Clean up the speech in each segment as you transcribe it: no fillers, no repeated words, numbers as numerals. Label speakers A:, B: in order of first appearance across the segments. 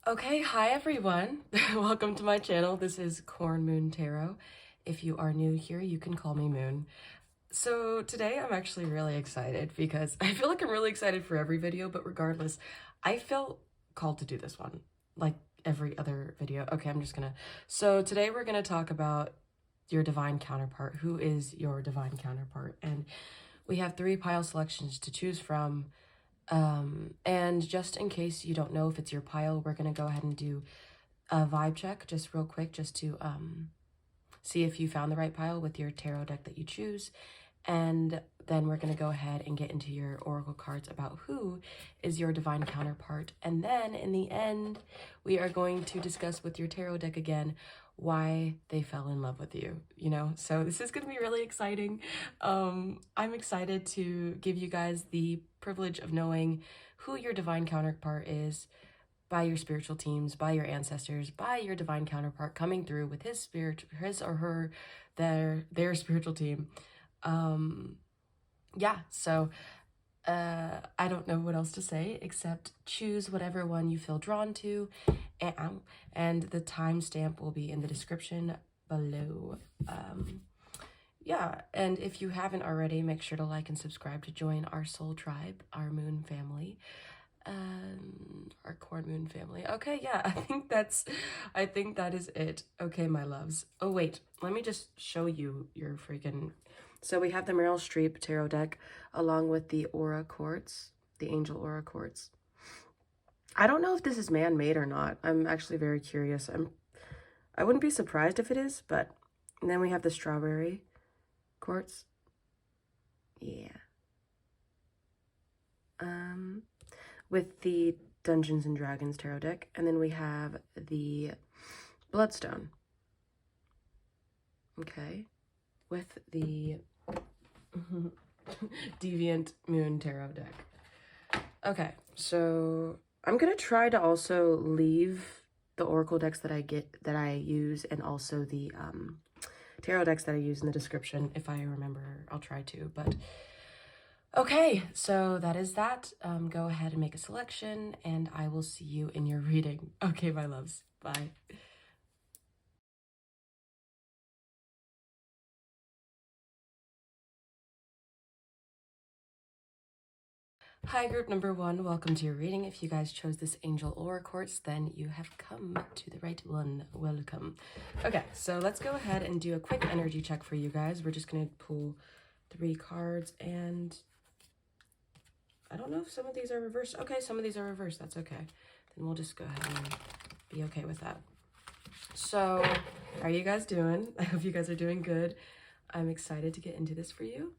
A: Okay, hi everyone. Welcome to my channel. This is Moon Tarot. If you are new here, you can call me Moon. So today I'm actually really excited because I feel like I'm really excited for every video, but regardless, I felt called to do this one, like every other video. Okay, So today we're gonna talk about your divine counterpart. Who is your divine counterpart? And we have 3 pile selections to choose from. And just in case you don't know if it's your pile, we're going to go ahead and do a vibe check just real quick, just to see if you found the right pile with your tarot deck that you choose. And then we're going to go ahead and get into your oracle cards about who is your divine counterpart. And then in the end, we are going to discuss with your tarot deck again why they fell in love with you, you know? So this is going to be really exciting. I'm excited to give you guys the privilege of knowing who your divine counterpart is by your spiritual teams, by your ancestors, by your divine counterpart coming through with his or her, their spiritual team. Yeah, so I don't know what else to say except choose whatever one you feel drawn to, and the timestamp will be in the description below. Yeah, and if you haven't already, make sure to like and subscribe to join our soul tribe, our moon family, our cornmoon family. Okay, yeah, I think that is it. Okay, my loves. Oh wait, let me just show you your freaking. So we have the Meryl Streep tarot deck along with the aura quartz, the angel aura quartz. I don't know if this is man-made or not. I'm actually very curious. I wouldn't be surprised if it is, but and then we have the strawberry quartz. Yeah. With the Dungeons and Dragons tarot deck, and then we have the Bloodstone. Okay. With the Deviant Moon tarot deck. Okay, so I'm gonna try to also leave the oracle decks that I use, and also the tarot decks that I use in the description. If I remember, I'll try to, but okay, so that is that. Go ahead and make a selection, and I will see you in your reading. Okay, my loves. Bye. Hi, group number 1. Welcome to your reading. If you guys chose this angel aura quartz, then you have come to the right one. Welcome. Okay, so let's go ahead and do a quick energy check for you guys. We're just going to pull 3 cards, and I don't know if some of these are reversed. Okay, some of these are reversed. That's okay. Then we'll just go ahead and be okay with that. So, how are you guys doing? I hope you guys are doing good. I'm excited to get into this for you.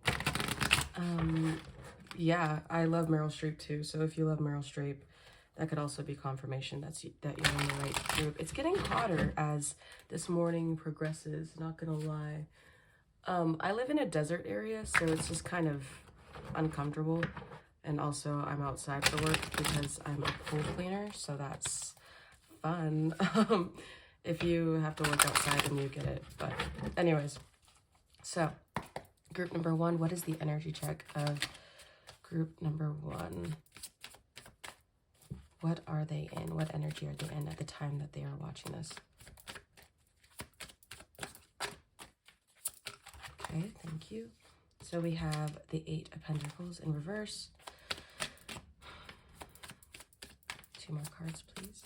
A: Yeah, I love Meryl Streep too. So if you love Meryl Streep, that could also be confirmation that you're in the right group. It's getting hotter as this morning progresses, not gonna lie. I live in a desert area, so it's just kind of uncomfortable. And also I'm outside for work because I'm a pool cleaner, so that's fun. If you have to work outside, then you get it. But anyways, so group number 1, what is the energy check of group number 1? What are they in? What energy are they in at the time that they are watching this? Okay, thank you. So we have the 8 of Pentacles in reverse. 2 more cards, please.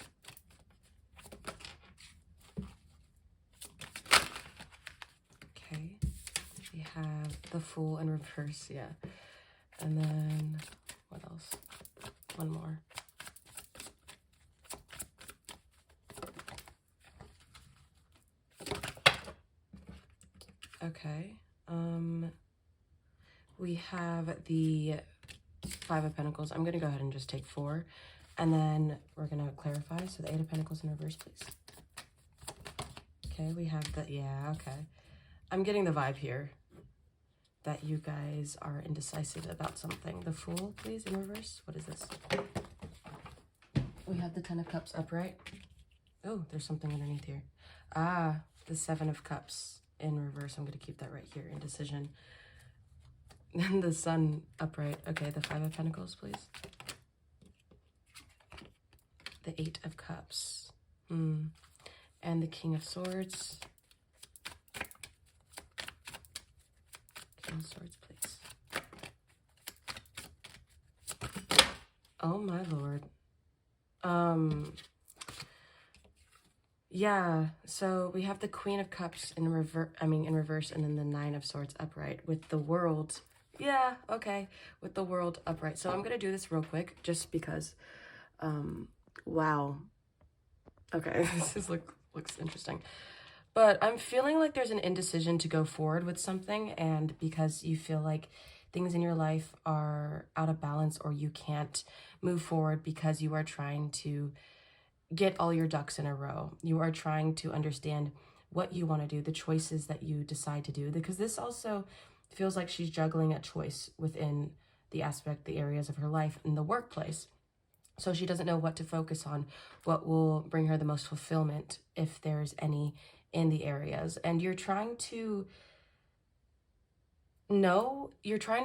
A: Okay, we have the Fool in reverse, yeah. And then, what else? One more. Okay, we have the 5 of Pentacles. I'm gonna go ahead and just take 4, and then we're gonna clarify. So the 8 of Pentacles in reverse, please. Okay, we have the, yeah, okay. I'm getting the vibe here that you guys are indecisive about something. The Fool, please, in reverse. What is this? We have the 10 of Cups upright. Oh, there's something underneath here. Ah, the 7 of Cups in reverse. I'm going to keep that right here. Indecision. And the Sun upright. Okay, the 5 of Pentacles, please. the Eight of Cups. And the King of Swords. King of Swords, please. Oh my lord. Yeah, so we have the Queen of Cups in reverse, in reverse, and then the Nine of Swords upright with the World. Yeah, okay, with the World upright. So I'm gonna do this real quick just because, wow. Okay, this looks interesting. But I'm feeling like there's an indecision to go forward with something, and because you feel like things in your life are out of balance or you can't move forward because you are trying to get all your ducks in a row. You are trying to understand what you want to do, the choices that you decide to do, because this also feels like she's juggling a choice within the areas of her life in the workplace. So she doesn't know what to focus on, what will bring her the most fulfillment, if there's any in the areas. And you're trying to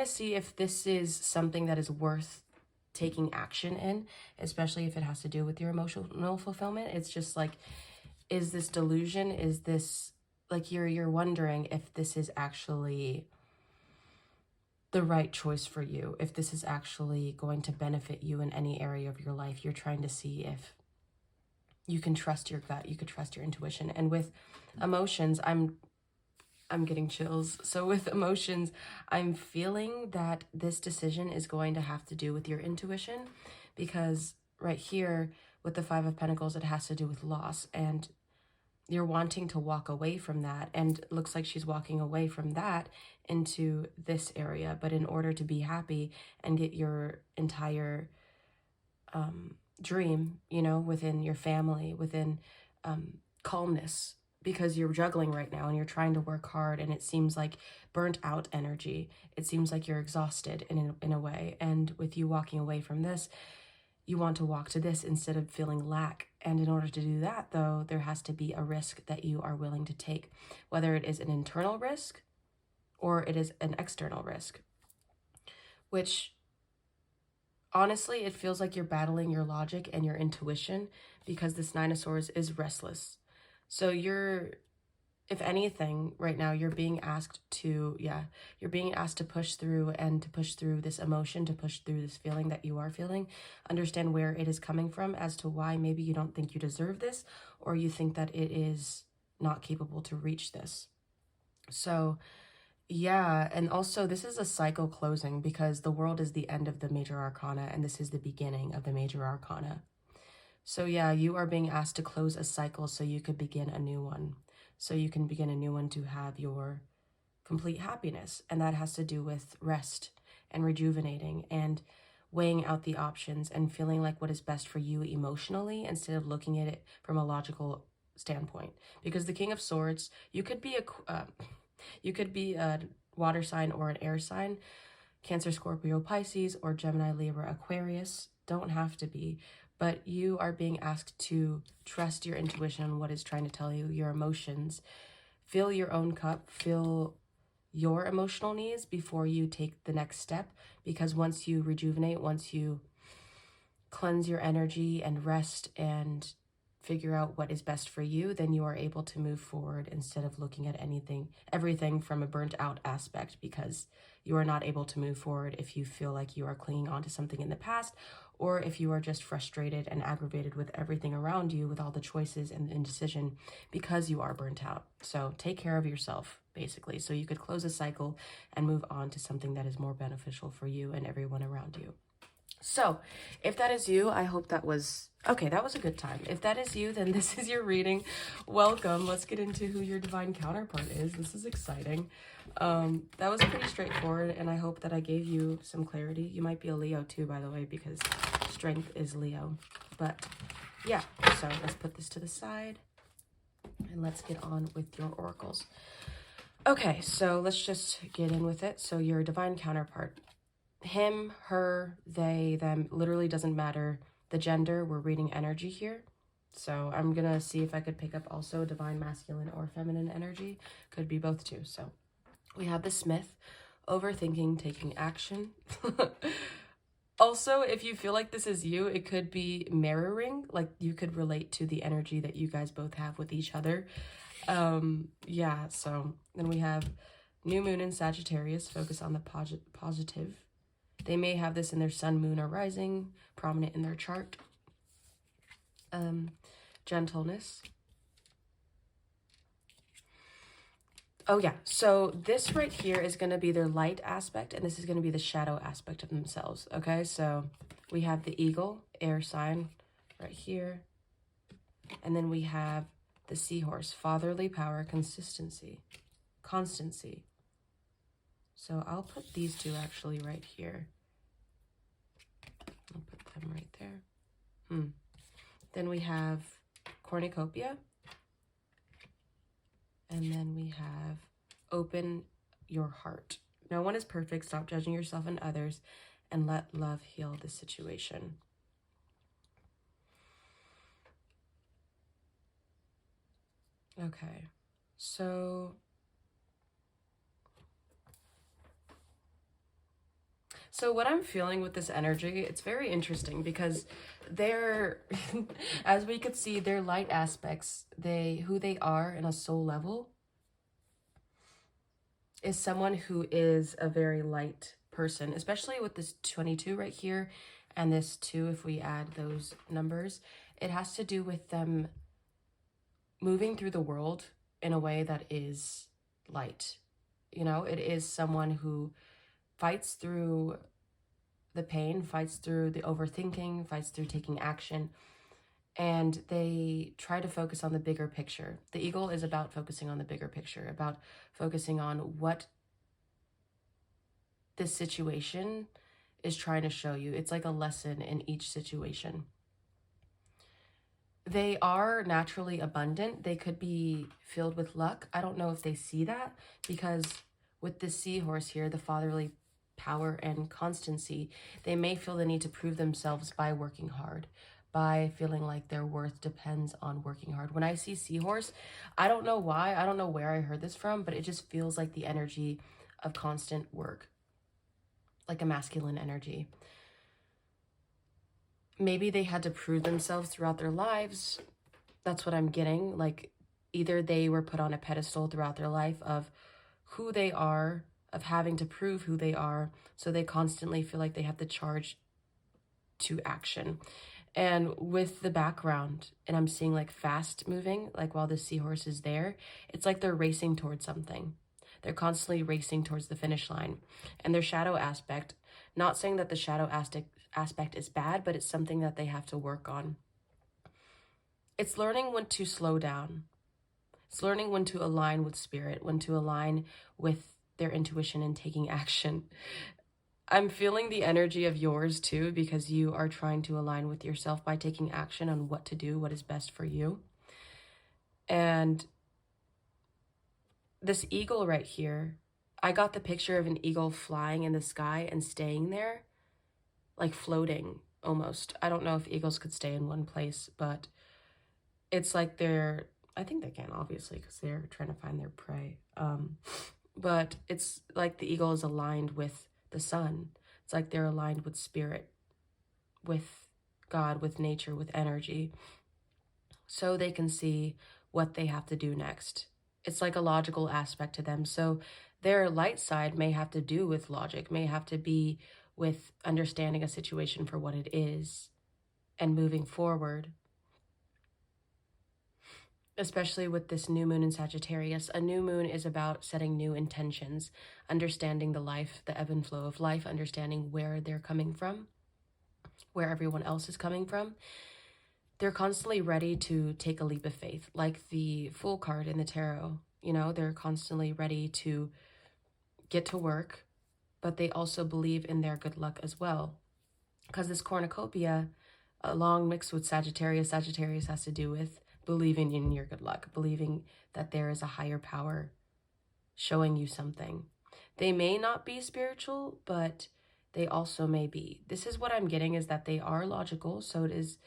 A: see if this is something that is worth taking action in, especially if it has to do with your emotional fulfillment. It's just like, is this delusion? Is this like you're wondering if this is actually the right choice for you, if this is actually going to benefit you in any area of your life. You're trying to see if you can trust your gut, you could trust your intuition. And with emotions, I'm getting chills. So with emotions, I'm feeling that this decision is going to have to do with your intuition, because right here with the Five of Pentacles, it has to do with loss, and you're wanting to walk away from that. And it looks like she's walking away from that into this area. But in order to be happy and get your entire dream, within your family, within calmness, because you're juggling right now and you're trying to work hard, and it seems like burnt out energy. It seems like you're exhausted in a way. And with you walking away from this, you want to walk to this instead of feeling lack. And in order to do that, though, there has to be a risk that you are willing to take, whether it is an internal risk or it is an external risk, which honestly, it feels like you're battling your logic and your intuition, because this Nine of Swords is restless. So if anything, right now, you're being asked to push through, and to push through this emotion, to push through this feeling that you are feeling, understand where it is coming from, as to why maybe you don't think you deserve this, or you think that it is not capable to reach this. So yeah, and also this is a cycle closing, because the World is the end of the major arcana, and this is the beginning of the major arcana. So yeah, you are being asked to close a cycle so you could begin a new one. So you can begin a new one to have your complete happiness. And that has to do with rest and rejuvenating and weighing out the options and feeling like what is best for you emotionally, instead of looking at it from a logical standpoint. Because the King of Swords, you could be a water sign or an air sign, Cancer, Scorpio, Pisces, or Gemini, Libra, Aquarius. Don't have to be. But you are being asked to trust your intuition, what is trying to tell you, your emotions. Fill your own cup, fill your emotional needs before you take the next step. Because once you rejuvenate, once you cleanse your energy and rest and figure out what is best for you, then you are able to move forward, instead of looking at everything from a burnt out aspect, because you are not able to move forward if you feel like you are clinging on to something in the past, or if you are just frustrated and aggravated with everything around you, with all the choices and the indecision, because you are burnt out. So take care of yourself, basically, so you could close a cycle and move on to something that is more beneficial for you and everyone around you. So if that is you, I hope that was okay. That was a good time. If that is you, then this is your reading. Welcome. Let's get into who your divine counterpart is. This is exciting. That was pretty straightforward, and I hope that I gave you some clarity. You might be a Leo too, by the way, because strength is Leo. But yeah, so let's put this to the side and let's get on with your oracles. Okay, so let's just get in with it. So your divine counterpart. Him, her, they, them, literally doesn't matter the gender. We're reading energy here. So I'm going to see if I could pick up also divine masculine or feminine energy. Could be both too. So we have the Smith, overthinking, taking action. Also, if you feel like this is you, it could be mirroring, like you could relate to the energy that you guys both have with each other. Yeah, so then we have new moon in Sagittarius, focus on the positive. They may have this in their sun, moon, or rising, prominent in their chart. Gentleness. Oh yeah, so this right here is going to be their light aspect, and this is going to be the shadow aspect of themselves, okay? So we have the eagle, air sign, right here. And then we have the seahorse, fatherly power, constancy. So I'll put these two actually right here. I'll put them right there. Then we have cornucopia. And then we have open your heart. No one is perfect. Stop judging yourself and others and let love heal the situation. Okay, so what I'm feeling with this energy, it's very interesting because they're, as we could see, their light aspects, who they are in a soul level is someone who is a very light person, especially with this 22 right here and this 2, if we add those numbers. It has to do with them moving through the world in a way that is light. You know, it is someone who fights through the pain, fights through the overthinking, fights through taking action, and they try to focus on the bigger picture. The eagle is about focusing on the bigger picture, about focusing on what this situation is trying to show you. It's like a lesson in each situation. They are naturally abundant. They could be filled with luck. I don't know if they see that, because with the seahorse here, the fatherly power and constancy, they may feel the need to prove themselves by working hard, by feeling like their worth depends on working hard. When I see seahorse, I don't know why, I don't know where I heard this from, but it just feels like the energy of constant work, like a masculine energy. Maybe they had to prove themselves throughout their lives. That's what I'm getting. Like, either they were put on a pedestal throughout their life of who they are, of having to prove who they are, so they constantly feel like they have to charge to action. And with the background, and I'm seeing like fast moving, like while the seahorse is there, it's like they're racing towards something. They're constantly racing towards the finish line. And their shadow aspect, not saying that the shadow aspect is bad, but it's something that they have to work on. It's learning when to slow down. It's learning when to align with spirit, when to align with their intuition and taking action. I'm feeling the energy of yours too, because you are trying to align with yourself by taking action on what to do, what is best for you. And this eagle right here, I got the picture of an eagle flying in the sky and staying there, like floating almost. I don't know if eagles could stay in one place, but it's like I think they can, obviously, because they're trying to find their prey. But it's like the eagle is aligned with the sun. It's like they're aligned with spirit, with God, with nature, with energy, so they can see what they have to do next. It's like a logical aspect to them. So their light side may have to do with logic, may have to be with understanding a situation for what it is and moving forward. Especially with this new moon in Sagittarius. A new moon is about setting new intentions, understanding the life, the ebb and flow of life, understanding where they're coming from, where everyone else is coming from. They're constantly ready to take a leap of faith, like the Fool card in the tarot. You know, they're constantly ready to get to work, but they also believe in their good luck as well. Because this cornucopia, along mixed with Sagittarius has to do with believing in your good luck, believing that there is a higher power showing you something. They may not be spiritual, but they also may be. This is what I'm getting, is that they are logical. So it is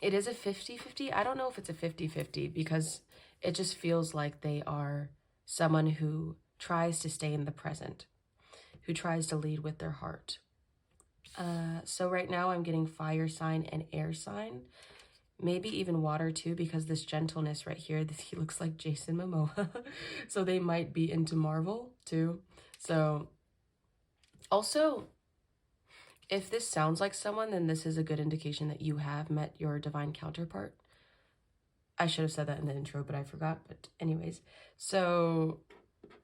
A: a 50-50. I don't know if it's a 50-50, because it just feels like they are someone who tries to stay in the present, who tries to lead with their heart. So right now I'm getting fire sign and air sign. Maybe even water too, because this gentleness right here, he looks like Jason Momoa. So they might be into Marvel too. So also, if this sounds like someone, then this is a good indication that you have met your divine counterpart. I should have said that in the intro, but I forgot. But anyways, so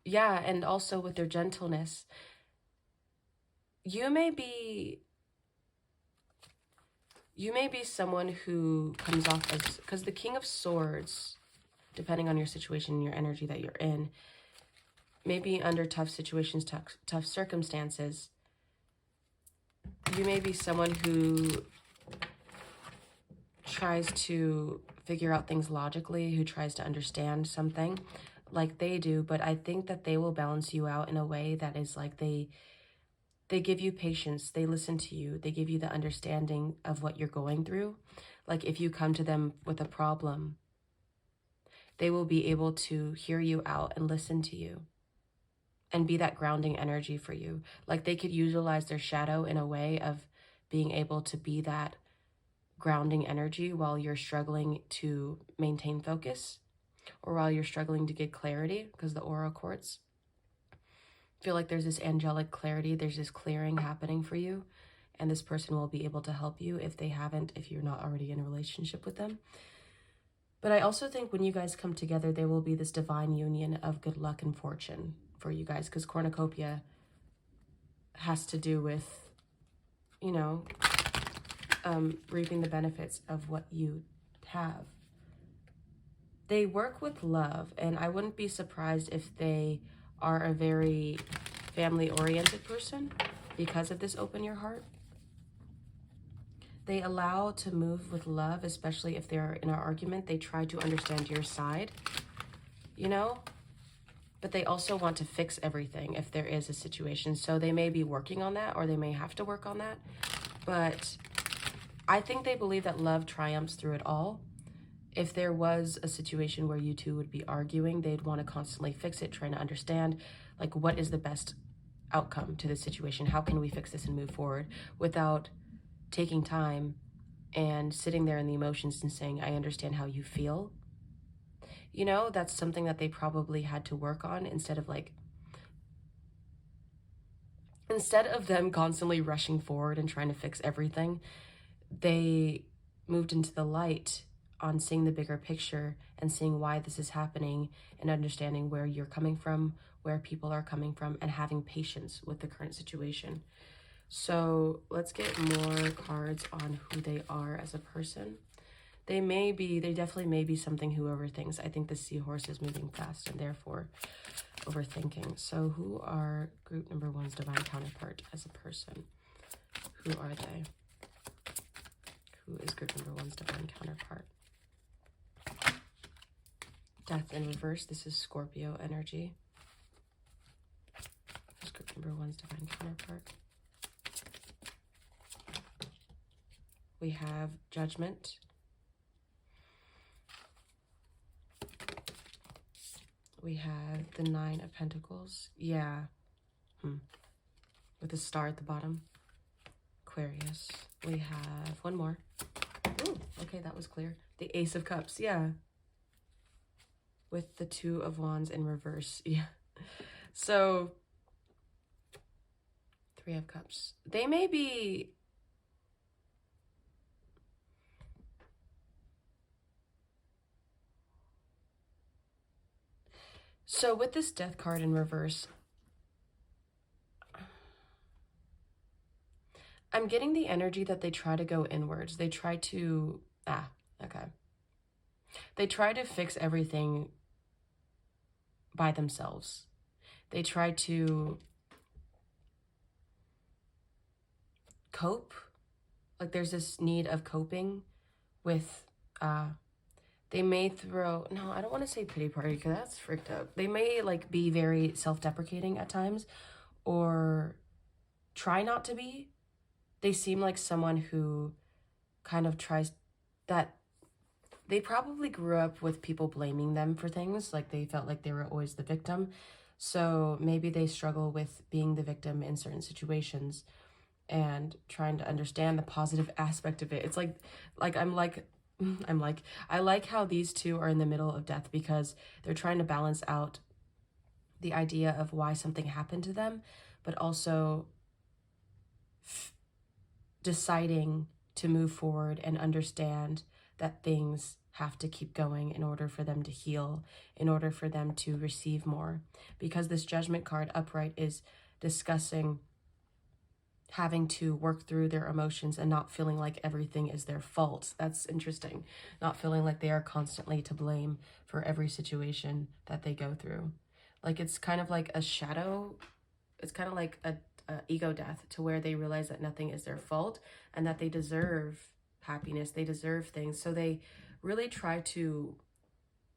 A: yeah, and also with their gentleness, you may be someone who comes off as, because the King of Swords, depending on your situation, your energy that you're in, maybe under tough situations, tough circumstances, you may be someone who tries to figure out things logically, who tries to understand something like they do, but I think that they will balance you out in a way that is like they give you patience, they listen to you, they give you the understanding of what you're going through. Like if you come to them with a problem, they will be able to hear you out and listen to you and be that grounding energy for you. Like they could utilize their shadow in a way of being able to be that grounding energy while you're struggling to maintain focus, or while you're struggling to get clarity, because the aura quartz, I feel like there's this angelic clarity, there's this clearing happening for you, and this person will be able to help you if you're not already in a relationship with them. But I also think when you guys come together, there will be this divine union of good luck and fortune for you guys, because cornucopia has to do with, you know, reaping the benefits of what you have. They work with love, and I wouldn't be surprised if they are a very family-oriented person because of this open your heart. They allow to move with love, especially if they're in an argument. They try to understand your side, you know, but they also want to fix everything if there is a situation. So they may be working on that, or they may have to work on that. But I think they believe that love triumphs through it all. If there was a situation where you two would be arguing, they'd want to constantly fix it, trying to understand, like, what is the best outcome to this situation? How can we fix this and move forward without taking time and sitting there in the emotions and saying, I understand how you feel. You know, that's something that they probably had to work on, instead of them constantly rushing forward and trying to fix everything. They moved into the light on seeing the bigger picture and seeing why this is happening, and understanding where you're coming from, where people are coming from, and having patience with the current situation. So let's get more cards on who they are as a person. They definitely may be something who overthinks. I think the seahorse is moving fast and therefore overthinking. So who are group number one's divine counterpart as a person? Who are they? Who is group number one's divine counterpart? Death in reverse. This is Scorpio energy. Who's group number one's divine counterpart? We have Judgment. We have the Nine of Pentacles. Yeah. With a star at the bottom. Aquarius. We have one more. Ooh, okay, that was clear. The Ace of Cups. Yeah. With the Two of Wands in reverse. Yeah. So, Three of Cups. They may be... So with this Death card in reverse, I'm getting the energy that they try to go inwards. They try to, They try to fix everything by themselves. They try to cope. Like there's this need of coping with, they may throw, no, I don't want to say pity party because that's freaked out. They may like be very self-deprecating at times, or try not to be. They seem like someone who kind of tries that. They probably grew up with people blaming them for things. Like they felt like they were always the victim. So maybe they struggle with being the victim in certain situations. and trying to understand the positive aspect of it. It's I like how these two are in the middle of death because they're trying to balance out the idea of why something happened to them, but also deciding to move forward and understand that things have to keep going in order for them to heal, in order for them to receive more. Because this Judgment card upright is discussing having to work through their emotions and not feeling like everything is their fault. That's interesting. Not feeling like they are constantly to blame for every situation that they go through. Like it's kind of like a shadow. It's kind of like a ego death, to where they realize that nothing is their fault and that they deserve happiness. They deserve things. So they really try to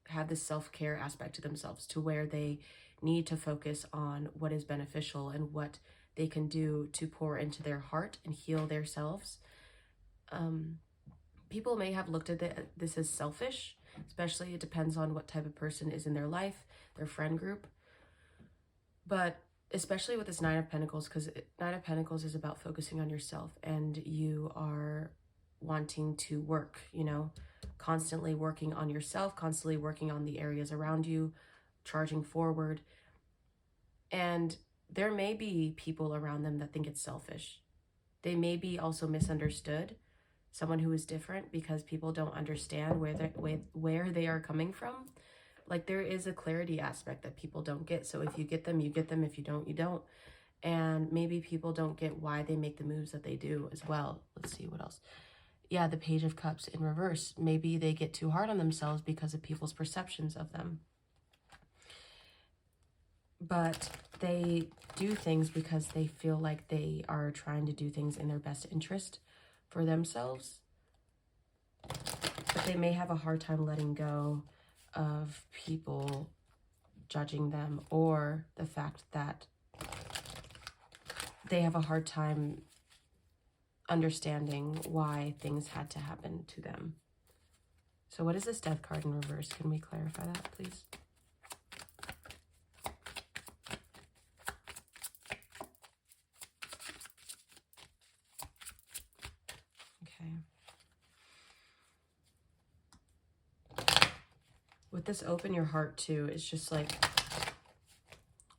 A: have this self-care aspect to themselves, to where they need to focus on what is beneficial and what they can do to pour into their heart and heal themselves. People may have looked at this as selfish, especially it depends on what type of person is in their life, their friend group. But especially with this Nine of Pentacles, because Nine of Pentacles is about focusing on yourself, and you are wanting to work, you know, constantly working on yourself, constantly working on the areas around you, charging forward. And there may be people around them that think it's selfish. They may be also misunderstood, someone who is different, because people don't understand where they are coming from. Like there is a clarity aspect that people don't get. So if you get them, you get them. If you don't, you don't. And maybe people don't get why they make the moves that they do as well. Let's see what else. Yeah, the Page of Cups in reverse. Maybe they get too hard on themselves because of people's perceptions of them. But they do things because they feel like they are trying to do things in their best interest for themselves. But they may have a hard time letting go of people judging them, or the fact that they have a hard time understanding why things had to happen to them. So what is this Death card in reverse? Can we clarify that, please? Okay. With this open your heart too, it's just like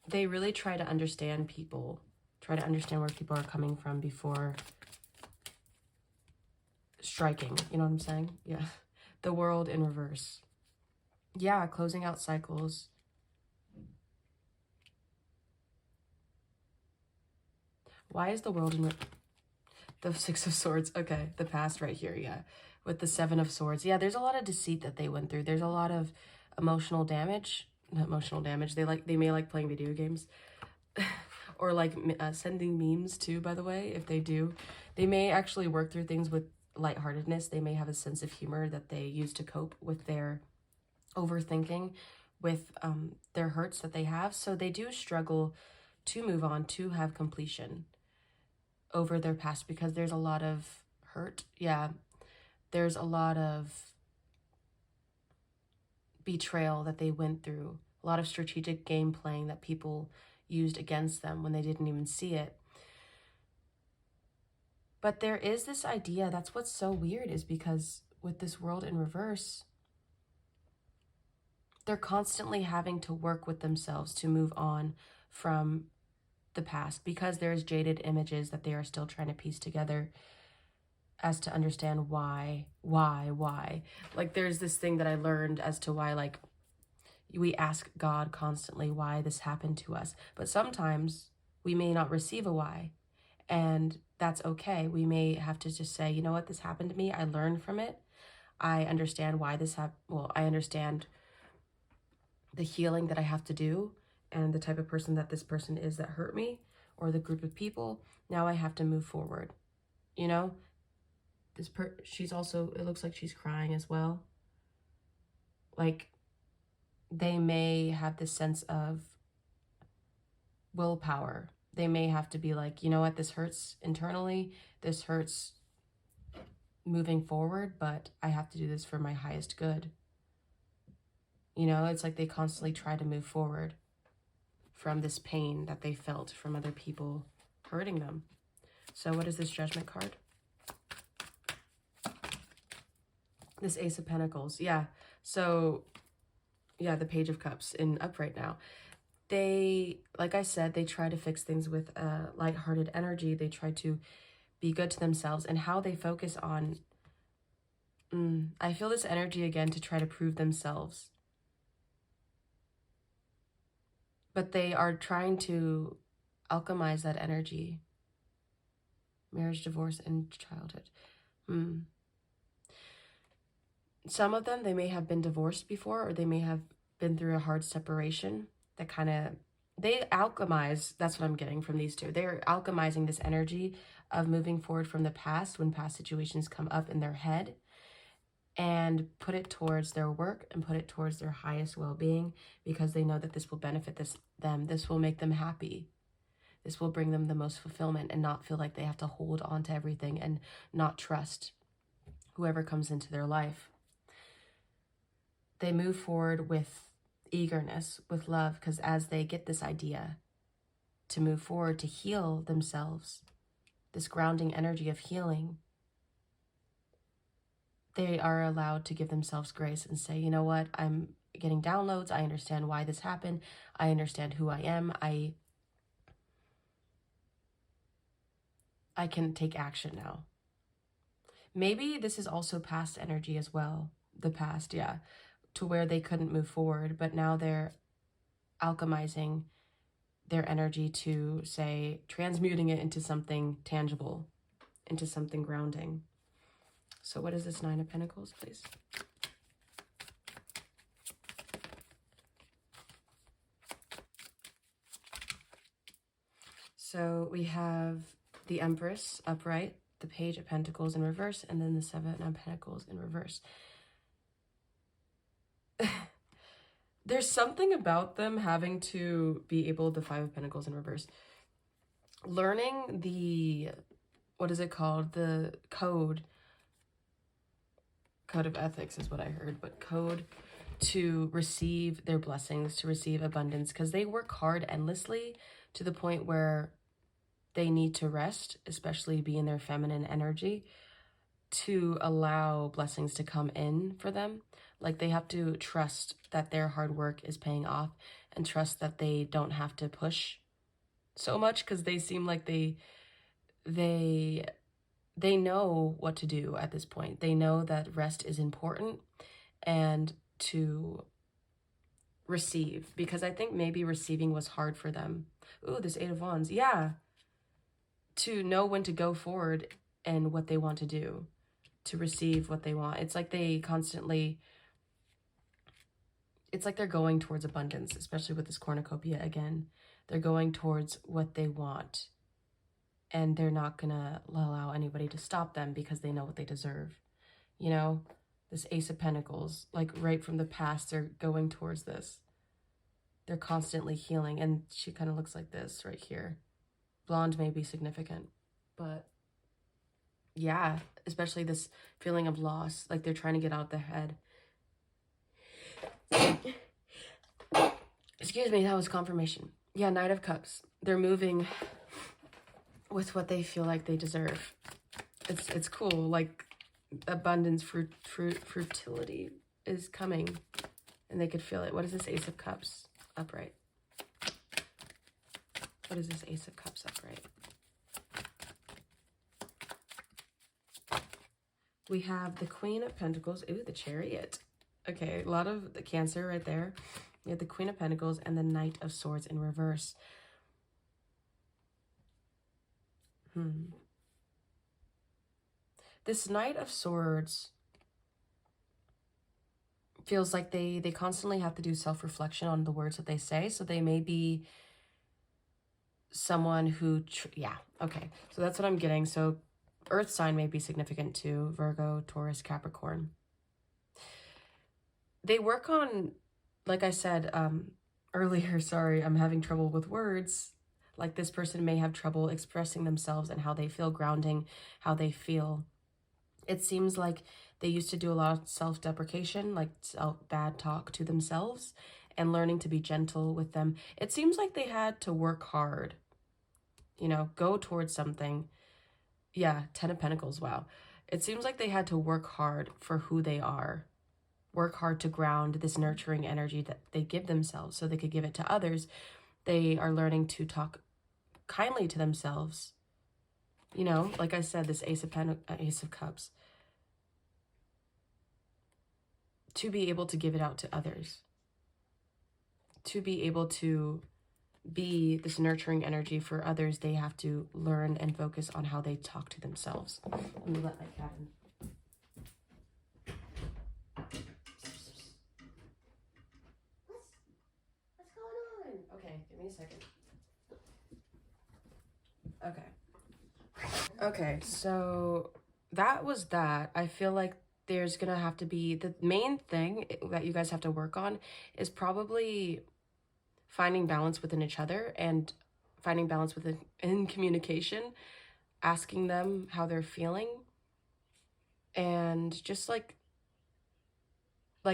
A: they really try to understand people, try to understand where people are coming from before striking. You know what I'm saying? Yeah. The World in reverse. Yeah, closing out cycles. Why is the World in the Six of Swords? Okay, the past right here, yeah. With the Seven of Swords. Yeah, there's a lot of deceit that they went through. There's a lot of emotional damage. Not emotional damage. They may like playing video games. Or like sending memes too, by the way, if they do. They may actually work through things with lightheartedness. They may have a sense of humor that they use to cope with their overthinking, with their hurts that they have. So they do struggle to move on, to have completion over their past, because there's a lot of hurt. Yeah, there's a lot of betrayal that they went through, a lot of strategic game playing that people used against them when they didn't even see it. But there is this idea, that's what's so weird, is because with this World in reverse, they're constantly having to work with themselves to move on from the past, because there's jaded images that they are still trying to piece together as to understand why. Like there's this thing that I learned as to why, like, we ask God constantly why this happened to us, but sometimes we may not receive a why, and that's okay. We may have to just say, you know what, this happened to me, I learned from it, I understand why this happened. Well, I understand the healing that I have to do and the type of person that this person is that hurt me, or the group of people. Now I have to move forward. You know, she's also, it looks like she's crying as well. Like they may have this sense of willpower. They may have to be like, you know what, this hurts internally, this hurts moving forward, but I have to do this for my highest good. You know, it's like they constantly try to move forward from this pain that they felt from other people hurting them. So what is this Judgment card? This Ace of Pentacles. Yeah. So, yeah, the Page of Cups in upright now. They, like I said, they try to fix things with a lighthearted energy. They try to be good to themselves, and how they focus on, I feel this energy again to try to prove themselves. But they are trying to alchemize that energy. Marriage, divorce, and childhood. Some of them, they may have been divorced before, or they may have been through a hard separation that kind of, they alchemize, that's what I'm getting from these two. They're alchemizing this energy of moving forward from the past when past situations come up in their head, and put it towards their work and put it towards their highest well-being, because they know that this will benefit them. This will make them happy. This will bring them the most fulfillment, and not feel like they have to hold on to everything and not trust whoever comes into their life. They move forward with eagerness, with love, because as they get this idea to move forward, to heal themselves, this grounding energy of healing, they are allowed to give themselves grace and say, you know what, I'm getting downloads. I understand why this happened. I understand who I am. I can take action now. Maybe this is also past energy as well. The past, yeah, to where they couldn't move forward, but now they're alchemizing their energy to, say, transmuting it into something tangible, into something grounding. So what is this Nine of Pentacles, please? So we have the Empress upright, the Page of Pentacles in reverse, and then the Seven of Pentacles in reverse. There's something about them having to be able, the Five of Pentacles in reverse, learning the, what is it called? The code of ethics is what I heard, but code to receive their blessings, to receive abundance, because they work hard endlessly to the point where they need to rest, especially be in their feminine energy, to allow blessings to come in for them. Like, they have to trust that their hard work is paying off, and trust that they don't have to push so much, because they seem like they know what to do at this point. They know that rest is important, and to receive, because I think maybe receiving was hard for them. Ooh, this Eight of Wands. Yeah. To know when to go forward and what they want to do, to receive what they want. It's like they constantly, it's like they're going towards abundance, especially with this cornucopia again. They're going towards what they want, and they're not gonna allow anybody to stop them, because they know what they deserve. You know, this Ace of Pentacles, like right from the past, they're going towards this. They're constantly healing, and she kind of looks like this right here. Blonde may be significant, but yeah, especially this feeling of loss, like they're trying to get out of their head. Excuse me, that was confirmation. Yeah, Knight of Cups. They're moving with what they feel like they deserve. It's cool. Like, abundance, fertility is coming, and they could feel it. What is this Ace of Cups upright? What is this Ace of Cups upright? We have the Queen of Pentacles. Ooh, the Chariot. Okay, a lot of the Cancer right there. We have the Queen of Pentacles and the Knight of Swords in reverse. This Knight of Swords feels like they constantly have to do self-reflection on the words that they say. So they may be someone who, yeah, okay. So that's what I'm getting. So Earth sign may be significant too. Virgo, Taurus, Capricorn. They work on, like I said earlier, sorry, I'm having trouble with words. Like, this person may have trouble expressing themselves and how they feel, grounding how they feel. It seems like they used to do a lot of self-deprecation, like bad talk to themselves, and learning to be gentle with them. It seems like they had to work hard, you know, go towards something, Yeah, Ten of Pentacles, wow. It seems like they had to work hard for who they are. Work hard to ground this nurturing energy that they give themselves so they could give it to others. They are learning to talk kindly to themselves. You know, like I said, this Ace of Cups. To be able to give it out to others. To be able to be this nurturing energy for others, they have to learn and focus on how they talk to themselves. Let me let my cat in. What's going on? Okay, give me a second. Okay, so that was that. I feel like there's gonna have to be, the main thing that you guys have to work on is probably finding balance within each other and finding balance within in communication, asking them how they're feeling, and just like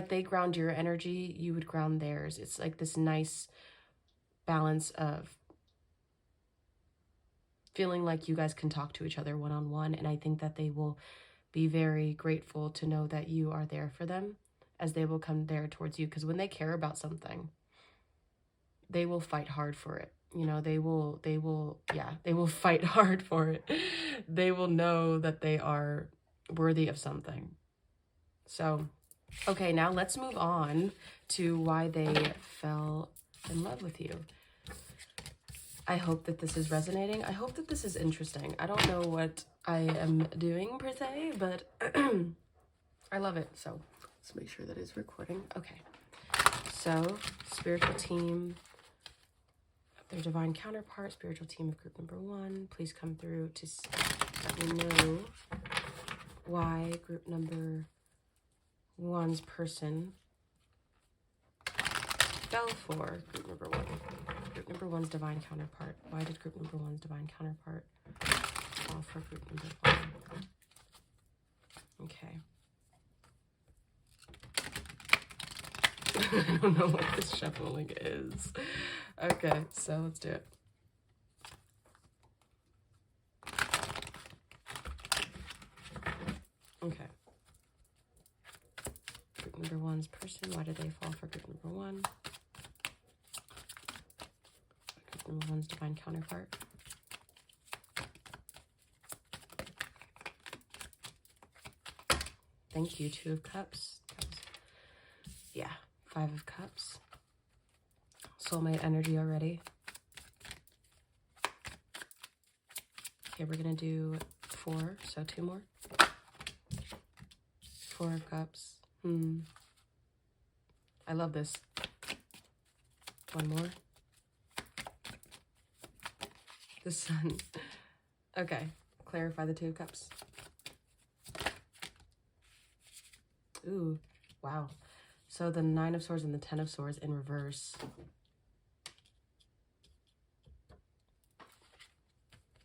A: they ground your energy, you would ground theirs. It's like this nice balance of feeling like you guys can talk to each other one-on-one, and I think that they will be very grateful to know that you are there for them as they will come there towards you, because when they care about something, they will fight hard for it. You know, they will fight hard for it. They will know that they are worthy of something. So, okay, now let's move on to why they fell in love with you. I hope that this is resonating. I hope that this is interesting. I don't know what I am doing per se, but I love it. So let's make sure that it's recording. Okay. So spiritual team, their divine counterpart, spiritual team of group number 1. Please come through to let me know why group number 1's person fell for group number 1. Group number 1's divine counterpart. Why did group number 1's divine counterpart fall for group number 1? Okay. I don't know what this shuffling is. Okay, so let's do it. Okay. Group number 1's person. Why did they fall for group number 1? Group number 1's divine counterpart. Thank you. 2 of Cups. Yeah. 5 of Cups. Soulmate energy already. Okay, we're gonna do 4, so 2 more. 4 of Cups. I love this. 1 more. The Sun. Okay, clarify the 2 of Cups. Ooh, wow. So the 9 of Swords and the 10 of Swords in reverse.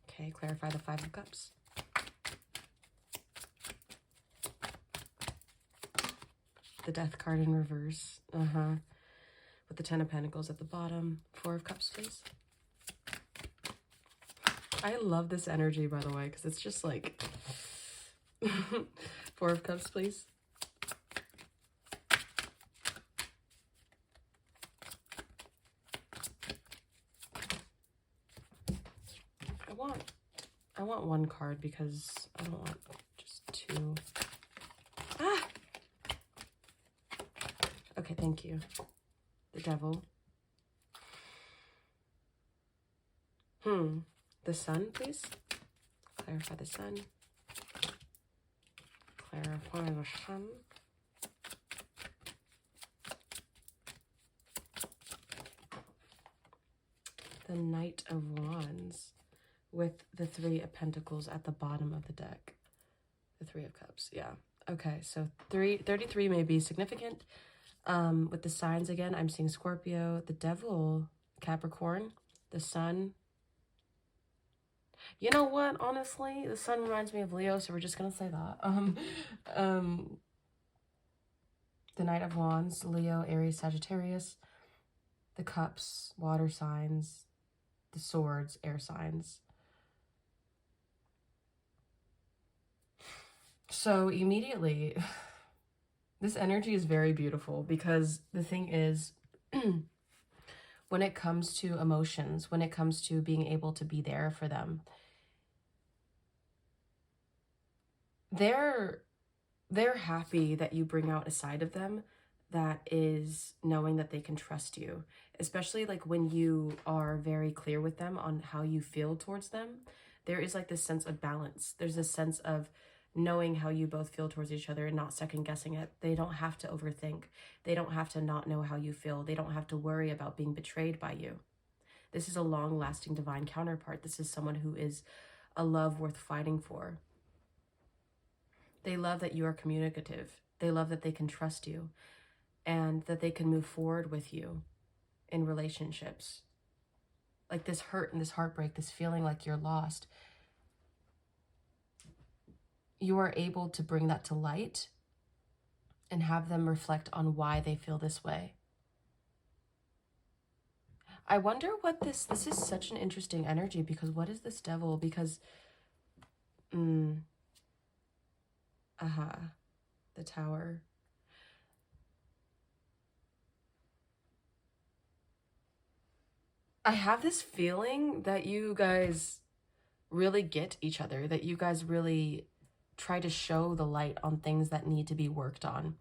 A: Okay, clarify the 5 of Cups. The Death card in reverse. With the 10 of Pentacles at the bottom. 4 of Cups, please. I love this energy, by the way, because it's just like... 4 of Cups, please. I want 1 card because I don't want just 2. Ah! Okay, thank you. The Devil. The Sun, please. Clarify the Sun. Clarify the Sun. The Knight of Wands with the 3 of Pentacles at the bottom of the deck. The 3 of Cups, yeah. Okay, so 33 may be significant. With the signs again, I'm seeing Scorpio, the Devil, Capricorn, the Sun. You know what, honestly, the Sun reminds me of Leo, so we're just gonna say that. The Knight of Wands, Leo, Aries, Sagittarius. The Cups, water signs. The Swords, air signs. So immediately, this energy is very beautiful because the thing is, when it comes to emotions, when it comes to being able to be there for them, they're happy that you bring out a side of them that is knowing that they can trust you, especially like when you are very clear with them on how you feel towards them. There is like this sense of balance. There's this sense of knowing how you both feel towards each other and not second guessing it. They don't have to overthink. They don't have to not know how you feel. They don't have to worry about being betrayed by you. This is a long-lasting divine counterpart. This is someone who is a love worth fighting for. They love that you are communicative. They love that they can trust you and that they can move forward with you in relationships. Like this hurt and this heartbreak, this feeling like you're lost, you are able to bring that to light and have them reflect on why they feel this way. I wonder what this is such an interesting energy, because what is this devil? Because, the Tower. I have this feeling that you guys really get each other, that you guys really try to show the light on things that need to be worked on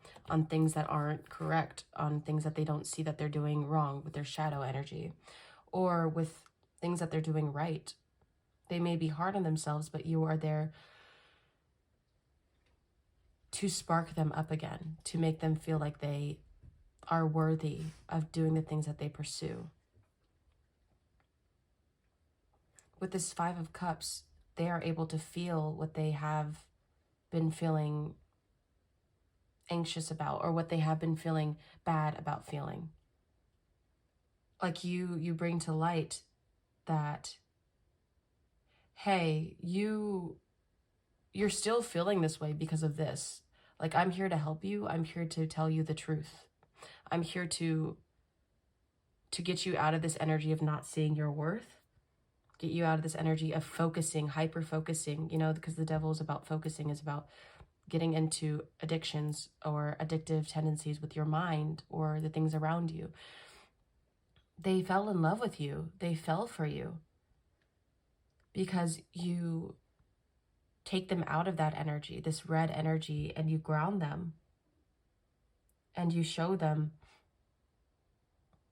A: things that aren't correct, on things that they don't see that they're doing wrong with their shadow energy, or with things that they're doing right. They may be hard on themselves, but you are there to spark them up again, to make them feel like they are worthy of doing the things that they pursue. With this Five of Cups, they are able to feel what they have been feeling anxious about, or what they have been feeling bad about feeling. Like you bring to light that, hey, you're still feeling this way because of this. Like, I'm here to help you. I'm here to tell you the truth. I'm here to get you out of this energy of not seeing your worth, get you out of this energy of focusing, hyper focusing, because the devil is about focusing, is about getting into addictions or addictive tendencies with your mind or the things around you. They fell in love with you. They fell for you because you take them out of that energy, this red energy, and you ground them and you show them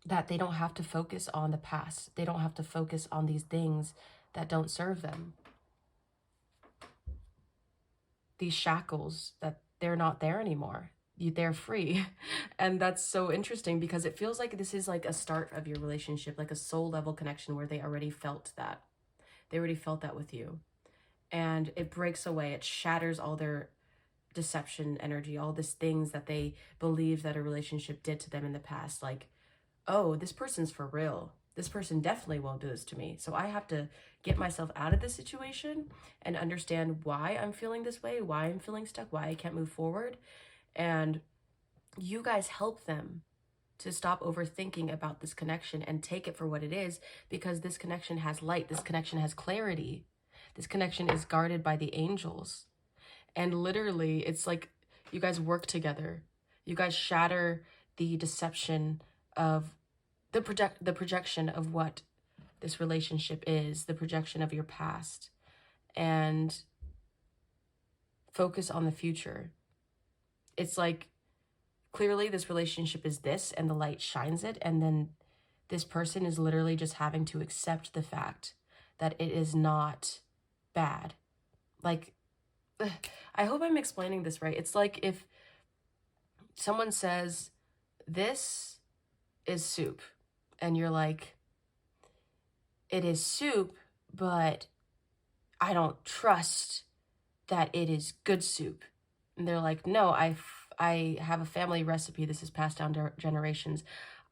A: that they don't have to focus on the past. They don't have to focus on these things that don't serve them. These shackles, that they're not there anymore. They're free. And that's so interesting because it feels like this is like a start of your relationship, like a soul level connection where they already felt that. They already felt that with you. And it breaks away. It shatters all their deception energy, all these things that they believed that a relationship did to them in the past. Like, oh, this person's for real. This person definitely won't do this to me. So I have to get myself out of this situation and understand why I'm feeling this way, why I'm feeling stuck, why I can't move forward. And you guys help them to stop overthinking about this connection and take it for what it is, because this connection has light. This connection has clarity. This connection is guarded by the angels. And literally, it's like you guys work together. You guys shatter the deception of the projection of what this relationship is, the projection of your past, and focus on the future. It's like, clearly this relationship is this, and the light shines it, and then this person is literally just having to accept the fact that it is not bad. Like, I hope I'm explaining this right. It's like if someone says, this is soup, and you're like, it is soup, but I don't trust that it is good soup. And they're like, no, I have a family recipe. This is passed down to generations.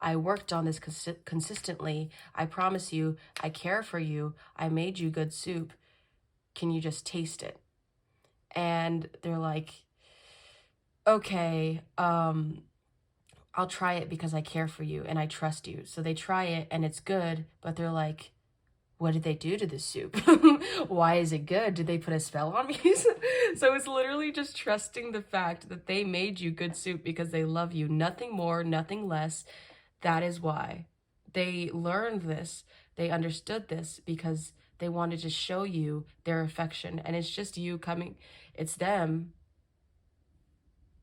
A: I worked on this consistently. I promise you, I care for you. I made you good soup. Can you just taste it? And they're like, okay, I'll try it because I care for you and I trust you. So they try it and it's good, but they're like, what did they do to this soup? Why is it good? Did they put a spell on me? So it's literally just trusting the fact that they made you good soup because they love you. Nothing more, nothing less. That is why. They learned this. They understood this because they wanted to show you their affection. And it's just you coming. It's them.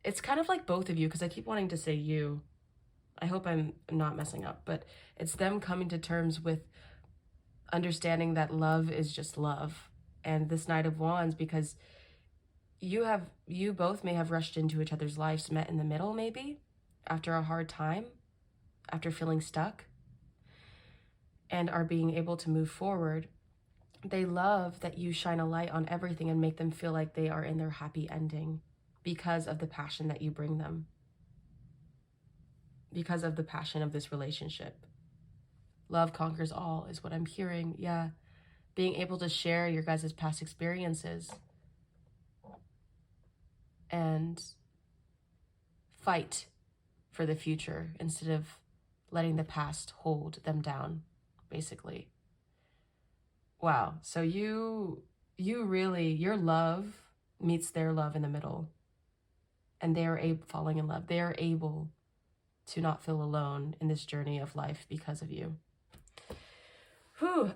A: It's kind of like both of you, because I keep wanting to say you. I hope I'm not messing up. But it's them coming to terms with understanding that love is just love. And this Knight of Wands, because you both may have rushed into each other's lives, met in the middle maybe, after a hard time, after feeling stuck, and are being able to move forward. They love that you shine a light on everything and make them feel like they are in their happy ending because of the passion that you bring them, because of the passion of this relationship. Love conquers all is what I'm hearing. Yeah. Being able to share your guys' past experiences and fight for the future instead of letting the past hold them down, basically. Wow. So you really, your love meets their love in the middle, and they are falling in love. They are able to not feel alone in this journey of life because of you. Whew.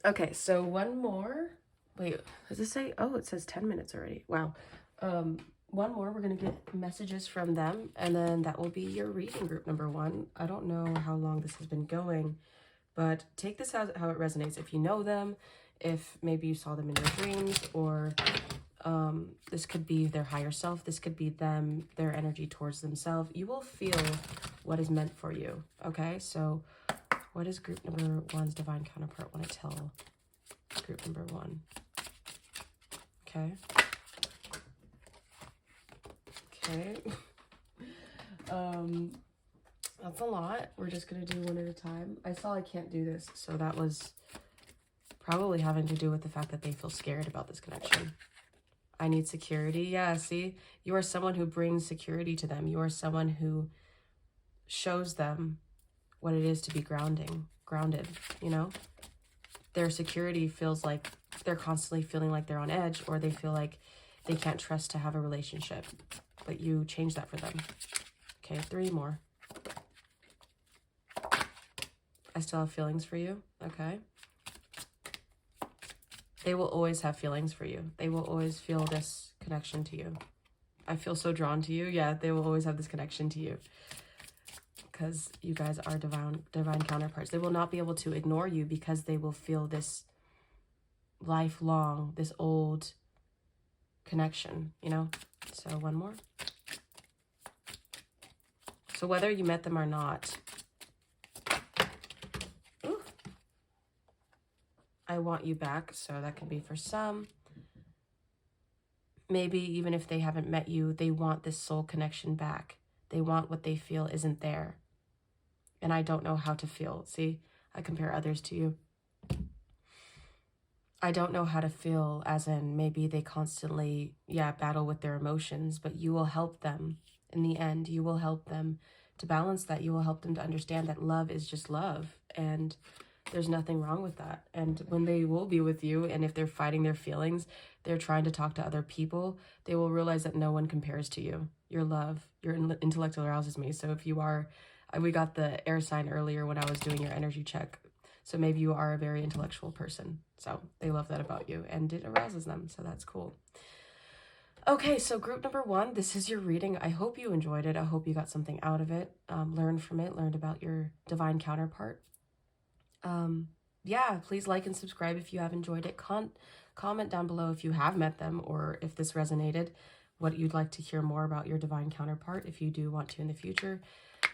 A: Okay, so one more. Wait, does this say? Oh, it says 10 minutes already. Wow. One more. We're going to get messages from them, and then that will be your reading group number 1. I don't know how long this has been going, but take this how it resonates. If you know them, if maybe you saw them in your dreams, or this could be their higher self. This could be them, their energy towards themselves. You will feel what is meant for you. Okay, so what does group number 1's divine counterpart want to tell group number 1? Okay. Okay. That's a lot. We're just gonna do one at a time. I saw I can't do this, so that was probably having to do with the fact that they feel scared about this connection. I need security. Yeah, see, you are someone who brings security to them. You are someone who shows them what it is to be grounded, you know? Their security feels like they're constantly feeling like they're on edge, or they feel like they can't trust to have a relationship, but you change that for them. Okay, 3 more. I still have feelings for you. Okay. They will always have feelings for you. They will always feel this connection to you. I feel so drawn to you. Yeah, they will always have this connection to you because you guys are divine counterparts. They will not be able to ignore you because they will feel this lifelong, this old connection, you know? So one more. So whether you met them or not, I want you back. So that can be for some. Maybe even if they haven't met you, they want this soul connection back. They want what they feel isn't there. And I don't know how to feel. See, I compare others to you. I don't know how to feel, as in maybe they constantly, battle with their emotions, but you will help them. In the end, you will help them to balance that. You will help them to understand that love is just love. And there's nothing wrong with that. And when they will be with you, and if they're fighting their feelings, they're trying to talk to other people, they will realize that no one compares to you. Your love, your intellect arouses me. So if you are, we got the air sign earlier when I was doing your energy check. So maybe you are a very intellectual person. So they love that about you, and it arouses them. So that's cool. Okay, so group number 1, this is your reading. I hope you enjoyed it. I hope you got something out of it, learned from it, learned about your divine counterpart. Please like and subscribe if you have enjoyed it. Comment down below if you have met them, or if this resonated, what you'd like to hear more about your divine counterpart if you do want to in the future.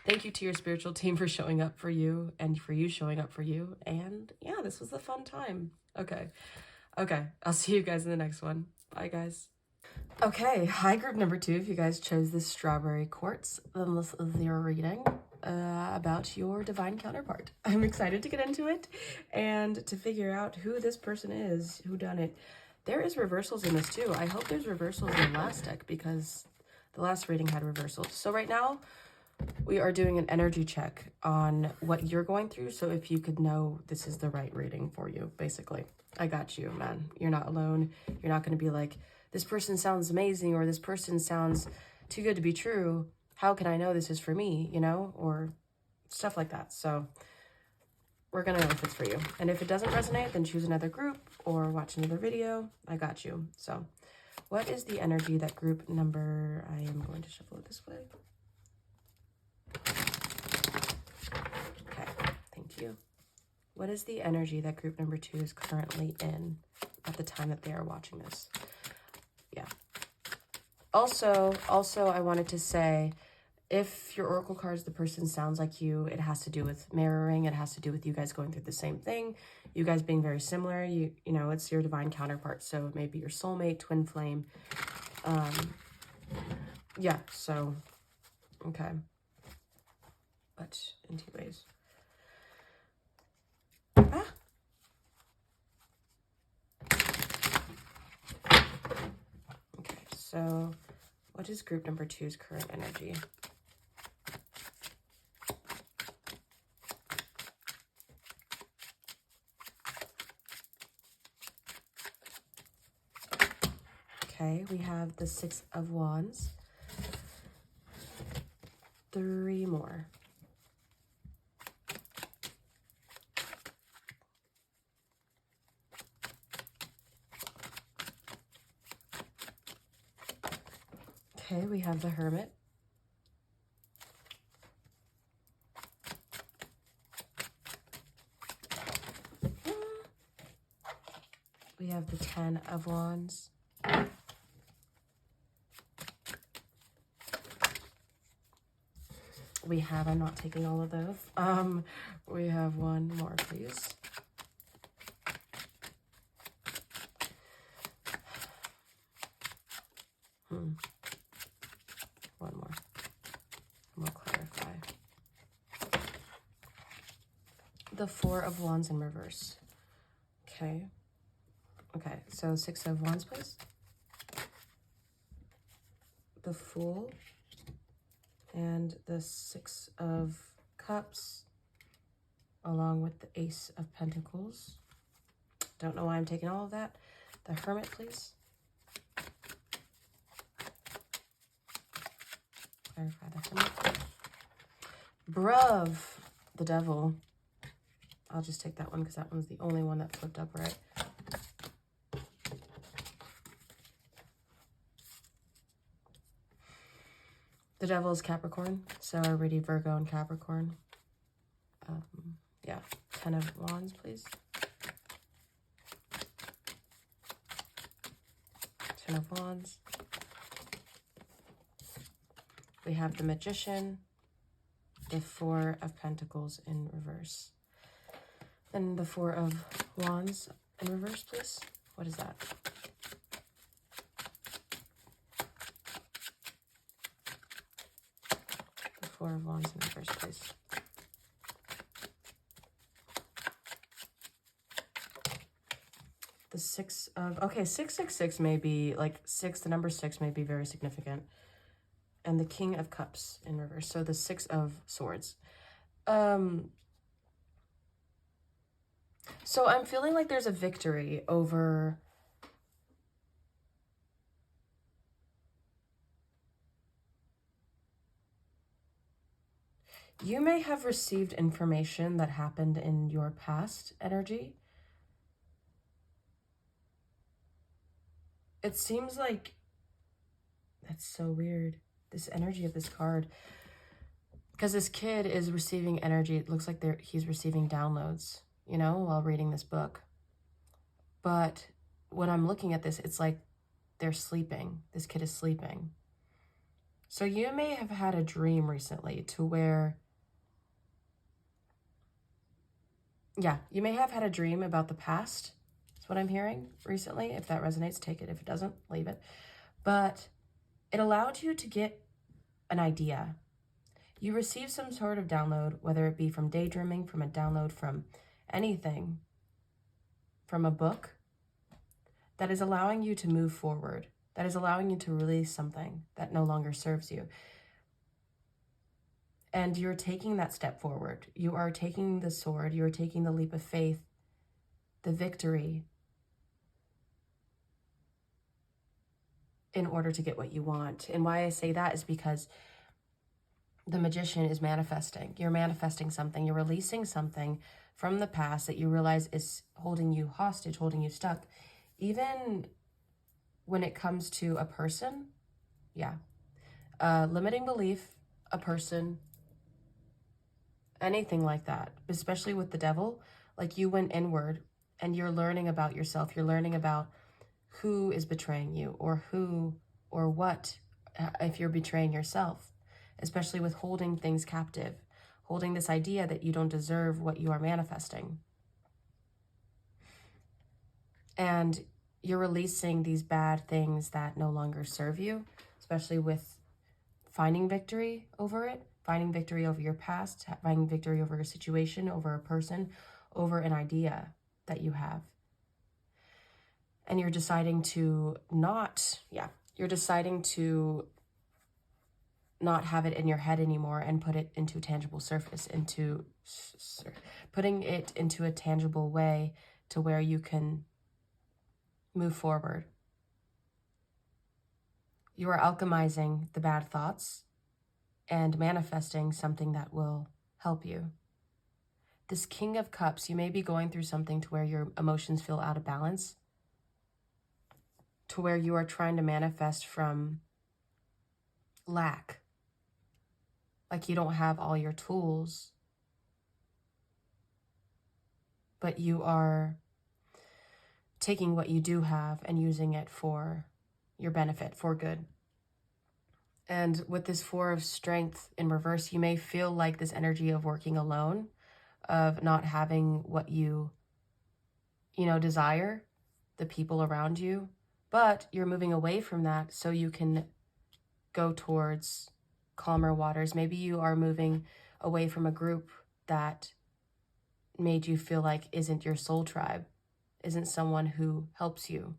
A: Thank you to your spiritual team for showing up for you, and for you showing up for you. And yeah, this was a fun time. Okay, I'll see you guys in the next one. Bye, guys. Okay, hi group number 2. If you guys chose this strawberry quartz, then this is your reading about your divine counterpart. I'm excited to get into it and to figure out who this person is, who done it. There is reversals in this too. I hope there's reversals in the last deck, because the last reading had reversals. So right now, we are doing an energy check on what you're going through. So if you could know this is the right reading for you, basically. I got you, man. You're not alone. You're not going to be like, this person sounds amazing, or this person sounds too good to be true. How can I know this is for me, you know, or stuff like that. So we're going to know if it's for you. And if it doesn't resonate, then choose another group or watch another video. I got you. So what is the energy that group number, I am going to shuffle it this way. Okay, thank you. What is the energy that group number 2 is currently in at the time that they are watching this? Yeah. Also, I wanted to say, if your oracle cards, the person sounds like you, it has to do with mirroring. It has to do with you guys going through the same thing. You guys being very similar. You know, it's your divine counterpart. So it may be your soulmate, twin flame. Yeah, so, okay. But anyways. Ah! Okay, so what is group number 2's current energy? Okay, we have the 6 of Wands. 3 more. Okay, we have the Hermit. We have the 10 of Wands. We have, I'm not taking all of those. We have one more, please. One more. We'll clarify. The 4 of Wands in reverse. Okay. Okay, so 6 of Wands, please. The Fool. And the 6 of Cups. Along with the Ace of Pentacles. Don't know why I'm taking all of that. The Hermit, please. Clarify the Hermit. Bruv, the Devil. I'll just take that one because that one's the only one that flipped upright. The Devil is Capricorn, so already Virgo and Capricorn. Yeah, 10 of Wands, please. 10 of Wands. We have the Magician, the 4 of Pentacles in reverse. Then the 4 of Wands in reverse, please. What is that? The 4 of Wands in reverse, please. The 6 of, okay, 666 may be, like, 6, the number 6 may be very significant. And the King of Cups in reverse. So the 6 of Swords. So I'm feeling like there's a victory over... You may have received information that happened in your past energy. It seems like... That's so weird. This energy of this card. Because this kid is receiving energy. It looks like he's receiving downloads, you know, while reading this book. But when I'm looking at this, it's like they're sleeping. This kid is sleeping. So you may have had a dream recently to where... Yeah, you may have had a dream about the past. That's what I'm hearing recently. If that resonates, take it. If it doesn't, leave it. But it allowed you to get an idea. You received some sort of download, whether it be from daydreaming, from a download from anything, from a book, that is allowing you to move forward, that is allowing you to release something that no longer serves you. And you're taking that step forward. You are taking the sword. You're taking the leap of faith, the victory, in order to get what you want. And why I say that is because the magician is manifesting. You're manifesting something. You're releasing something from the past that you realize is holding you hostage, holding you stuck. Even when it comes to a person, yeah. Limiting belief, a person, anything like that, especially with the devil, like you went inward and you're learning about yourself. You're learning about who is betraying you or who or what, if you're betraying yourself, especially with holding things captive, holding this idea that you don't deserve what you are manifesting. And you're releasing these bad things that no longer serve you, especially with finding victory over it, finding victory over your past, finding victory over a situation, over a person, over an idea that you have. And you're deciding to not have it in your head anymore and put it into tangible surface, putting it into a tangible way to where you can move forward. You are alchemizing the bad thoughts and manifesting something that will help you. This King of Cups, you may be going through something to where your emotions feel out of balance, to where you are trying to manifest from lack, like you don't have all your tools, but you are taking what you do have and using it for your benefit, for good. And with this Four of Strength in reverse, you may feel like this energy of working alone, of not having what you desire, the people around you, but you're moving away from that so you can go towards calmer waters. Maybe you are moving away from a group that made you feel like isn't your soul tribe, isn't someone who helps you,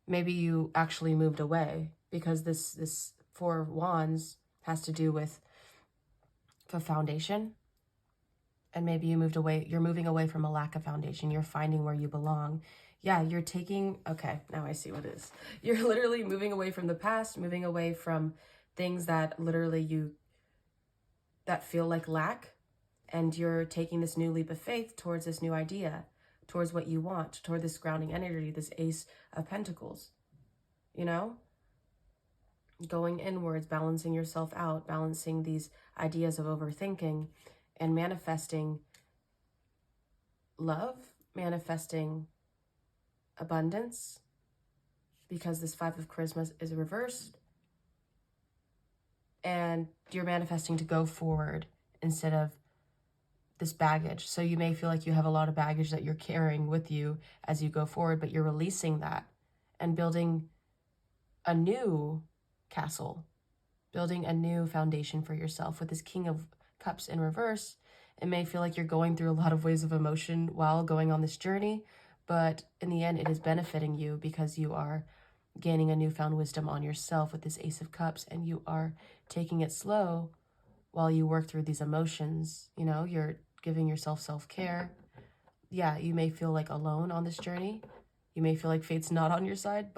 A: Maybe you actually moved away because this Four of Wands has to do with the foundation. And maybe you're moving away from a lack of foundation. You're finding where you belong. Yeah, you're taking, okay, now I see what it is. You're literally moving away from the past, moving away from things that literally that feel like lack. And you're taking this new leap of faith towards this new idea, towards what you want, toward this grounding energy, this Ace of Pentacles, Going inwards, balancing yourself out, balancing these ideas of overthinking and manifesting love, manifesting abundance, because this Five of Charisma is reversed. And you're manifesting to go forward instead of this baggage. So you may feel like you have a lot of baggage that you're carrying with you as you go forward, but you're releasing that and building a new castle, building a new foundation for yourself. With this King of Cups in reverse, it may feel like you're going through a lot of waves of emotion while going on this journey, but in the end, it is benefiting you because you are gaining a newfound wisdom on yourself with this Ace of Cups, and you are taking it slow while you work through these emotions. You're giving yourself self-care. Yeah, you may feel like alone on this journey. You may feel like fate's not on your side,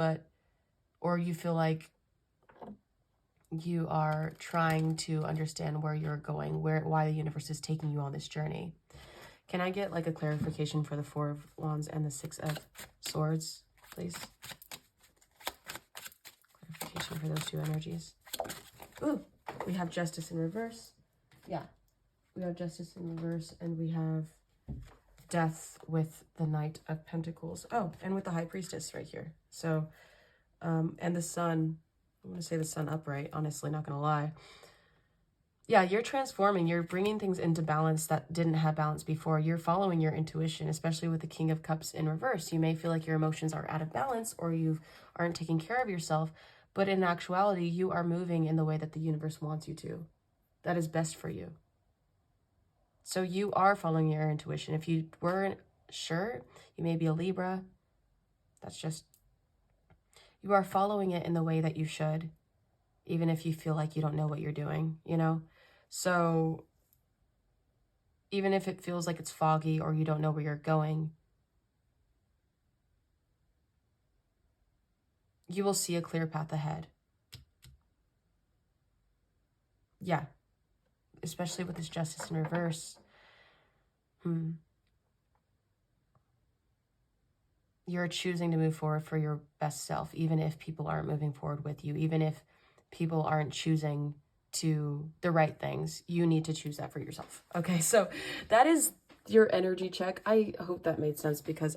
A: or you feel like you are trying to understand where you're going, why the universe is taking you on this journey. Can I get like a clarification for the Four of Wands and the Six of Swords, please? Clarification for those two energies. Ooh, we have Justice in reverse. Yeah, we have Justice in reverse, and we have Death with the Knight of Pentacles. Oh, and with the High Priestess right here. So, and the Sun. I'm going to say the Sun upright, honestly, not going to lie. Yeah, you're transforming. You're bringing things into balance that didn't have balance before. You're following your intuition, especially with the King of Cups in reverse. You may feel like your emotions are out of balance or you aren't taking care of yourself, but in actuality, you are moving in the way that the universe wants you to. That is best for you. So you are following your intuition. If you weren't sure, you may be a Libra. You are following it in the way that you should, even if you feel like you don't know what you're doing, So even if it feels like it's foggy or you don't know where you're going, you will see a clear path ahead. Yeah, especially with this Justice in reverse. You're choosing to move forward for your best self, even if people aren't moving forward with you, even if people aren't choosing to the right things. You need to choose that for yourself. Okay, so that is your energy check. I hope that made sense because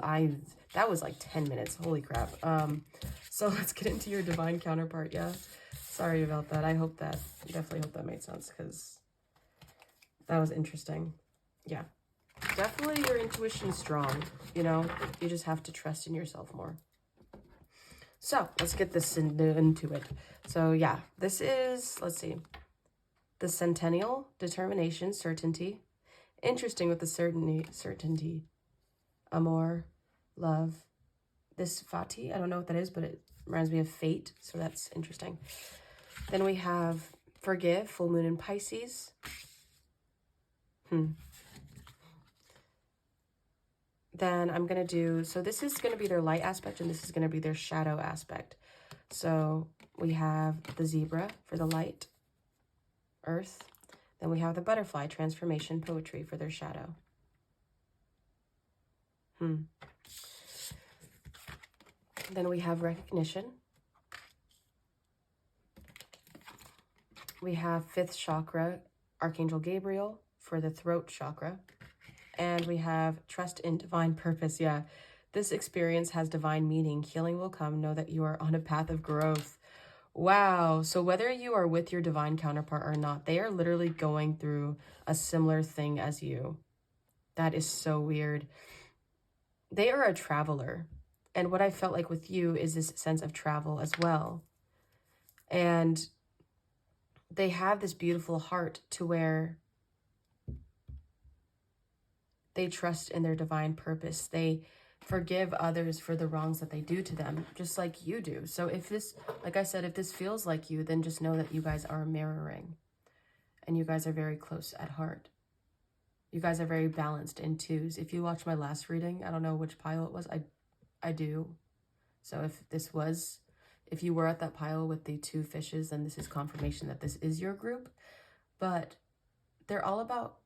A: that was like 10 minutes. Holy crap. So let's get into your divine counterpart. Yeah, sorry about that. Definitely hope that made sense because that was interesting. Yeah. Definitely your intuition is strong, you know, you just have to trust in yourself more. So let's get this into it. So yeah, this is, let's see, the centennial, determination, certainty. Interesting with the certainty, amor, love. This fati, I don't know what that is, but it reminds me of fate, so that's interesting. Then we have forgive, full moon in Pisces. Then I'm going to do, so this is going to be their light aspect and this is going to be their shadow aspect. So we have the zebra for the light, earth. Then we have the butterfly, transformation, poetry for their shadow. Then we have recognition. We have fifth chakra, Archangel Gabriel for the throat chakra. And we have trust in divine purpose. Yeah, this experience has divine meaning. Healing will come. Know that you are on a path of growth. Wow. So whether you are with your divine counterpart or not, they are literally going through a similar thing as you. That is so weird. They are a traveler. And what I felt like with you is this sense of travel as well. And they have this beautiful heart to where they trust in their divine purpose. They forgive others for the wrongs that they do to them, just like you do. So if this, like I said, if this feels like you, then just know that you guys are mirroring and you guys are very close at heart. You guys are very balanced in twos. If you watched my last reading, I don't know which pile it was. I do. So if you were at that pile with the two fishes, then this is confirmation that this is your group. But they're all about,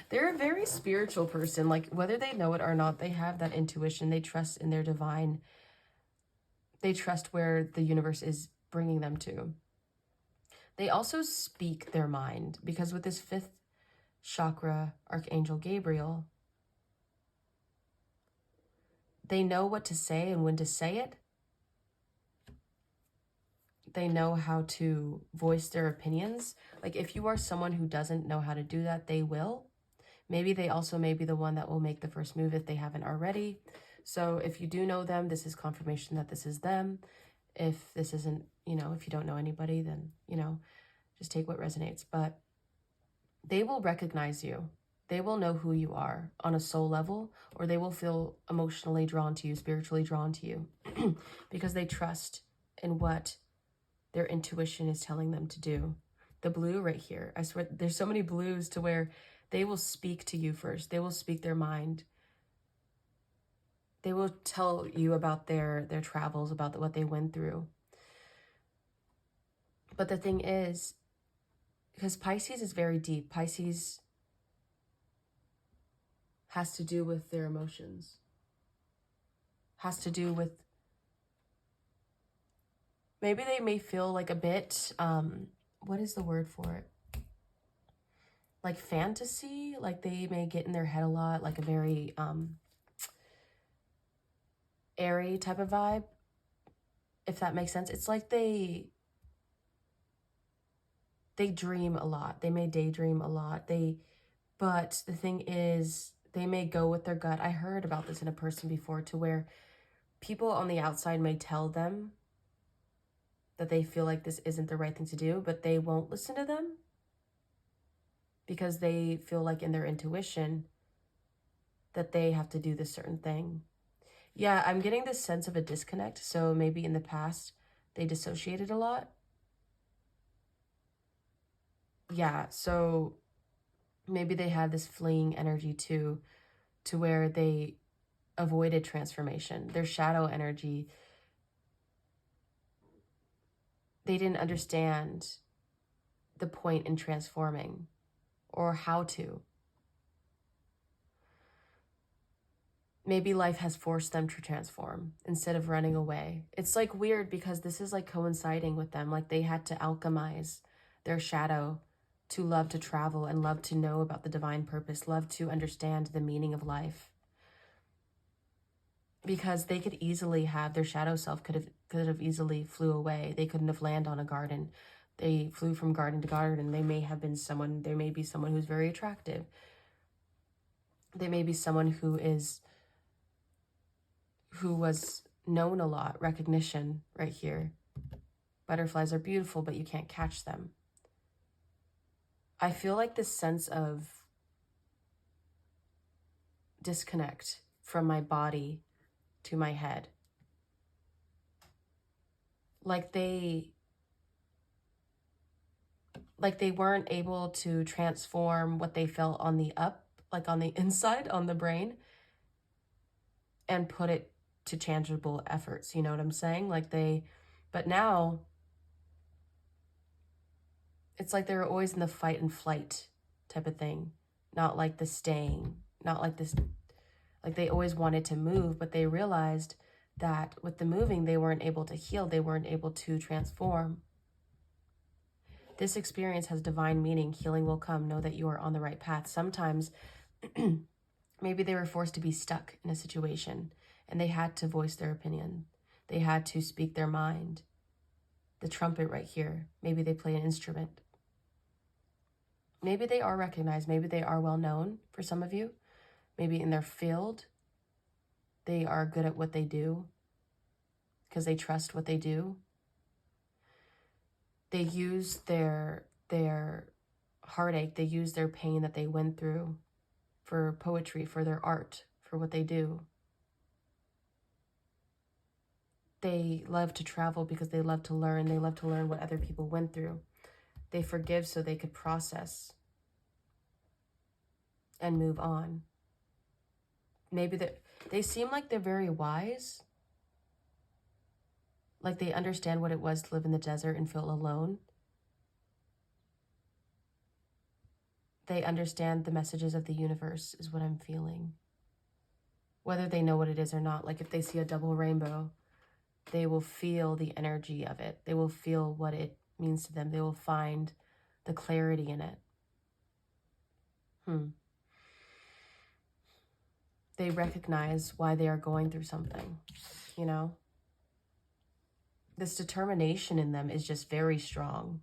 A: they're a very spiritual person. Like whether they know it or not, they have that intuition. They trust in their divine. They trust where the universe is bringing them to. They also speak their mind because with this fifth chakra, Archangel Gabriel, they know what to say and when to say it. They know how to voice their opinions. Like if you are someone who doesn't know how to do that, they will. Maybe they also may be the one that will make the first move if they haven't already. So if you do know them, this is confirmation that this is them. If this isn't, if you don't know anybody, then, just take what resonates. But they will recognize you. They will know who you are on a soul level, or they will feel emotionally drawn to you, spiritually drawn to you, because they trust in what their intuition is telling them to do. The blue right here, I swear, there's so many blues to where they will speak to you first. They will speak their mind. They will tell you about their travels, about what they went through. But the thing is, because Pisces is very deep, Pisces has to do with their emotions, has to do with, maybe they may feel like a bit, what is the word for it? Like fantasy, like they may get in their head a lot, like a very airy type of vibe, if that makes sense. It's like they dream a lot. They may daydream a lot. But the thing is, they may go with their gut. I heard about this in a person before, to where people on the outside may tell them that they feel like this isn't the right thing to do, but they won't listen to them because they feel like in their intuition that they have to do this certain thing. Yeah, I'm getting this sense of a disconnect. So maybe in the past, they dissociated a lot. yeah, so maybe they had this fleeing energy too, to where they avoided transformation. Their shadow energy, they didn't understand the point in transforming or how to. Maybe life has forced them to transform instead of running away. It's like weird because this is like coinciding with them. Like they had to alchemize their shadow to love to travel and love to know about the divine purpose, love to understand the meaning of life. Because they could easily have, their shadow self could have easily flew away. They couldn't have landed on a garden. They flew from garden to garden. They may have been someone, there may be someone who's very attractive. They may be someone who was known a lot, recognition right here. Butterflies are beautiful, but you can't catch them. I feel like this sense of disconnect from my body to my head. Like they weren't able to transform what they felt on the like on the inside, on the brain, and put it to tangible efforts. You know what I'm saying? But now it's like they're always in the fight and flight type of thing. Not like the staying, not like this, like they always wanted to move, but they realized that with the moving, they weren't able to heal. They weren't able to transform. This experience has divine meaning. Healing will come. Know that you are on the right path. Sometimes maybe they were forced to be stuck in a situation and they had to voice their opinion. They had to speak their mind. The trumpet right here. Maybe they play an instrument. Maybe they are recognized. Maybe they are well known for some of you. Maybe in their field, they are good at what they do because they trust what they do. They use their heartache, they use their pain that they went through for poetry, for their art, for what they do. They love to travel because they love to learn. They love to learn what other people went through. They forgive so they could process and move on. Maybe they seem like they're very wise. Like they understand what it was to live in the desert and feel alone. They understand the messages of the universe is what I'm feeling. Whether they know what it is or not. Like if they see a double rainbow, they will feel the energy of it. They will feel what it means to them. They will find the clarity in it. They recognize why they are going through something, you know? This determination in them is just very strong.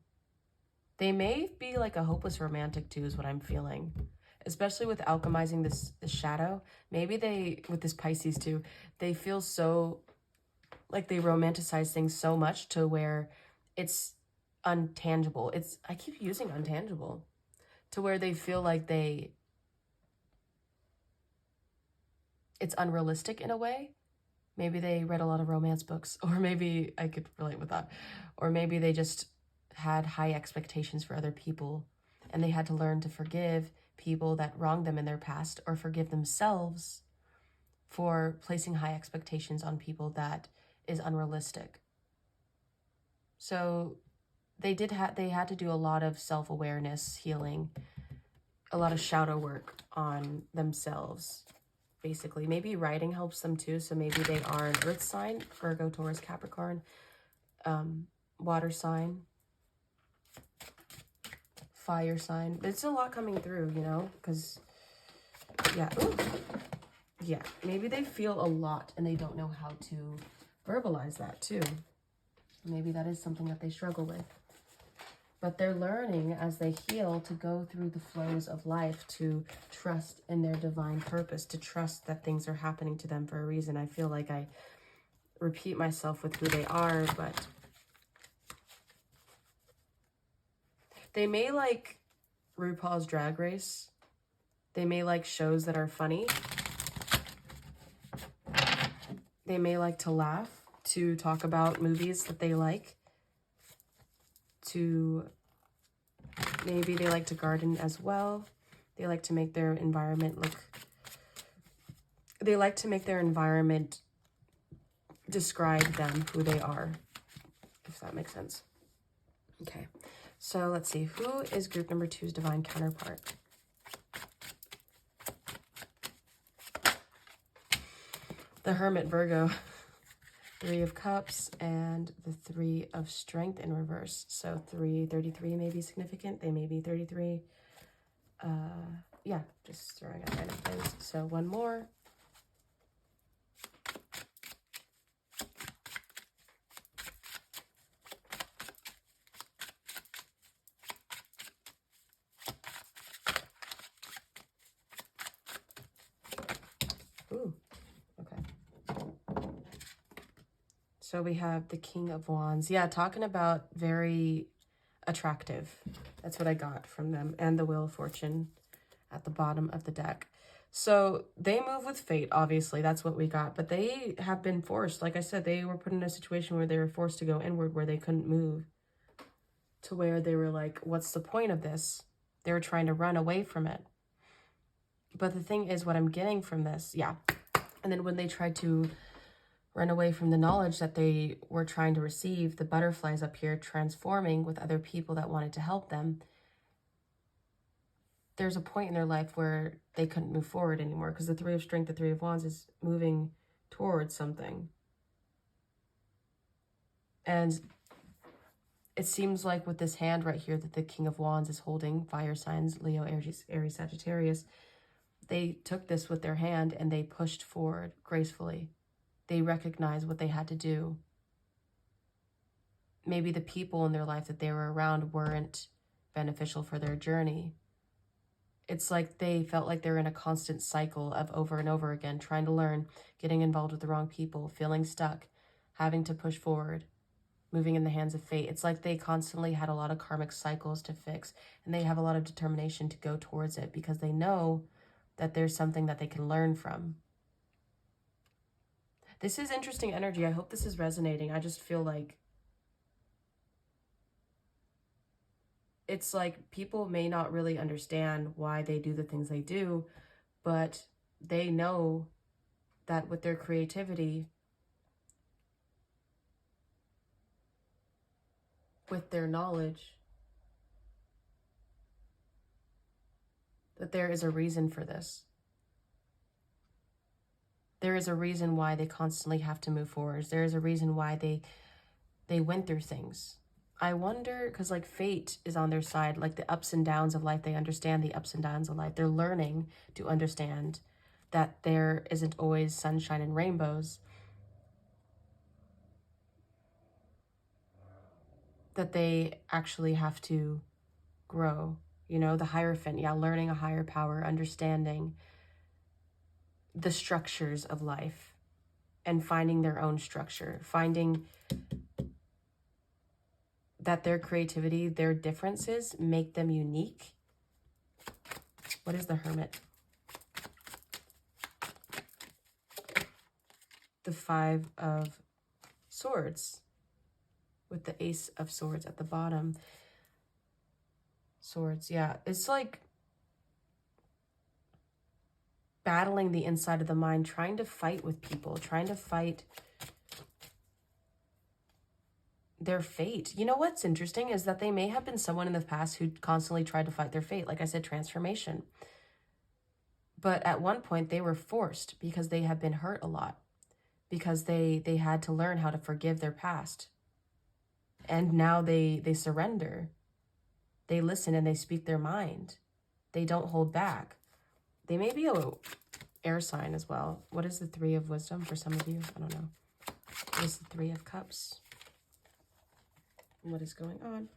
A: They may be like a hopeless romantic too, is what I'm feeling. Especially with alchemizing this shadow. Maybe they, with this Pisces too, they feel so, like they romanticize things so much to where it's untangible. I keep using untangible. To where they feel like it's unrealistic in a way. Maybe they read a lot of romance books, or maybe I could relate with that. Or maybe they just had high expectations for other people and they had to learn to forgive people that wronged them in their past, or forgive themselves for placing high expectations on people that is unrealistic. So they had to do a lot of self-awareness, healing, a lot of shadow work on themselves. Basically, maybe writing helps them too. So maybe they are an earth sign, Virgo, Taurus, Capricorn, water sign, fire sign. It's a lot coming through, you know, because yeah. Ooh. Yeah, maybe they feel a lot and they don't know how to verbalize that too. Maybe that is something that they struggle with. But they're learning as they heal to go through the flows of life, to trust in their divine purpose, to trust that things are happening to them for a reason. I feel like I repeat myself with who they are, but they may like RuPaul's Drag Race. They may like shows that are funny. They may like to laugh, to talk about movies that they like, to Maybe they like to garden as well. They like to make their environment look... They like to make their environment describe them, who they are, if that makes sense. Okay, so let's see. Who is group number 2's divine counterpart? The Hermit, Virgo. 3 of Cups and the 3 of Strength in reverse. So 33 may be significant. They may be 33. Yeah, just throwing out random things. So one more. Ooh, okay. So we have the King of Wands. Yeah, talking about very attractive. That's what I got from them. And the Wheel of Fortune at the bottom of the deck. So they move with fate, obviously. That's what we got. But they have been forced. Like I said, they were put in a situation where they were forced to go inward, where they couldn't move. To where they were like, what's the point of this? They were trying to run away from it. But the thing is, what I'm getting from this, yeah. And then when they tried to run away from the knowledge that they were trying to receive, the butterflies up here transforming with other people that wanted to help them, there's a point in their life where they couldn't move forward anymore, because the 3 of Strength, the 3 of Wands is moving towards something. And it seems like with this hand right here that the King of Wands is holding, fire signs, Leo, Aries, Sagittarius, they took this with their hand and they pushed forward gracefully. They recognized what they had to do. Maybe the people in their life that they were around weren't beneficial for their journey. It's like they felt like they're in a constant cycle of over and over again, trying to learn, getting involved with the wrong people, feeling stuck, having to push forward, moving in the hands of fate. It's like they constantly had a lot of karmic cycles to fix, and they have a lot of determination to go towards it because they know that there's something that they can learn from. This is interesting energy. I hope this is resonating. I just feel like it's like people may not really understand why they do the things they do, but they know that with their creativity, with their knowledge, that there is a reason for this. There is a reason why they constantly have to move forward. There is a reason why they went through things. I wonder, because like fate is on their side, like the ups and downs of life, they understand the ups and downs of life. They're learning to understand that there isn't always sunshine and rainbows. That they actually have to grow. You know, the Hierophant, yeah, learning a higher power, understanding the structures of life and finding their own structure, finding that their creativity, their differences make them unique. What is the Hermit? The 5 of Swords with the Ace of Swords at the bottom. Swords, yeah. It's like battling the inside of the mind, trying to fight with people, trying to fight their fate. You know what's interesting is that they may have been someone in the past who constantly tried to fight their fate. Like I said, transformation. But at one point they were forced because they had been hurt a lot, because they had to learn how to forgive their past. And now they surrender. They listen and they speak their mind. They don't hold back. They may be a air sign as well. What is the 3 of Wisdom for some of you? I don't know. What is the 3 of Cups? What is going on?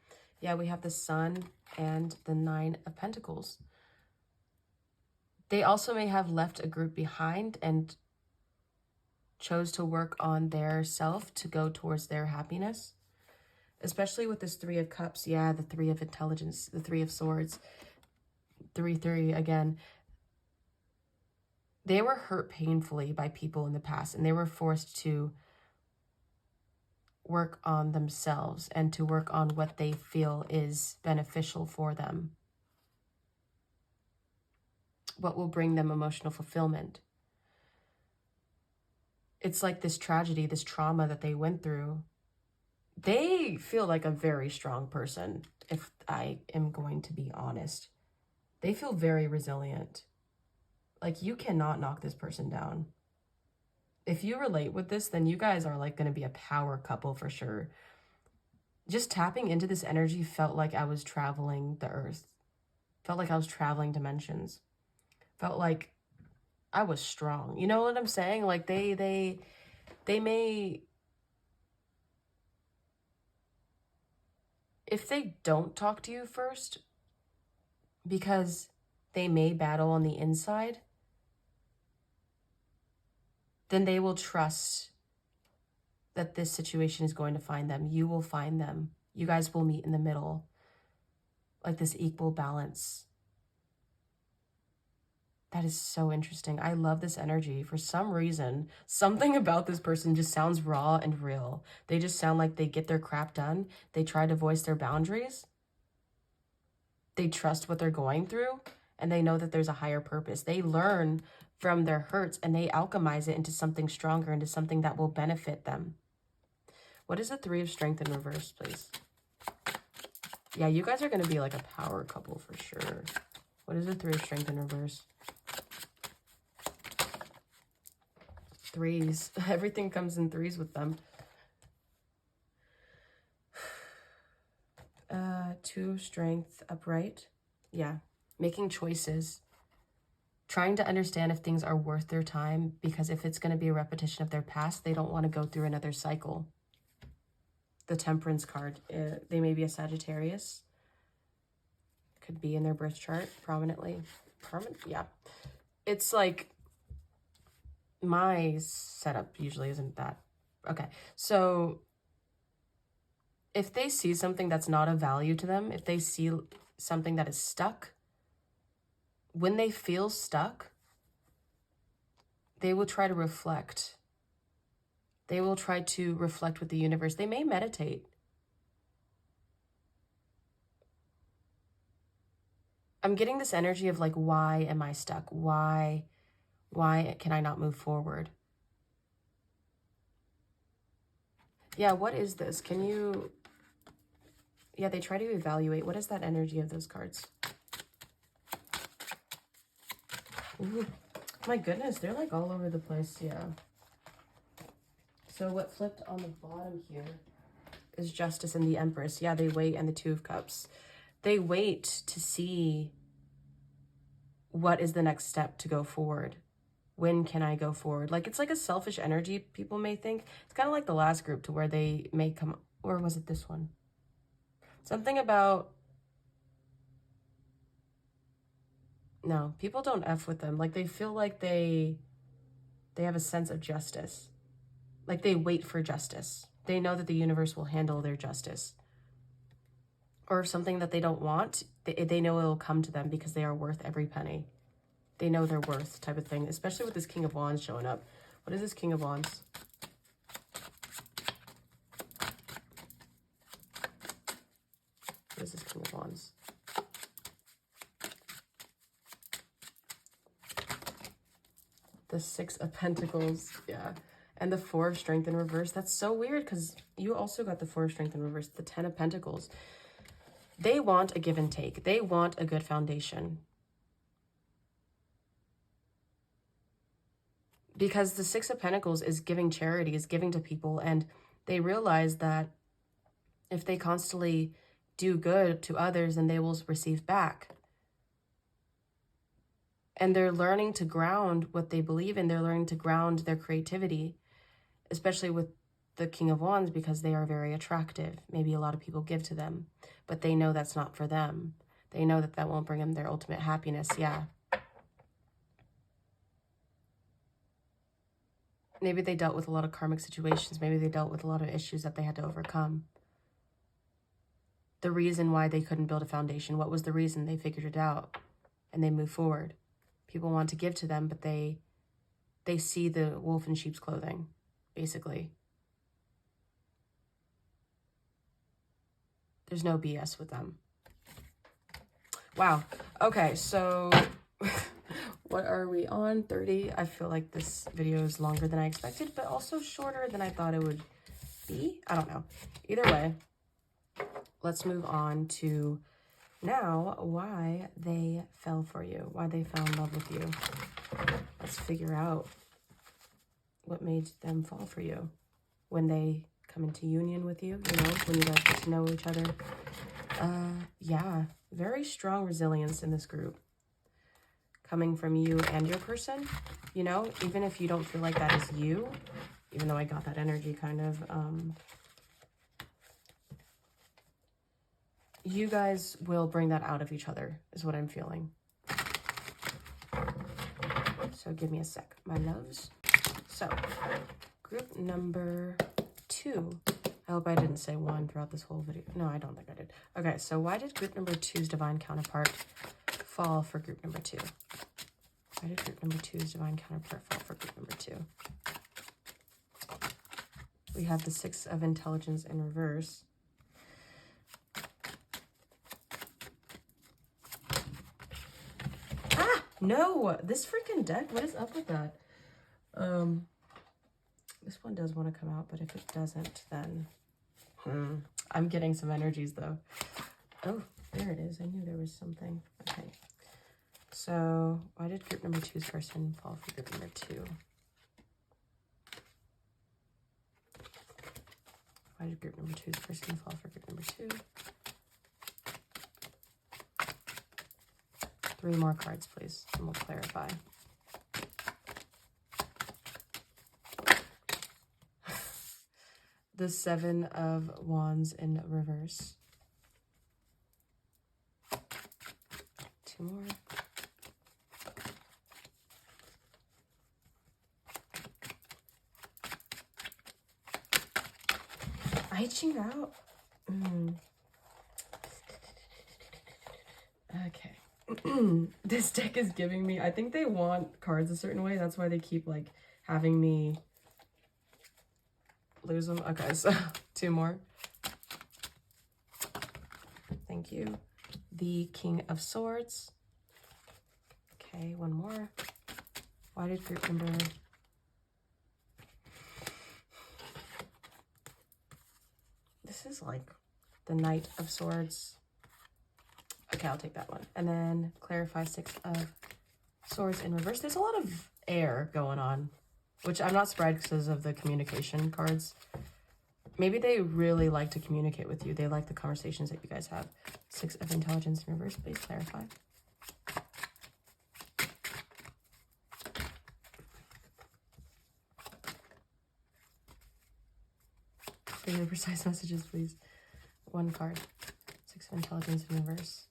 A: Yeah, we have the Sun and the 9 of Pentacles. They also may have left a group behind and chose to work on their self to go towards their happiness. Especially with this 3 of Cups. Yeah, the 3 of Intelligence, the 3 of Swords. 3 again. They were hurt painfully by people in the past, and they were forced to work on themselves and to work on what they feel is beneficial for them. What will bring them emotional fulfillment. It's like this tragedy, this trauma that they went through. They feel like a very strong person, if I am going to be honest. They feel very resilient. Like, you cannot knock this person down. If you relate with this, then you guys are like going to be a power couple for sure. Just tapping into this energy felt like I was traveling the earth. Felt like I was traveling dimensions. Felt like I was strong. You know what I'm saying? Like they may, if they don't talk to you first, because they may battle on the inside, then they will trust that this situation is going to find them. You will find them. You guys will meet in the middle, like this equal balance. That is so interesting. I love this energy. For some reason, something about this person just sounds raw and real. They just sound like they get their crap done. They try to voice their boundaries. They trust what they're going through, and they know that there's a higher purpose. They learn from their hurts, and they alchemize it into something stronger, into something that will benefit them. What is the Three of Strength in reverse, please? Yeah, you guys are going to be like a power couple for sure. What is the Three of Strength in reverse? Threes. Everything comes in threes with them. Two of Strength upright. Yeah. Making choices. Trying to understand if things are worth their time, because if it's going to be a repetition of their past, they don't want to go through another cycle. The Temperance card. They may be a Sagittarius. Could be in their birth chart prominently. Yeah. It's like, my setup usually isn't that. Okay. So if they see something that's not of value to them, if they see something that is stuck, when they feel stuck, they will try to reflect. They will try to reflect with the universe. They may meditate. I'm getting this energy of like, why am I stuck? Why can I not move forward? Yeah, what is this? Can you... Yeah, they try to evaluate. What is that energy of those cards? Ooh, my goodness, they're like all over the place, yeah. So what flipped on the bottom here is Justice and the Empress. Yeah, they wait, and the Two of Cups. They wait to see what is the next step to go forward. When can I go forward? Like, it's like a selfish energy, people may think. It's kind of like the last group, to where they may come... Or was it this one? Something about... No, people don't F with them. Like, they feel like they have a sense of justice. Like, they wait for justice. They know that the universe will handle their justice. Or something that they don't want, they know it'll come to them because they are worth every penny. They know their worth, type of thing. Especially with this King of Wands showing up. What is this King of Wands? What is this King of Wands? The Six of Pentacles, yeah. And the Four of Strength in reverse. That's so weird, because you also got the Four of Strength in reverse. The Ten of Pentacles. They want a give and take. They want a good foundation. Because the Six of Pentacles is giving charity, is giving to people. And they realize that if they constantly do good to others, then they will receive back. And they're learning to ground what they believe in. They're learning to ground their creativity, especially with the King of Wands, because they are very attractive. Maybe a lot of people give to them, but they know that's not for them. They know that that won't bring them their ultimate happiness. Yeah. Maybe they dealt with a lot of karmic situations. Maybe they dealt with a lot of issues that they had to overcome. The reason why they couldn't build a foundation, what was the reason? They figured it out and they moved forward. People want to give to them, but they see the wolf in sheep's clothing, basically. There's no BS with them. Wow. Okay, so what are we on? 30. I feel like this video is longer than I expected, but also shorter than I thought it would be. I don't know. Either way, let's move on to now why they fell for you, why they fell in love with you. Let's figure out what made them fall for you when they come into union with you, you know, when you guys get to know each other. Yeah, very strong resilience in this group. Coming from you and your person, you know, even if you don't feel like that is you, even though I got that energy kind of, you guys will bring that out of each other, is what I'm feeling. So give me a sec, my loves. So, group number 2. I hope I didn't say 1 throughout this whole video. No, I don't think I did. Okay, so why did group number 2's divine counterpart fall for group number 2? Why did group number 2's divine counterpart fall for group number 2? We have the 6 of intelligence in reverse. Ah! No! This freaking deck, what is up with that? This one does want to come out, but if it doesn't, then... I'm getting some energies, though. Oh, there it is. I knew there was something. Okay. So, why did group number 2's person fall for group number 2? Why did group number 2's person fall for group number 2? 3 more cards, please, and we'll clarify. The 7 of Wands in reverse. 2 more. Reaching out. Okay. This deck is giving me, I think they want cards a certain way. That's why they keep like having me lose them. Okay, so 2 more. Thank you. The King of Swords. Okay, 1 more. Why did group number... This is like the Knight of Swords. Okay, I'll take that one. And then clarify 6 of Swords in reverse. There's a lot of air going on, which I'm not surprised because of the communication cards. Maybe they really like to communicate with you. They like the conversations that you guys have. 6 of intelligence in reverse, please clarify. Very precise messages, please. 1 card. 6 of intelligence in reverse.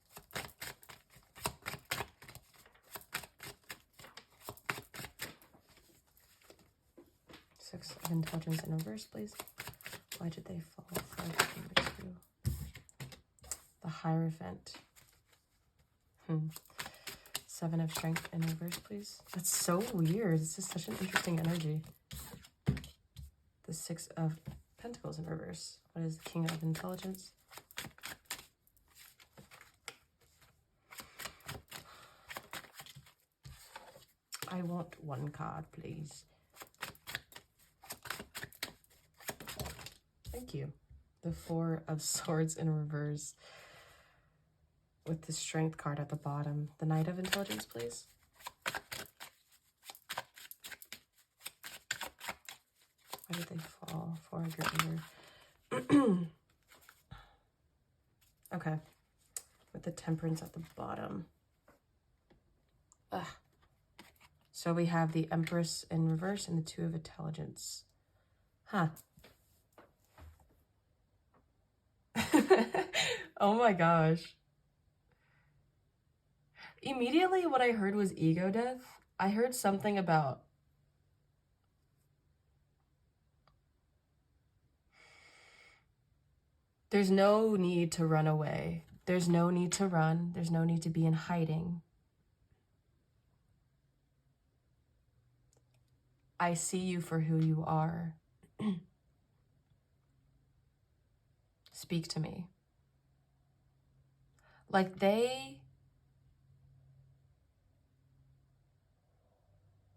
A: Of intelligence in reverse, please. Why did they fall for number 2? The Hierophant. 7 of strength in reverse, please. That's so weird. This is such an interesting energy. The 6 of Pentacles in reverse. What is the King of Intelligence? I want 1 card, please. Thank you. The 4 of Swords in reverse with the Strength card at the bottom. The Knight of Intelligence, please. Why did they fall for a group number? Okay. With the Temperance at the bottom. Ugh. So we have the Empress in reverse and the 2 of Intelligence. Huh. Oh my gosh. Immediately what I heard was ego death. I heard something about there's no need to run away. There's no need to run. There's no need to be in hiding. I see you for who you are. Speak to me. Like they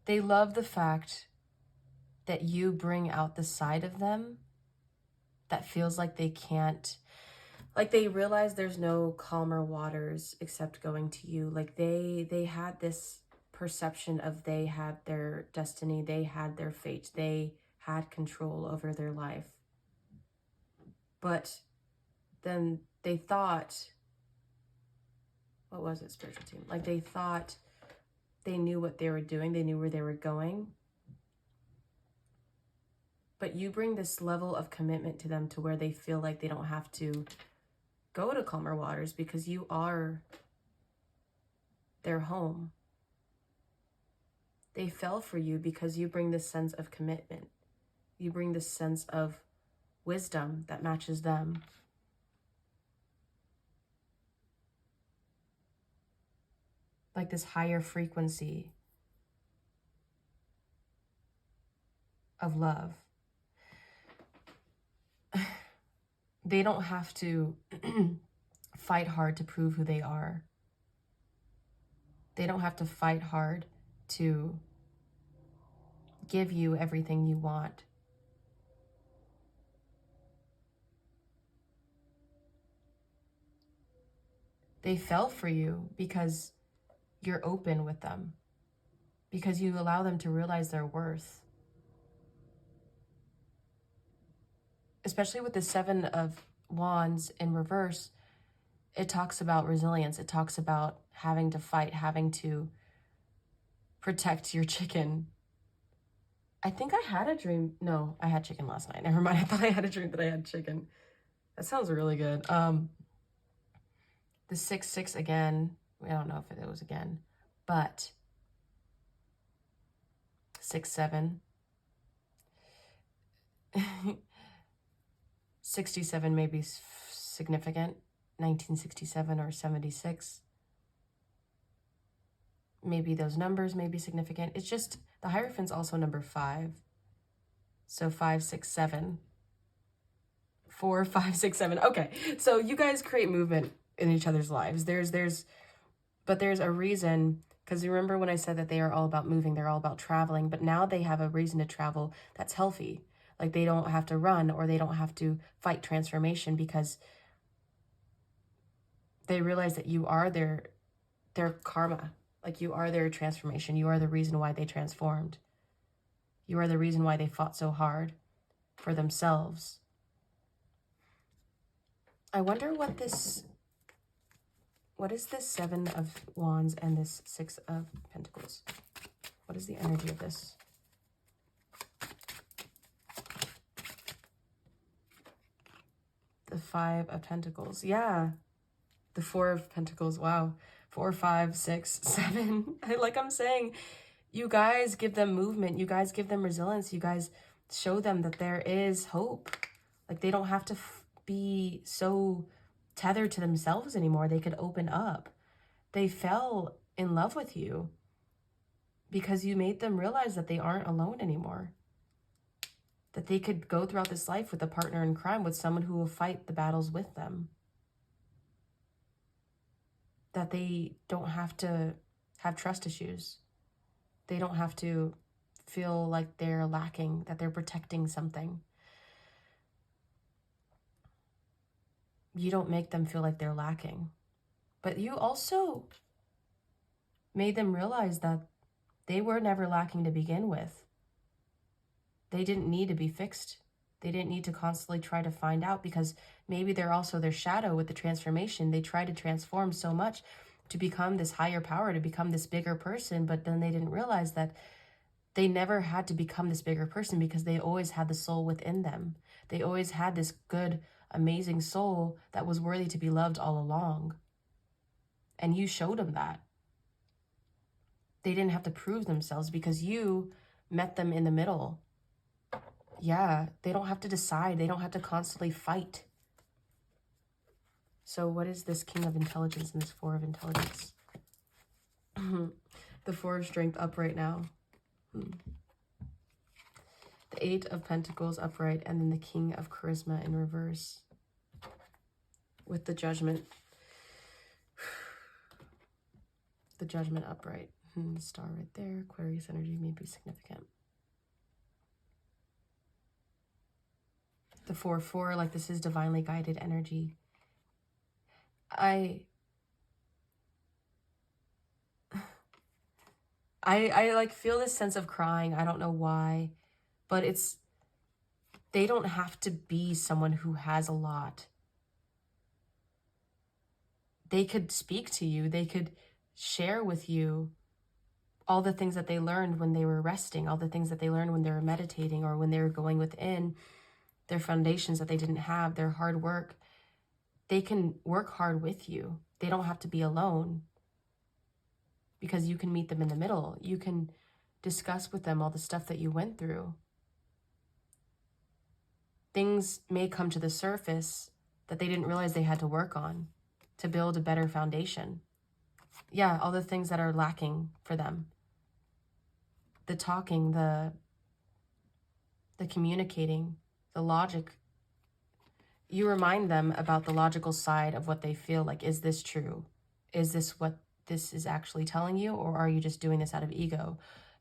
A: love the fact that you bring out the side of them that feels like they can't, like they realize there's no calmer waters except going to you. Like they had this perception of they had their destiny, they had their fate, they had control over their life. But then they thought, what was it, spiritual team? Like they thought they knew what they were doing, they knew where they were going. But you bring this level of commitment to them to where they feel like they don't have to go to calmer waters because you are their home. They fell for you because you bring this sense of commitment. You bring this sense of wisdom that matches them. Like this higher frequency of love. They don't have to fight hard to prove who they are. They don't have to fight hard to give you everything you want. They fell for you because you're open with them, because you allow them to realize their worth. Especially with the Seven of Wands in reverse, it talks about resilience. It talks about having to fight, having to protect your chicken. I think I had a dream. No, I had chicken last night. Never mind. I thought I had a dream that I had chicken. That sounds really good. The 6-6 again. I don't know if it was again, but 6-7. 67 may be significant. 1967 or 76. Maybe those numbers may be significant. It's just the Hierophant's also number 5. So 5, 6, 7. 4, 5, 6, 7. Okay, so you guys create movement in each other's lives. But there's a reason, because you remember when I said that they are all about moving, they're all about traveling, but now they have a reason to travel that's healthy. Like they don't have to run or they don't have to fight transformation because they realize that you are their karma. Like you are their transformation. You are the reason why they transformed. You are the reason why they fought so hard for themselves. I wonder what is this 7 of Wands and this 6 of Pentacles? What is the energy of this? The 5 of Pentacles. Yeah. The 4 of Pentacles. Wow. 4, 5, 6, 7. Like I'm saying, you guys give them movement. You guys give them resilience. You guys show them that there is hope. Like they don't have to be so tethered to themselves anymore. They could open up. They fell in love with you because you made them realize that they aren't alone anymore. That they could go throughout this life with a partner in crime, with someone who will fight the battles with them. That they don't have to have trust issues. They don't have to feel like they're lacking, that they're protecting something. You don't make them feel like they're lacking. But you also made them realize that they were never lacking to begin with. They didn't need to be fixed. They didn't need to constantly try to find out, because maybe they're also their shadow with the transformation. They tried to transform so much to become this higher power, to become this bigger person, but then they didn't realize that they never had to become this bigger person because they always had the soul within them. They always had this good, amazing soul that was worthy to be loved all along. And you showed them that. They didn't have to prove themselves because you met them in the middle. Yeah, they don't have to decide. They don't have to constantly fight. So what is this King of Intelligence and this 4 of Intelligence? The 4 of Strength upright now. The 8 of Pentacles upright, and then the King of Charisma in reverse with the Judgment. The Judgment upright. The star right there. Aquarius energy may be significant. The 4-4, like this is divinely guided energy. I like feel this sense of crying. I don't know why, but they don't have to be someone who has a lot. They could speak to you. They could share with you all the things that they learned when they were resting, all the things that they learned when they were meditating, or when they were going within their foundations that they didn't have, their hard work. They can work hard with you. They don't have to be alone, because you can meet them in the middle. You can discuss with them all the stuff that you went through. Things may come to the surface that they didn't realize they had to work on to build a better foundation. Yeah, all the things that are lacking for them. The talking, the communicating, the logic. You remind them about the logical side of what they feel like. Is this true? Is this what this is actually telling you? Or are you just doing this out of ego?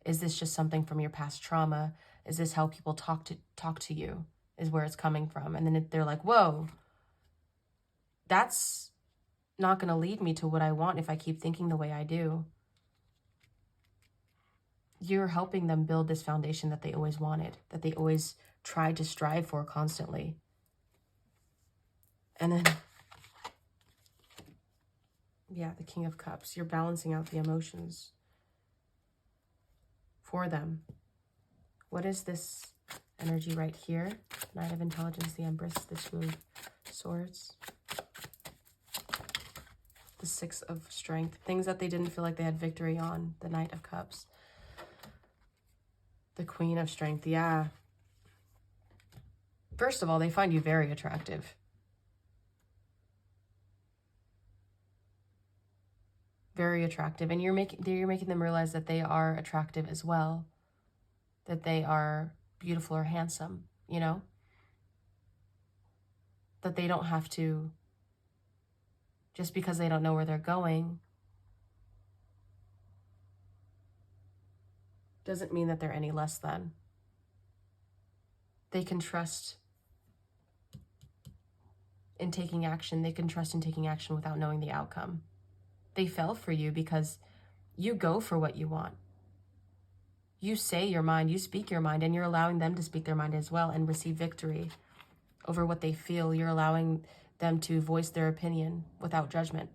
A: Is this just something from your past trauma? Is this how people talk to you? Is where it's coming from. And then they're like, whoa, that's not going to lead me to what I want if I keep thinking the way I do. You're helping them build this foundation that they always wanted, that they always tried to strive for constantly. And then, yeah, the King of Cups. You're balancing out the emotions for them. What is this energy right here? Knight of Intelligence, the Empress, the Two of Swords. The Six of Strength. Things that they didn't feel like they had victory on. The Knight of Cups. The Queen of Strength. Yeah. First of all, they find you very attractive. Very attractive. And you're making them realize that they are attractive as well. That they are beautiful or handsome, you know? That they don't have to, just because they don't know where they're going, doesn't mean that they're any less than. They can trust in taking action. They can trust in taking action without knowing the outcome. They fell for you because you go for what you want. You say your mind, you speak your mind, and you're allowing them to speak their mind as well and receive victory over what they feel. You're allowing them to voice their opinion without judgment.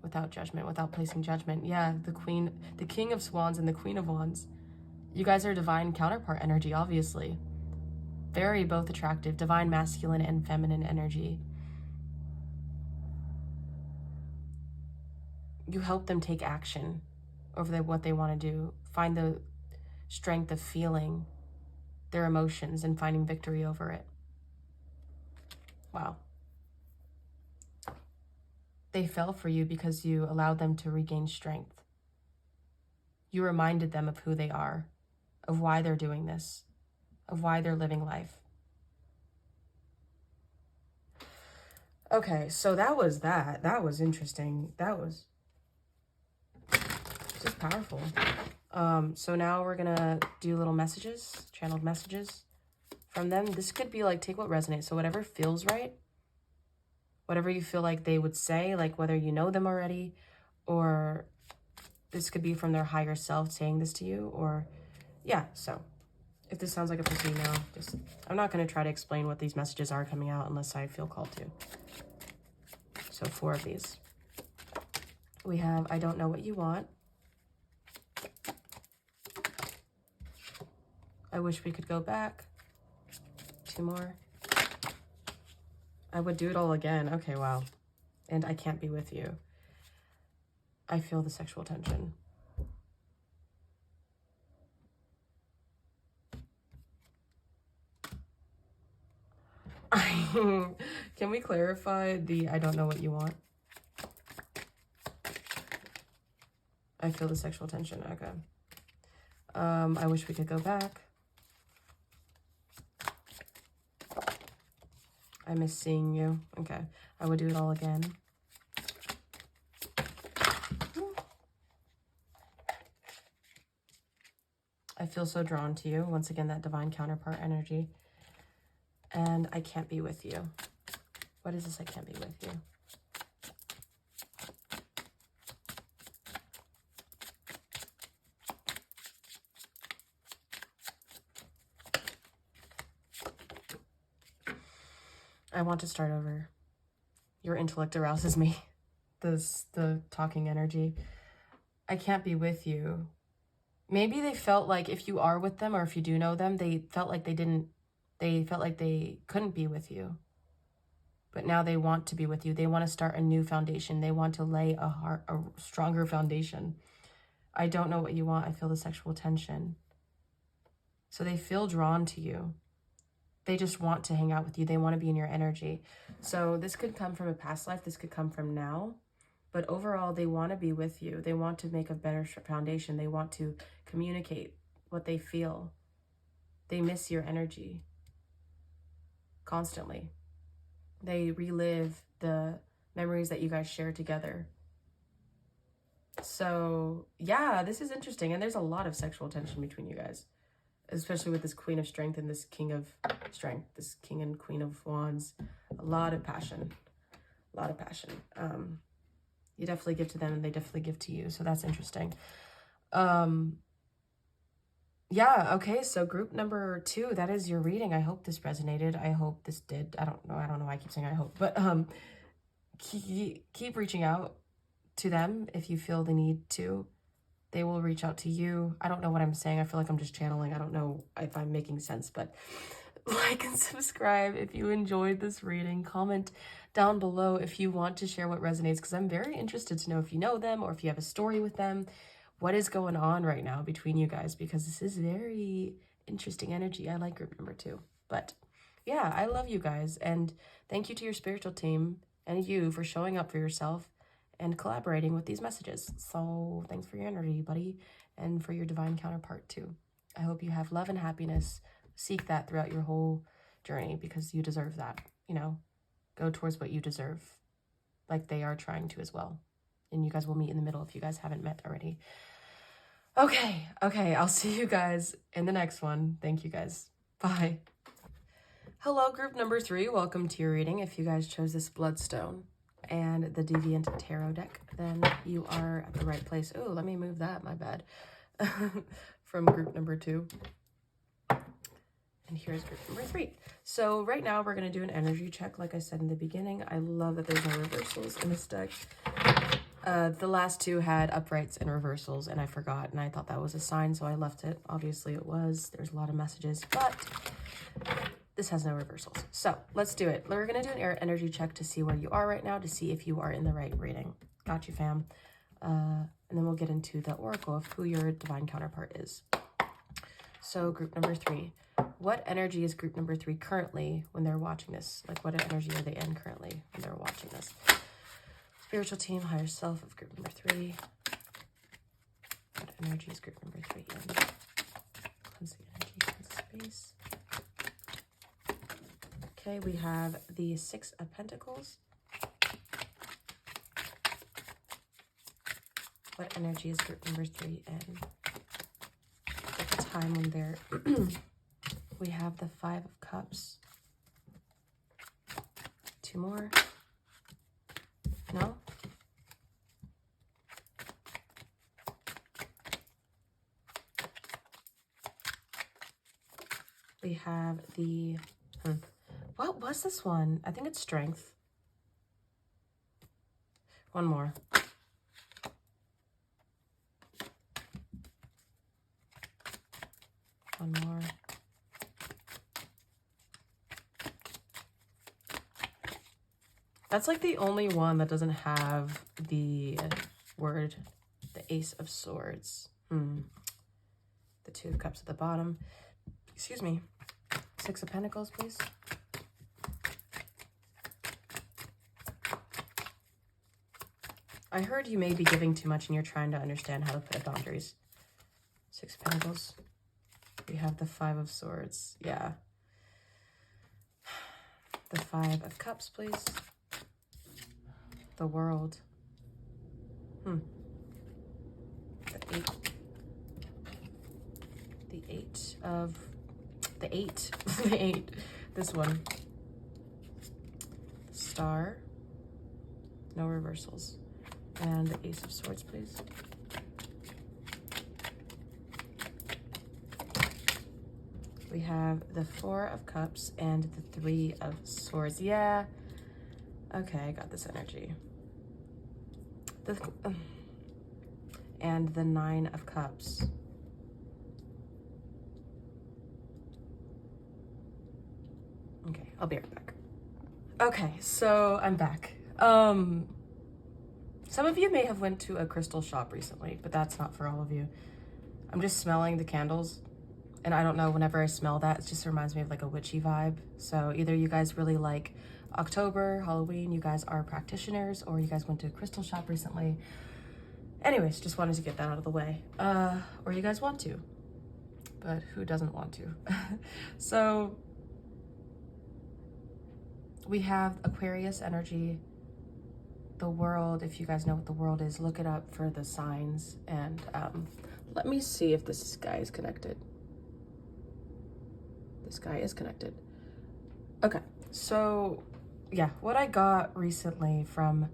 A: Without judgment, without placing judgment. Yeah, the King of Swans and the Queen of Wands. You guys are divine counterpart energy, obviously. Very both attractive, divine masculine and feminine energy. You help them take action over what they want to do. Find the strength of feeling their emotions and finding victory over it. Wow. They fell for you because you allowed them to regain strength. You reminded them of who they are, of why they're doing this, of why they're living life. Okay, so that was that. That was interesting. That was just powerful. So now we're gonna do little messages, channeled messages from them. This could be like, take what resonates. So whatever feels right, whatever you feel like they would say, like whether you know them already, or this could be from their higher self saying this to you, or yeah. So if this sounds like a person you know, I'm not going to try to explain what these messages are coming out unless I feel called to. So 4 of these. We have, I don't know what you want. I wish we could go back. 2 more. I would do it all again. Okay, wow. And I can't be with you. I feel the sexual tension. Can we clarify the I don't know what you want? I feel the sexual tension. Okay. I wish we could go back. I miss seeing you. Okay. I would do it all again. I feel so drawn to you. Once again, that divine counterpart energy. And I can't be with you. What is this? I can't be with you. I want to start over. Your intellect arouses me. The talking energy. I can't be with you. Maybe they felt like if you are with them or if you do know them, they felt like they couldn't be with you. But now they want to be with you. They want to start a new foundation. They want to lay a stronger foundation. I don't know what you want. I feel the sexual tension. So they feel drawn to you. They just want to hang out with you. They want to be in your energy. So this could come from a past life. This could come from now. But overall, they want to be with you. They want to make a better foundation. They want to communicate what they feel. They miss your energy constantly. They relive the memories that you guys share together. So yeah, this is interesting. And there's a lot of sexual tension between you guys, especially with this Queen of Strength and this King of Strength, this King and Queen of Wands. A lot of passion, a lot of passion. You definitely give to them and they definitely give to you. So that's interesting. Yeah, okay, so group number 2, that is your reading. I hope this resonated. I hope this did. I don't know why I keep saying I hope, but keep reaching out to them if you feel the need to. They will reach out to you. I don't know what I'm saying. I feel like I'm just channeling. I don't know if I'm making sense, but like and subscribe if you enjoyed this reading. Comment down below if you want to share what resonates, because I'm very interested to know if you know them or if you have a story with them. What is going on right now between you guys, because this is very interesting energy. I like group number 2. But yeah, I love you guys. And thank you to your spiritual team and you for showing up for yourself and collaborating with these messages. So thanks for your energy, buddy, and for your divine counterpart too. I hope you have love and happiness. Seek that throughout your whole journey, because you deserve that. You know, go towards what you deserve, like they are trying to as well. And you guys will meet in the middle if you guys haven't met already. Okay, I'll see you guys in the next one. Thank you guys. Bye. Hello, group number 3. Welcome to your reading. If you guys chose this Bloodstone and the Deviant Tarot deck, then you are at the right place. Oh, let me move that, my bad. From group number 2. And here's group number 3. So right now we're going to do an energy check. Like I said in the beginning, I love that there's no reversals in this deck. The last 2 had uprights and reversals, and I forgot, and I thought that was a sign, so I left it. Obviously it was. There's a lot of messages, but this has no reversals. So let's do it. We're going to do an energy check to see where you are right now, to see if you are in the right reading. Got you, fam. And then we'll get into the oracle of who your divine counterpart is. So group number 3. What energy is group number 3 currently when they're watching this? Like, what energy are they in currently when they're watching this? Spiritual team, higher self of group number 3. What energy is group number 3 in? Cleanse the energy, cleanse space. Okay, we have the 6 of Pentacles. What energy is group number 3 in? At the time when they're... we have the 5 of Cups. 2 more. No? We have the... What was this one? I think it's Strength. One more. One more. That's like the only one that doesn't have the word, the Ace of Swords. The 2 of Cups at the bottom. Excuse me. 6 of Pentacles, please. I heard you may be giving too much and you're trying to understand how to put boundaries. 6 of Pentacles. We have the 5 of Swords. Yeah. The 5 of Cups, please. The World. The 8. 8 of, the 8, the 8, this one. Star, no reversals. And the Ace of Swords, please. We have the 4 of Cups and the 3 of Swords. Yeah. Okay, I got this energy. And the 9 of Cups. Okay, I'll be right back. Okay, so I'm back. Some of you may have went to a crystal shop recently, but that's not for all of you. I'm just smelling the candles. And I don't know, whenever I smell that, it just reminds me of like a witchy vibe. So either you guys really like October, Halloween, you guys are practitioners, or you guys went to a crystal shop recently. Anyways, just wanted to get that out of the way. Or you guys want to, but who doesn't want to? So we have Aquarius energy, the world. If you guys know what the world is, look it up for the signs. And let me see if this guy is connected. This guy is connected. Okay, so yeah, what I got recently from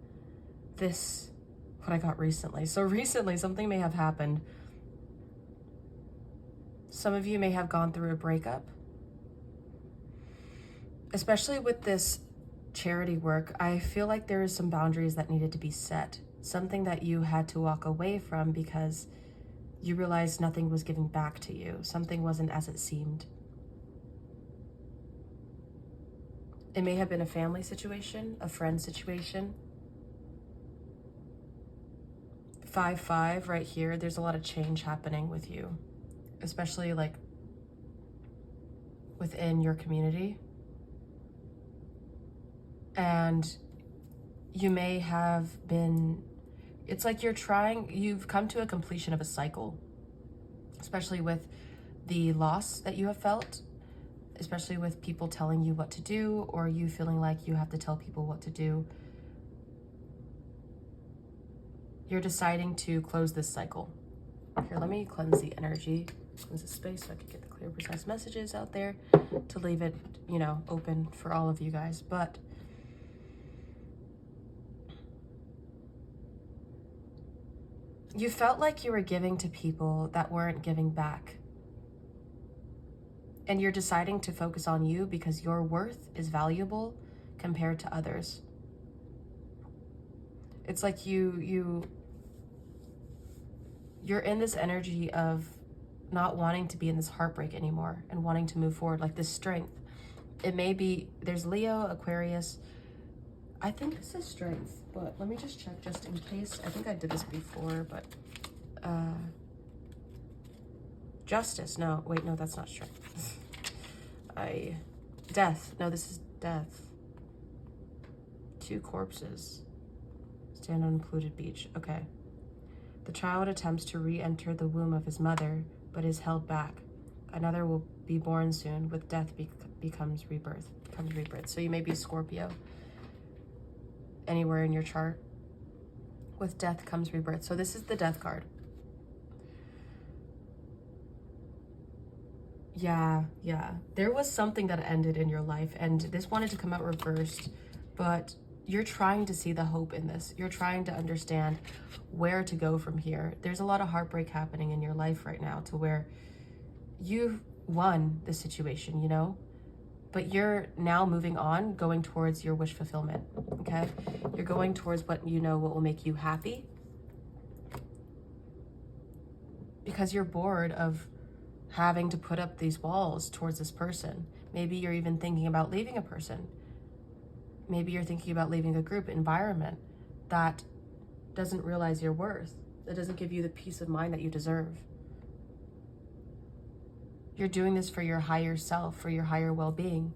A: this, so recently something may have happened. Some of you may have gone through a breakup. Especially with this charity work, I feel like there is some boundaries that needed to be set. Something that you had to walk away from because you realized nothing was giving back to you. Something wasn't as it seemed. It may have been a family situation, a friend situation. 5-5 right here, there's a lot of change happening with you, especially like within your community. And you may have been, it's like you've come to a completion of a cycle, especially with the loss that you have felt, especially with people telling you what to do, or you feeling like you have to tell people what to do. You're deciding to close this cycle. Here, let me cleanse the energy, cleanse the space so I can get the clear, precise messages out there to leave it, you know, open for all of you guys. But you felt like you were giving to people that weren't giving back. And you're deciding to focus on you because your worth is valuable compared to others. It's like you're in this energy of not wanting to be in this heartbreak anymore and wanting to move forward, like this strength. It may be, there's Leo, Aquarius. I think this is strength, but let me just check just in case. I think I did this before, but Justice, no, wait, no, that's not strength. Death, no, this is death. 2 corpses. Stand on a polluted beach, okay. The child attempts to re-enter the womb of his mother, but is held back. Another will be born soon. With death becomes rebirth. So you may be Scorpio. Anywhere in your chart. With death comes rebirth. So this is the death card. Yeah. There was something that ended in your life, and this wanted to come out reversed, but you're trying to see the hope in this. You're trying to understand where to go from here. There's a lot of heartbreak happening in your life right now to where you've won the situation, you know? But you're now moving on, going towards your wish fulfillment, okay? You're going towards what you know what will make you happy. Because you're bored of having to put up these walls towards this person. Maybe you're even thinking about leaving a person. Maybe you're thinking about leaving a group environment that doesn't realize your worth, that doesn't give you the peace of mind that you deserve. You're doing this for your higher self, for your higher well-being.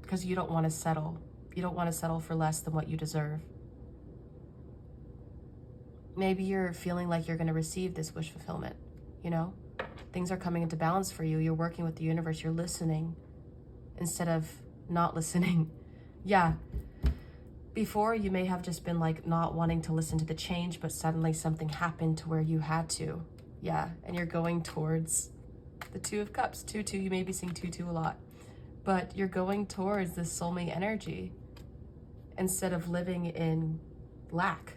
A: Because you don't want to settle. You don't want to settle for less than what you deserve. Maybe you're feeling like you're going to receive this wish fulfillment, you know? Things are coming into balance for you. You're working with the universe. You're listening instead of not listening. Yeah. Before, you may have just been like not wanting to listen to the change, but suddenly something happened to where you had to. Yeah, and you're going towards the Two of Cups. 2-2, you may be seeing 2-2 a lot. But you're going towards this soulmate energy instead of living in lack.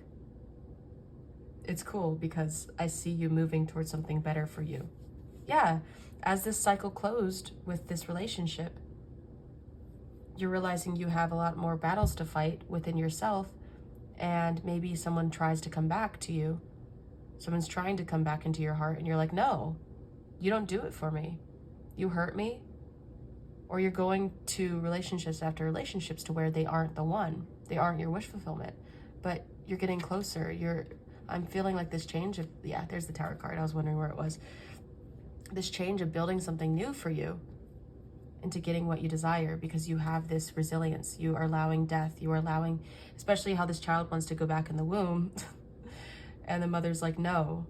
A: It's cool because I see you moving towards something better for you. Yeah, as this cycle closed with this relationship, you're realizing you have a lot more battles to fight within yourself, and maybe someone tries to come back to you. Someone's trying to come back into your heart, and you're like, no, you don't do it for me. You hurt me. Or you're going to relationships after relationships to where they aren't the one. They aren't your wish fulfillment. But you're getting closer. I'm feeling like this change of, yeah, there's the Tower card. I was wondering where it was. This change of building something new for you into getting what you desire, because you have this resilience. You are allowing death. You are allowing, especially how this child wants to go back in the womb. And the mother's like, no,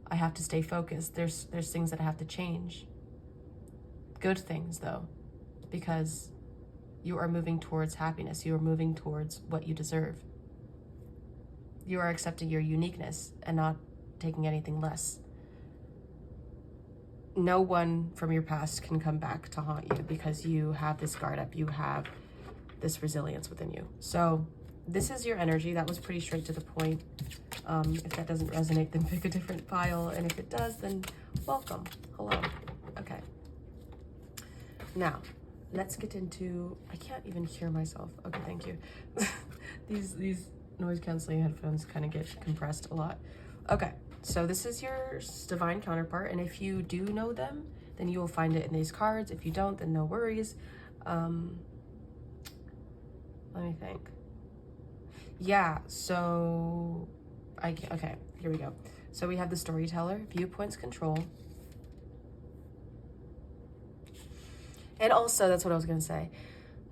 A: I have to stay focused. There's things that I have to change. Good things, though, because you are moving towards happiness. You are moving towards what you deserve. You are accepting your uniqueness and not taking anything less. No one from your past can come back to haunt you because you have this guard up. You have this resilience within you. So this is your energy. That was pretty straight to the point. If that doesn't resonate, then pick a different pile. And if it does, then welcome. Hello. Okay. Now, let's get into, I can't even hear myself. Okay, thank you. These noise canceling headphones kind of get compressed a lot. Okay, so this is your divine counterpart, and if you do know them, then you will find it in these cards. If you don't, then no worries. Let me think. Yeah, so okay, here we go. So we have the storyteller, viewpoints, control. And also, that's what I was going to say.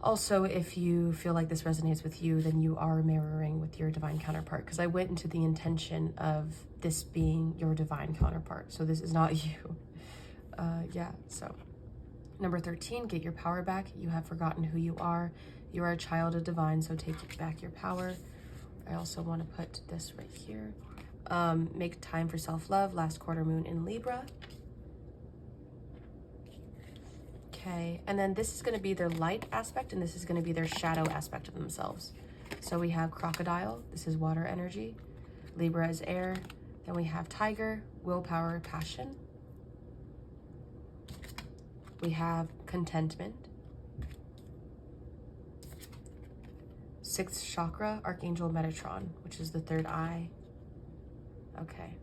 A: Also, if you feel like this resonates with you, then you are mirroring with your divine counterpart, because I went into the intention of this being your divine counterpart. So this is not you. Yeah, so number 13, get your power back. You have forgotten who you are. You are a child of divine, so take back your power. I also want to put this right here. Make time for self-love, last quarter moon in Libra. Okay, and then this is going to be their light aspect, and this is going to be their shadow aspect of themselves. So we have crocodile, this is water energy. Libra is air. Then we have tiger, willpower, passion. We have contentment. Sixth chakra, Archangel Metatron, which is the third eye. Okay.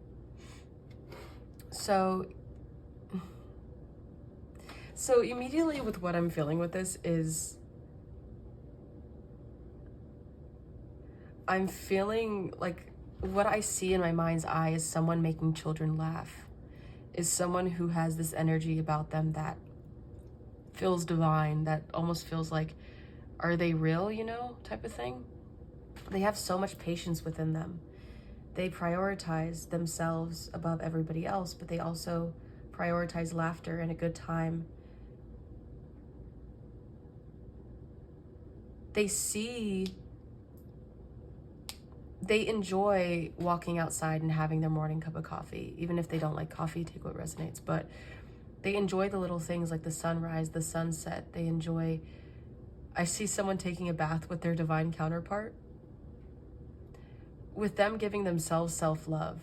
A: So immediately with what I'm feeling with this is I'm feeling like what I see in my mind's eye is someone making children laugh, is someone who has this energy about them that feels divine, that almost feels like, are they real, you know, type of thing. They have so much patience within them. They prioritize themselves above everybody else, but they also prioritize laughter and a good time. They enjoy walking outside and having their morning cup of coffee. Even if they don't like coffee, take what resonates. But they enjoy the little things like the sunrise, the sunset. They enjoy, I see someone taking a bath with their divine counterpart. With them giving themselves self-love,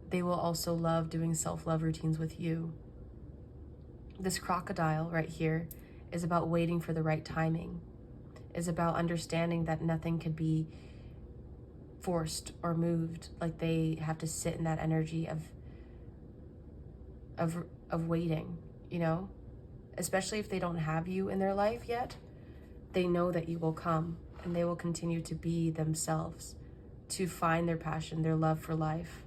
A: they will also love doing self-love routines with you. This crocodile right here is about waiting for the right timing, is about understanding that nothing could be forced or moved. Like they have to sit in that energy of waiting, you know, especially if they don't have you in their life yet. They know that you will come, and they will continue to be themselves, to find their passion, their love for life.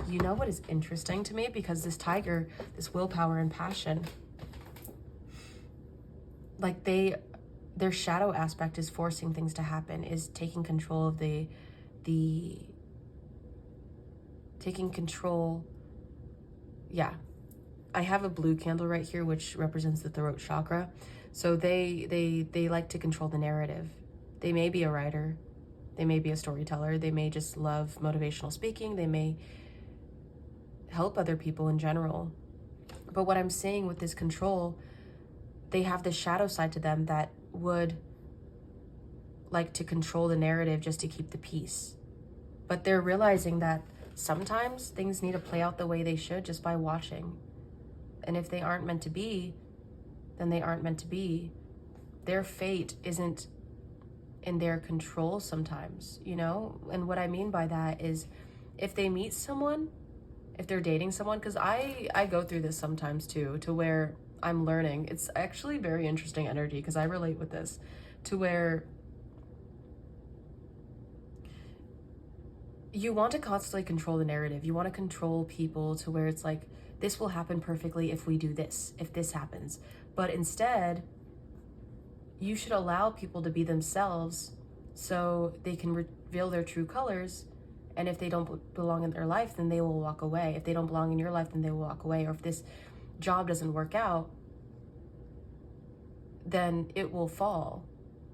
A: You know what is interesting to me? Because this tiger, this willpower and passion, like their shadow aspect is forcing things to happen, is taking control of taking control. Yeah, I have a blue candle right here, which represents the throat chakra. So they like to control the narrative. They may be a writer, they may be a storyteller, they may just love motivational speaking, they may help other people in general. But what I'm saying with this control, they have this shadow side to them that would like to control the narrative just to keep the peace. But they're realizing that sometimes things need to play out the way they should just by watching. And if they aren't meant to be, then they aren't meant to be. Their fate isn't in their control sometimes, you know? And what I mean by that is if they meet someone, if they're dating someone, because I go through this sometimes too, to where I'm learning. It's actually very interesting energy because I relate with this, to where you want to constantly control the narrative. You want to control people to where it's like, this will happen perfectly if we do this, if this happens. But instead, you should allow people to be themselves so they can reveal their true colors. And if they don't belong in their life, then they will walk away. If they don't belong in your life, then they will walk away. Or if this job doesn't work out, then it will fall.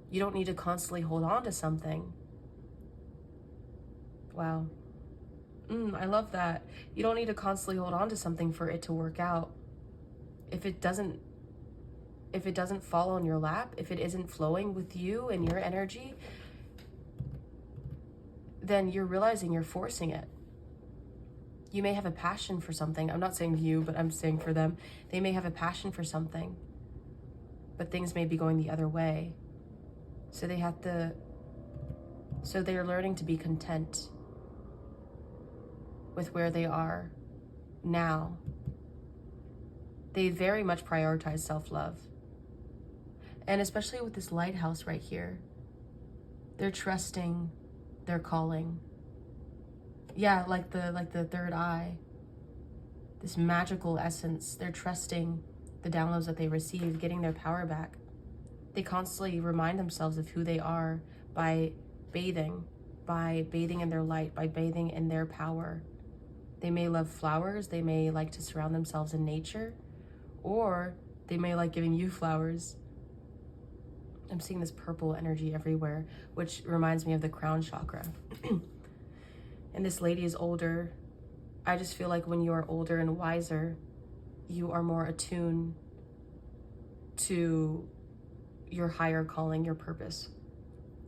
A: You don't need to constantly hold on to something. Wow. I love that. You don't need to constantly hold on to something for it to work out. If it doesn't fall on your lap, if it isn't flowing with you and your energy, then you're realizing you're forcing it. You may have a passion for something. I'm not saying you, but I'm saying for them. They may have a passion for something, but things may be going the other way. So they're learning to be content with where they are now. They very much prioritize self-love. And especially with this lighthouse right here, they're trusting their calling. Yeah, like the third eye, this magical essence. They're trusting the downloads that they receive, getting their power back. They constantly remind themselves of who they are by bathing in their light, by bathing in their power. They may love flowers, they may like to surround themselves in nature, or they may like giving you flowers. I'm seeing this purple energy everywhere, which reminds me of the crown chakra. And this lady is older. I just feel like when you are older and wiser, you are more attuned to your higher calling, your purpose.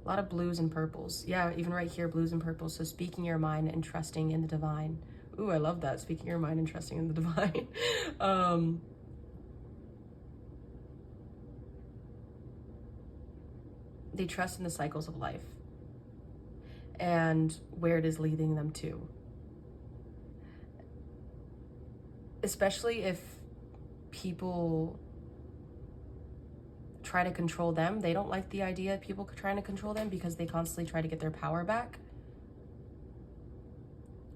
A: A lot of blues and purples. Yeah, even right here, blues and purples. So speaking your mind and trusting in the divine. Ooh, I love that. Speaking your mind and trusting in the divine. They trust in the cycles of life and where it is leading them to. Especially if people try to control them. They don't like the idea of people trying to control them because they constantly try to get their power back.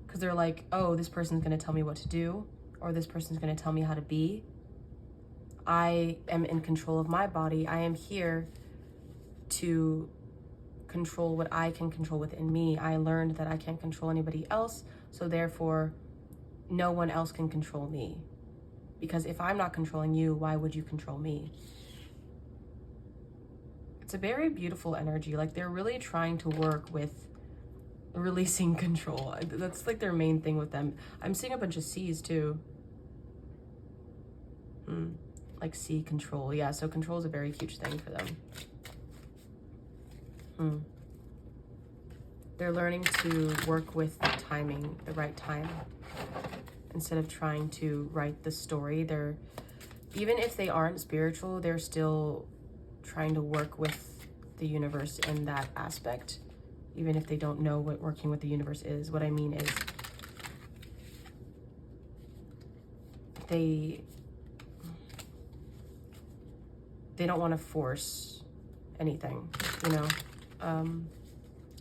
A: Because they're like, oh, this person's going to tell me what to do, or this person's going to tell me how to be. I am in control of my body. I am here to control what I can control within me. I learned that I can't control anybody else, so therefore no one else can control me. Because if I'm not controlling you, why would you control me? It's a very beautiful energy. Like, they're really trying to work with releasing control. That's like their main thing with them. I'm seeing a bunch of C's too. Like C, control. Yeah, so control is a very huge thing for them. They're learning to work with the timing, the right time, instead of trying to write the story. They're, even if they aren't spiritual, they're still trying to work with the universe in that aspect, even if they don't know what working with the universe is. What I mean is they don't want to force anything, you know?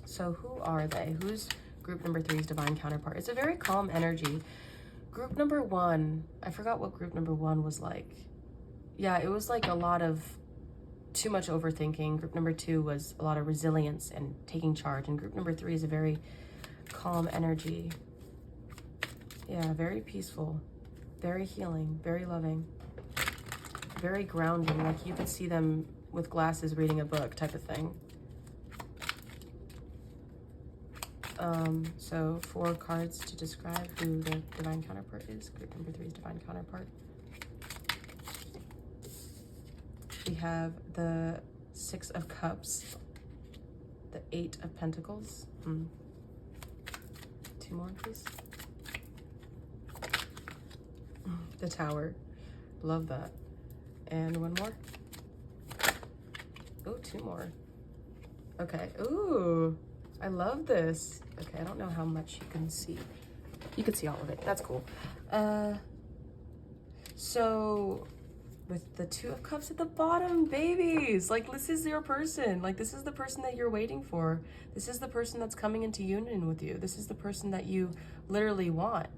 A: So who are they? Who's group number 3's divine counterpart? It's a very calm energy. Group number 1, I forgot what group number 1 was like. Yeah, it was like a lot of too much overthinking. Group number 2 was a lot of resilience and taking charge. And group number 3 is a very calm energy. Yeah, very peaceful, very healing, very loving, very grounding. Like you could see them with glasses reading a book type of thing. So 4 cards to describe who the divine counterpart is. Group number 3 is divine counterpart. We have the 6 of Cups, the 8 of Pentacles. 2 more, please. The Tower. Love that. And 1 more. Oh, 2 more. Okay. Ooh, I love this. Okay, I don't know how much you can see. You can see all of it. That's cool. So with the 2 of Cups at the bottom, babies, like this is your person. Like this is the person that you're waiting for. This is the person that's coming into union with you. This is the person that you literally want.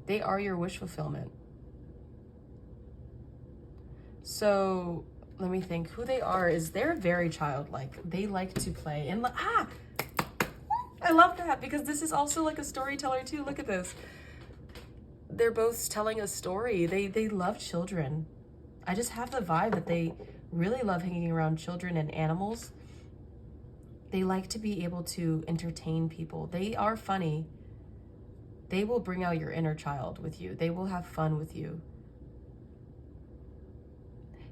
A: They are your wish fulfillment. So let me think. Who they are is they're very childlike. They like to play and I love that because this is also like a storyteller too. Look at this. They're both telling a story. They love children. I just have the vibe that they really love hanging around children and animals. They like to be able to entertain people. They are funny. They will bring out your inner child with you. They will have fun with you.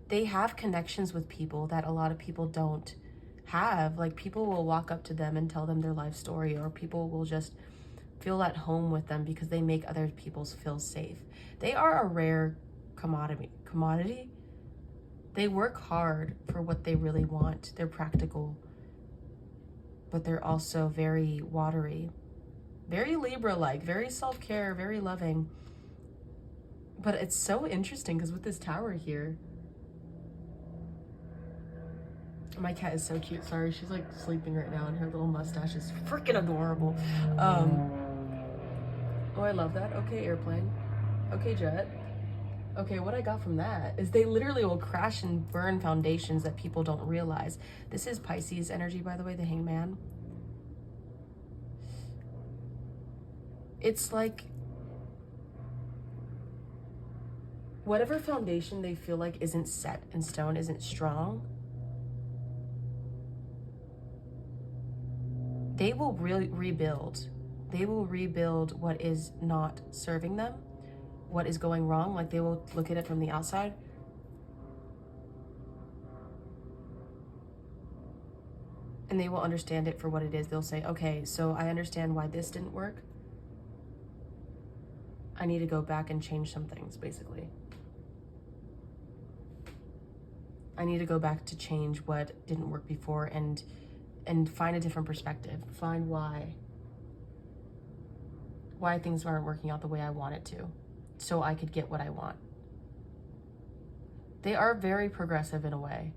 A: They have connections with people that a lot of people don't have. Like people will walk up to them and tell them their life story, or people will just feel at home with them because they make other people feel safe. They are a rare commodity. They work hard for what they really want. They're practical, but they're also very watery, very Libra-like, very self-care, very loving. But it's so interesting because with this Tower here, my cat is so cute. Sorry, she's like sleeping right now and her little mustache is freaking adorable. Oh, I love that. Okay, airplane. Okay, jet. Okay, what I got from that is they literally will crash and burn foundations that people don't realize. This is Pisces energy, by the way, the Hangman. It's like whatever foundation they feel like isn't set in stone, isn't strong, they will really rebuild. They will rebuild what is not serving them, what is going wrong. Like they will look at it from the outside. And they will understand it for what it is. They'll say, okay, so I understand why this didn't work. I need to go back and change some things, basically. I need to go back to change what didn't work before and find a different perspective. Find why things aren't working out the way I want it to, so I could get what I want. They are very progressive in a way.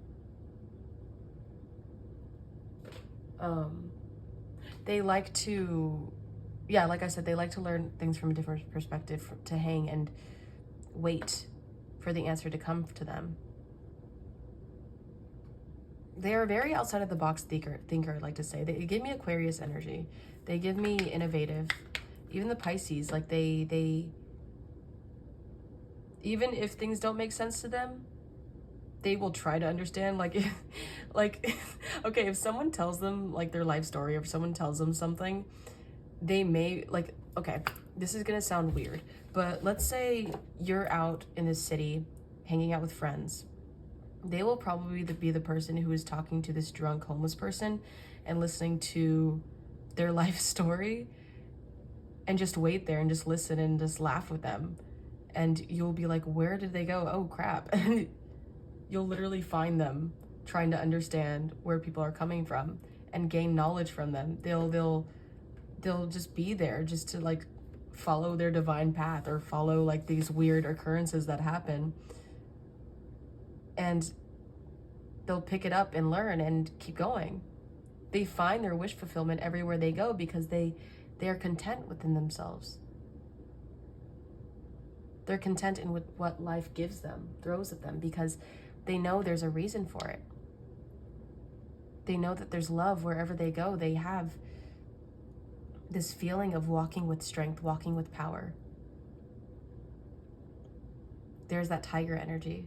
A: They like to, yeah, like I said, they like to learn things from a different perspective, to hang and wait for the answer to come to them. They are very outside of the box thinker, I like to say. They give me Aquarius energy. They give me innovative. Even the Pisces, like they even if things don't make sense to them, they will try to understand. Like okay, if someone tells them like their life story, or if someone tells them something, they may like, okay, this is gonna sound weird, but let's say you're out in the city hanging out with friends. They will probably be the person who is talking to this drunk homeless person and listening to their life story, and just wait there and just listen and just laugh with them. And you'll be like, where did they go? Oh crap. And you'll literally find them trying to understand where people are coming from and gain knowledge from them. They'll just be there just to like follow their divine path, or follow like these weird occurrences that happen. And they'll pick it up and learn and keep going. They find their wish fulfillment everywhere they go because they are content within themselves. They're content in what life gives them, throws at them, because they know there's a reason for it. They know that there's love wherever they go. They have this feeling of walking with strength, walking with power. There's that tiger energy.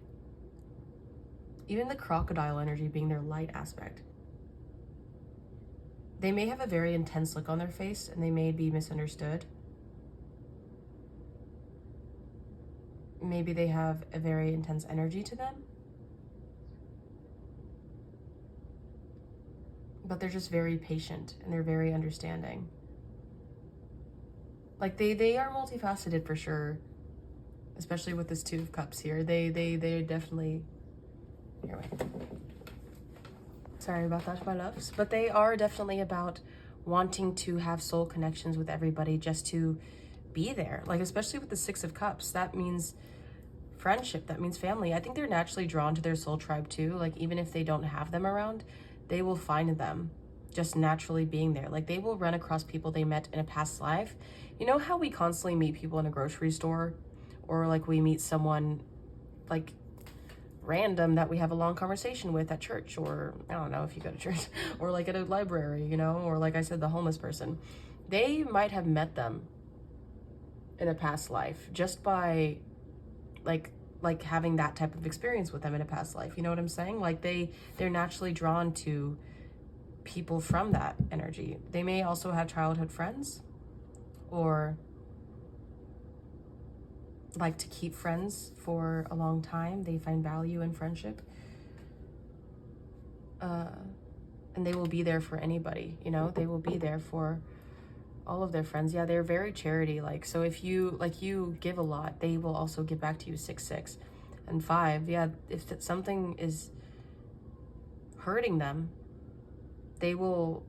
A: Even the crocodile energy being their light aspect. They may have a very intense look on their face and they may be misunderstood. Maybe they have a very intense energy to them. But they're just very patient and they're very understanding. Like they are multifaceted for sure. Especially with this Two of Cups here. They're definitely... Here, wait. Sorry about that, my loves. But they are definitely about wanting to have soul connections with everybody just to be there. Like, especially with the Six of Cups, that means friendship, that means family. I think they're naturally drawn to their soul tribe too. Like, even if they don't have them around, they will find them just naturally being there. Like, they will run across people they met in a past life. You know how we constantly meet people in a grocery store? Or like we meet someone like random that we have a long conversation with at church, or I don't know if you go to church, or like at a library, you know, or like I said, the homeless person. They might have met them in a past life just by like having that type of experience with them in a past life. You know what I'm saying? Like they're naturally drawn to people from that energy. They may also have childhood friends, or like to keep friends for a long time. They find value in friendship. And they will be there for anybody, you know? They will be there for all of their friends. Yeah, they're very charity-like. So if you give a lot, they will also give back to you. 6, 6, and 5. Yeah, if something is hurting them, they will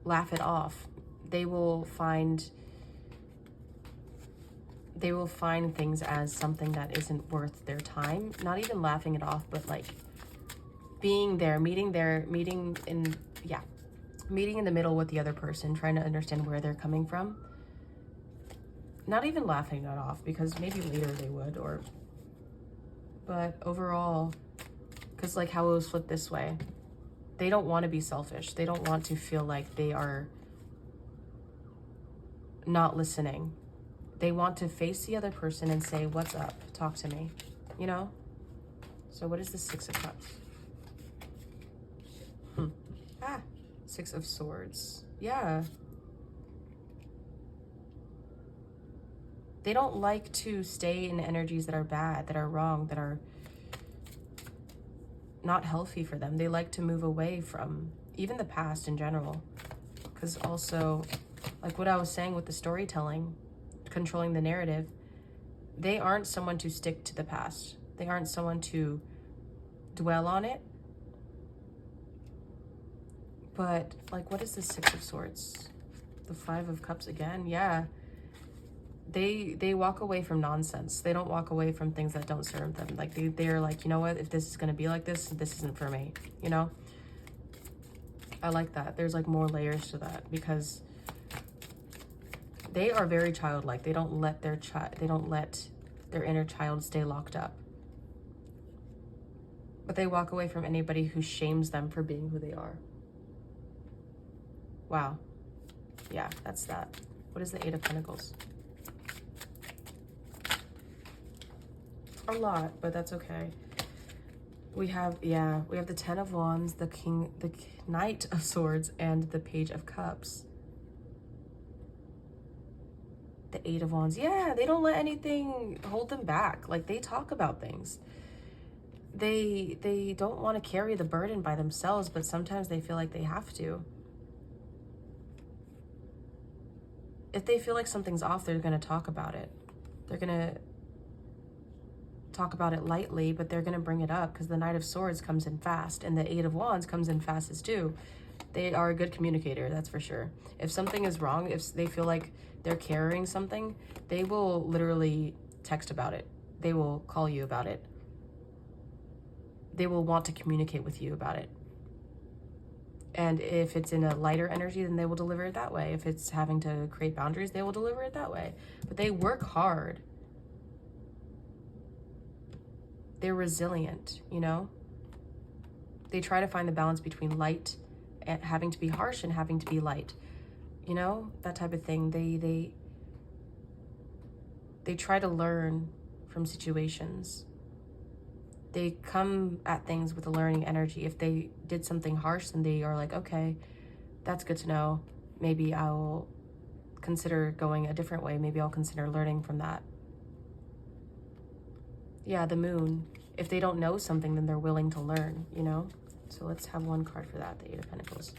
A: laugh it off. They will find things as something that isn't worth their time. Not even laughing it off, but like being there, meeting in the middle with the other person, trying to understand where they're coming from. Not even laughing it off, because maybe later they would, but overall, because like how it was flipped this way, they don't want to be selfish. They don't want to feel like they are not listening. They want to face the other person and say, what's up? Talk to me, you know? So what is the 6 of Cups? Ah, 6 of Swords. Yeah. They don't like to stay in energies that are bad, that are wrong, that are not healthy for them. They like to move away from even the past in general. Because also, like what I was saying with the storytelling, controlling the narrative, they aren't someone to stick to the past. They aren't someone to dwell on it. But like, what is the 6 of Swords? The 5 of Cups again. Yeah, they walk away from nonsense. They don't walk away from things that don't serve them. Like they're like, you know what, if this is gonna be like this isn't for me, you know? I like that. There's like more layers to that, because they are very childlike. They don't let their inner child stay locked up. But they walk away from anybody who shames them for being who they are. Wow. Yeah, that's that. What is the 8 of Pentacles? A lot, but that's okay. We have the 10 of Wands, the Knight of Swords, and the Page of Cups. The 8 of Wands. Yeah, they don't let anything hold them back. Like, they talk about things. They don't want to carry the burden by themselves, but sometimes they feel like they have to. If they feel like something's off, they're going to talk about it. They're going to talk about it lightly, but they're going to bring it up, because the Knight of Swords comes in fast and the 8 of Wands comes in fast as too. They are a good communicator, that's for sure. If something is wrong, if they feel like they're carrying something, they will literally text about it. They will call you about it. They will want to communicate with you about it. And if it's in a lighter energy, then they will deliver it that way. If it's having to create boundaries, they will deliver it that way. But they work hard. They're resilient, you know? They try to find the balance between light and having to be harsh and having to be light. You know, that type of thing. They try to learn from situations. They come at things with a learning energy. If they did something harsh, then they are like, okay, that's good to know. Maybe I'll consider going a different way. Maybe I'll consider learning from that. Yeah, the moon. If they don't know something, then they're willing to learn, you know? So let's have one card for that, the Eight of Pentacles.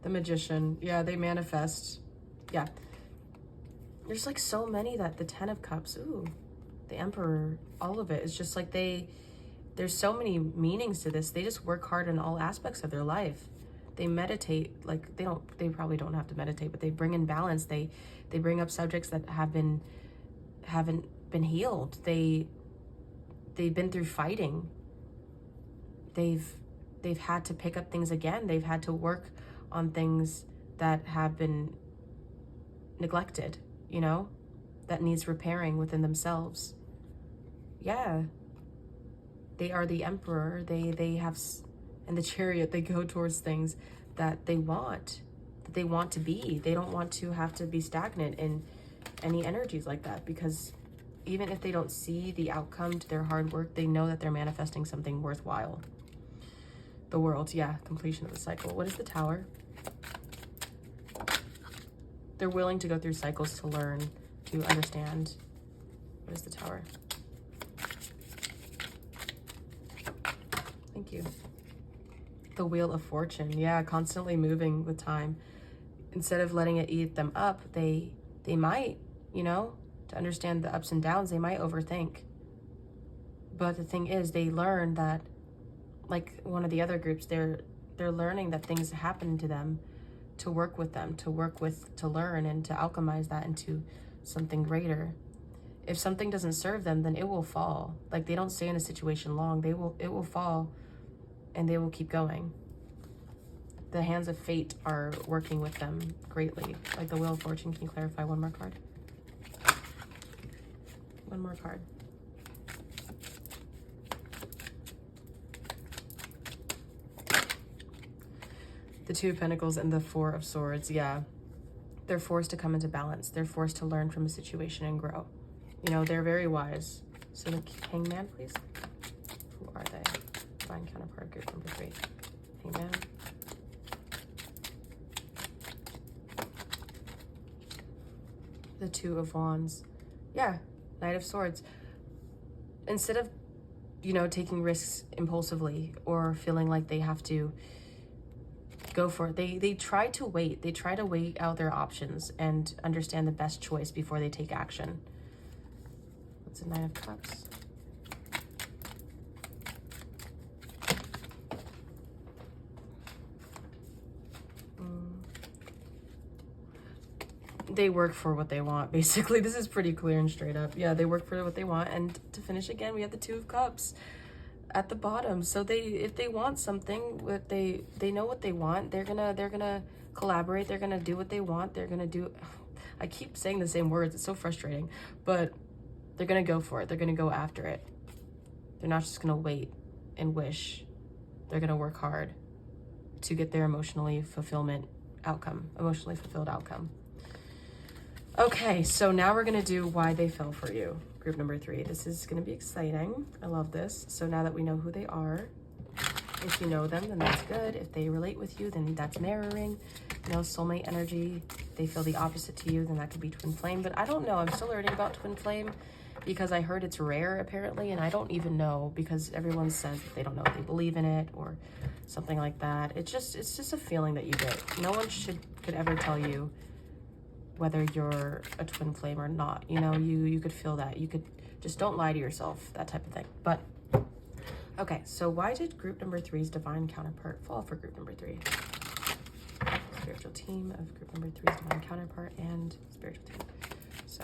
A: The Magician. Yeah, they manifest. Yeah. There's like so many that the Ten of Cups. Ooh. The Emperor. All of it. It's just like there's so many meanings to this. They just work hard in all aspects of their life. They meditate. Like they probably don't have to meditate, but they bring in balance. They bring up subjects that haven't been healed. They've been through fighting. They've had to pick up things again. They've had to work on things that have been neglected, you know, that needs repairing within themselves. Yeah. They are the Emperor. They have, in the Chariot, they go towards things that they want to be. They don't want to have to be stagnant in any energies like that, because even if they don't see the outcome to their hard work, they know that they're manifesting something worthwhile. The World, yeah, completion of the cycle. What is the Tower? They're willing to go through cycles to learn, to understand. What is the Tower? Thank you. The Wheel of Fortune. Yeah, constantly moving with time. Instead of letting it eat them up, they might, you know, to understand the ups and downs, they might overthink. But the thing is, they learn that, like one of the other groups, they're learning that things happen to them to work with them, to learn and to alchemize that into something greater. If something doesn't serve them, then it will fall. Like, they don't stay in a situation long. It will fall, and they will keep going. The hands of fate are working with them greatly. Like the Wheel of Fortune. Can you clarify one more card? One more card. The Two of Pentacles and the Four of Swords. Yeah. They're forced to come into balance. They're forced to learn from a situation and grow. You know, they're very wise. So the Hangman, please. Who are they? Divine Counterpart, group number 3. Hangman. The Two of Wands. Yeah. Knight of Swords. Instead of, you know, taking risks impulsively or feeling like they have to go for it, they try to wait. They try to weigh out their options and understand the best choice before they take action. What's a Nine of Cups? They work for what they want, basically. This is pretty clear and straight up. Yeah, they work for what they want. And to finish again, we have the Two of Cups at the bottom. So if they want something, they know what they want, they're gonna collaborate. They're gonna do what they want. They're gonna do, I keep saying the same words, it's so frustrating, but they're gonna go for it. They're gonna go after it. They're not just gonna wait and wish. They're gonna work hard to get their emotionally fulfilled outcome. Okay, so now we're gonna do why they fell for you. Group number 3. This is gonna be exciting. I love this. So now that we know who they are, if you know them, then that's good. If they relate with you, then that's mirroring. You know, soulmate energy. They feel the opposite to you, then that could be twin flame. But I don't know. I'm still learning about twin flame because I heard it's rare apparently, and I don't even know because everyone says that they don't know if they believe in it or something like that. It's just a feeling that you get. No one could ever tell you whether you're a twin flame or not. You know, you could feel that. You could just, don't lie to yourself, that type of thing. But okay, so why did group number 3's divine counterpart fall for group number 3? Spiritual team of group number 3's divine counterpart and spiritual team. So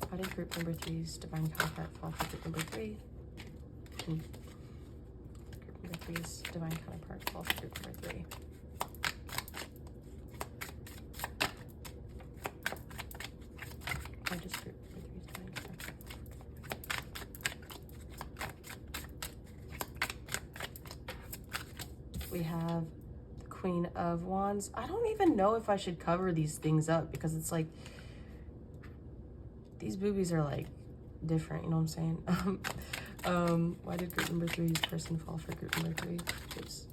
A: why did group number 3's divine counterpart fall for group number 3? Group number 3's divine counterpart fall for group number 3. I just group number 3's divine counterpart. We have the Queen of Wands. I don't even know if I should cover these things up because it's like, these boobies are like different, you know what I'm saying? Why did group number 3's person fall for group number 3? Oops.